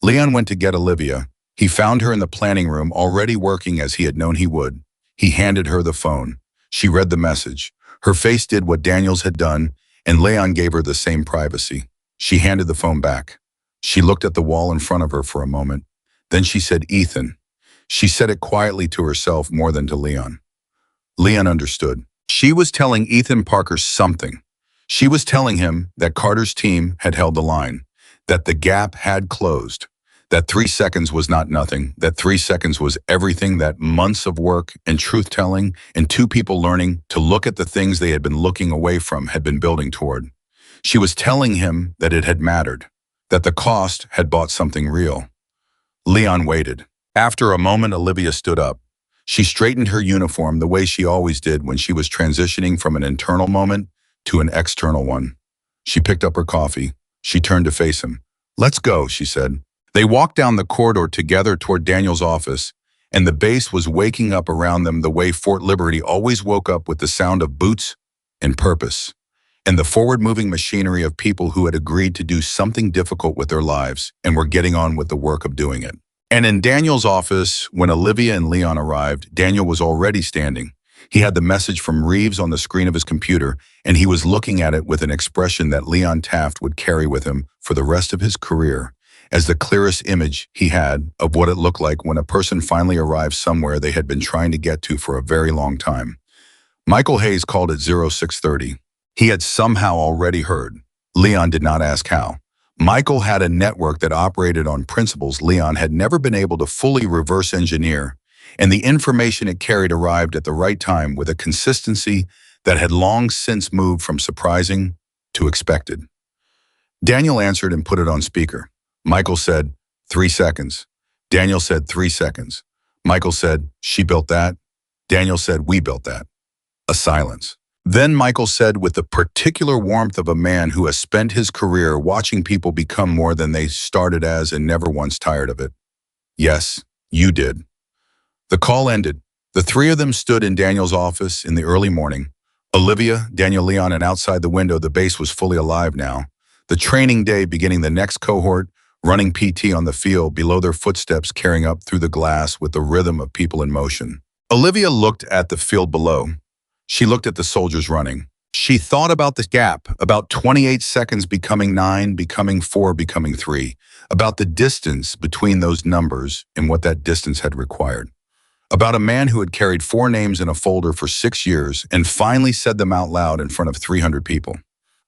Leon went to get Olivia. He found her in the planning room, already working as he had known he would. He handed her the phone. She read the message. Her face did what Daniel's had done, and Leon gave her the same privacy. She handed the phone back. She looked at the wall in front of her for a moment. Then she said, "Ethan." She said it quietly to herself more than to Leon. Leon understood. She was telling Ethan Parker something. She was telling him that Carter's team had held the line, that the gap had closed, that 3 seconds was not nothing, that 3 seconds was everything that months of work and truth-telling and 2 people learning to look at the things they had been looking away from had been building toward. She was telling him that it had mattered, that the cost had bought something real. Leon waited. After a moment, Olivia stood up. She straightened her uniform the way she always did when she was transitioning from an internal moment to an external one. She picked up her coffee. She turned to face him. "Let's go," she said. They walked down the corridor together toward Daniel's office, and the base was waking up around them the way Fort Liberty always woke up, with the sound of boots and purpose, and the forward-moving machinery of people who had agreed to do something difficult with their lives and were getting on with the work of doing it. And in Daniel's office, when Olivia and Leon arrived, Daniel was already standing. He had the message from Reeves on the screen of his computer, and he was looking at it with an expression that Leon Taft would carry with him for the rest of his career, as the clearest image he had of what it looked like when a person finally arrived somewhere they had been trying to get to for a very long time. Michael Hayes called it 0630. He had somehow already heard. Leon did not ask how. Michael had a network that operated on principles Leon had never been able to fully reverse engineer, and the information it carried arrived at the right time with a consistency that had long since moved from surprising to expected. Daniel answered and put it on speaker. Michael said, 3 seconds. Daniel said, 3 seconds. Michael said, she built that. Daniel said, we built that. A silence. Then Michael said with the particular warmth of a man who has spent his career watching people become more than they started as and never once tired of it. Yes, you did. The call ended. The three of them stood in Daniel's office in the early morning. Olivia, Daniel, Leon, and outside the window, the base was fully alive now. The training day beginning the next cohort, running PT on the field below their footsteps carrying up through the glass with the rhythm of people in motion. Olivia looked at the field below. She looked at the soldiers running. She thought about the gap, about 28 seconds becoming 9, becoming 4, becoming 3, about the distance between those numbers and what that distance had required. About a man who had carried 4 names in a folder for 6 years and finally said them out loud in front of 300 people.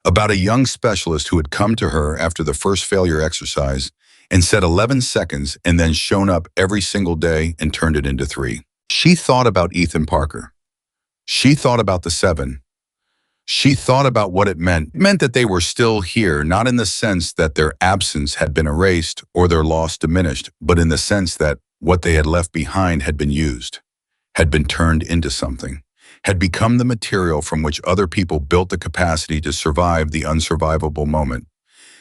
About a young specialist who had come to her after the first failure exercise and said 11 seconds and then shown up every single day and turned it into 3. She thought about Ethan Parker. She thought about the 7. She thought about what it meant. It meant that they were still here, not in the sense that their absence had been erased or their loss diminished, but in the sense that what they had left behind had been used, had been turned into something, had become the material from which other people built the capacity to survive the unsurvivable moment.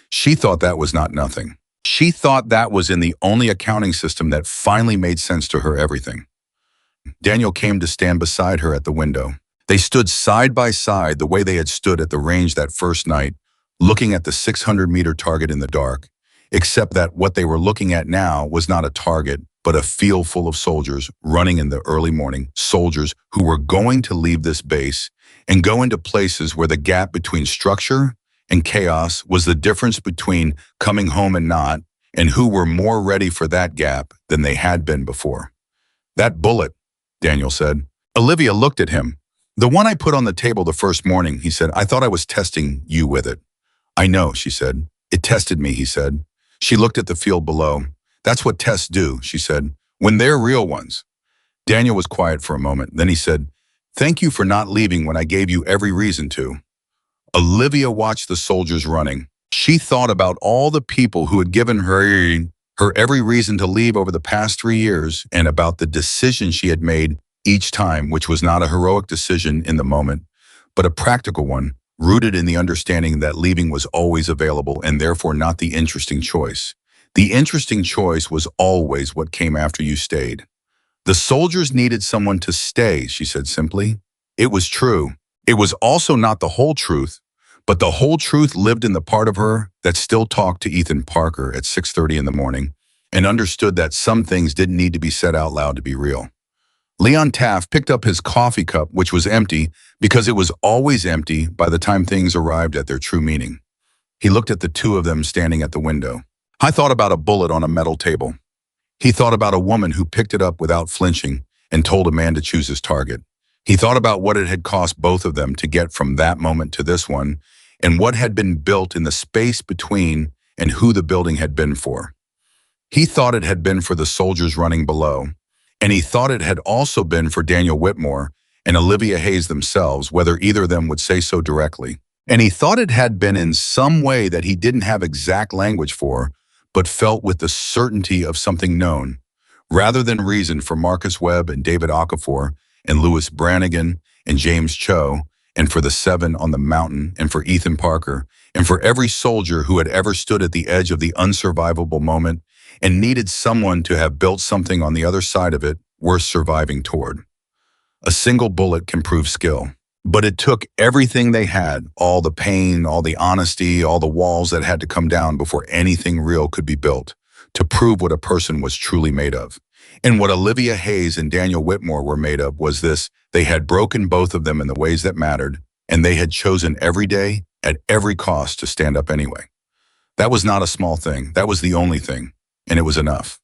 She thought that was not nothing. She thought that was in the only accounting system that finally made sense to her everything. Daniel came to stand beside her at the window. They stood side by side the way they had stood at the range that first night, looking at the 600-meter target in the dark, except that what they were looking at now was not a target, but a field full of soldiers running in the early morning, soldiers who were going to leave this base and go into places where the gap between structure and chaos was the difference between coming home and not, and who were more ready for that gap than they had been before. That bullet, Daniel said. Olivia looked at him. The one I put on the table the first morning, he said. I thought I was testing you with it. I know, she said. It tested me, he said. She looked at the field below. That's what tests do, she said, when they're real ones. Daniel was quiet for a moment. Then he said, thank you for not leaving when I gave you every reason to. Olivia watched the soldiers running. She thought about all the people who had given her every reason to leave over the past 3 years and about the decision she had made each time, which was not a heroic decision in the moment, but a practical one, rooted in the understanding that leaving was always available and therefore not the interesting choice. The interesting choice was always what came after you stayed. The soldiers needed someone to stay, she said simply. It was true. It was also not the whole truth, but the whole truth lived in the part of her that still talked to Ethan Parker at 6:30 in the morning and understood that some things didn't need to be said out loud to be real. Leon Taft picked up his coffee cup, which was empty because it was always empty by the time things arrived at their true meaning. He looked at the two of them standing at the window. I thought about a bullet on a metal table. He thought about a woman who picked it up without flinching and told a man to choose his target. He thought about what it had cost both of them to get from that moment to this one and what had been built in the space between and who the building had been for. He thought it had been for the soldiers running below, and he thought it had also been for Daniel Whitmore and Olivia Hayes themselves, whether either of them would say so directly. And he thought it had been in some way that he didn't have exact language for, but felt with the certainty of something known, rather than reason for Marcus Webb and David Okafor and Louis Brannigan and James Cho, and for the 7 on the mountain, and for Ethan Parker, and for every soldier who had ever stood at the edge of the unsurvivable moment and needed someone to have built something on the other side of it worth surviving toward. A single bullet can prove skill, but it took everything they had, all the pain, all the honesty, all the walls that had to come down before anything real could be built, to prove what a person was truly made of. And what Olivia Hayes and Daniel Whitmore were made of was this: they had broken both of them in the ways that mattered, and they had chosen every day, at every cost, to stand up anyway. That was not a small thing. That was the only thing, and it was enough.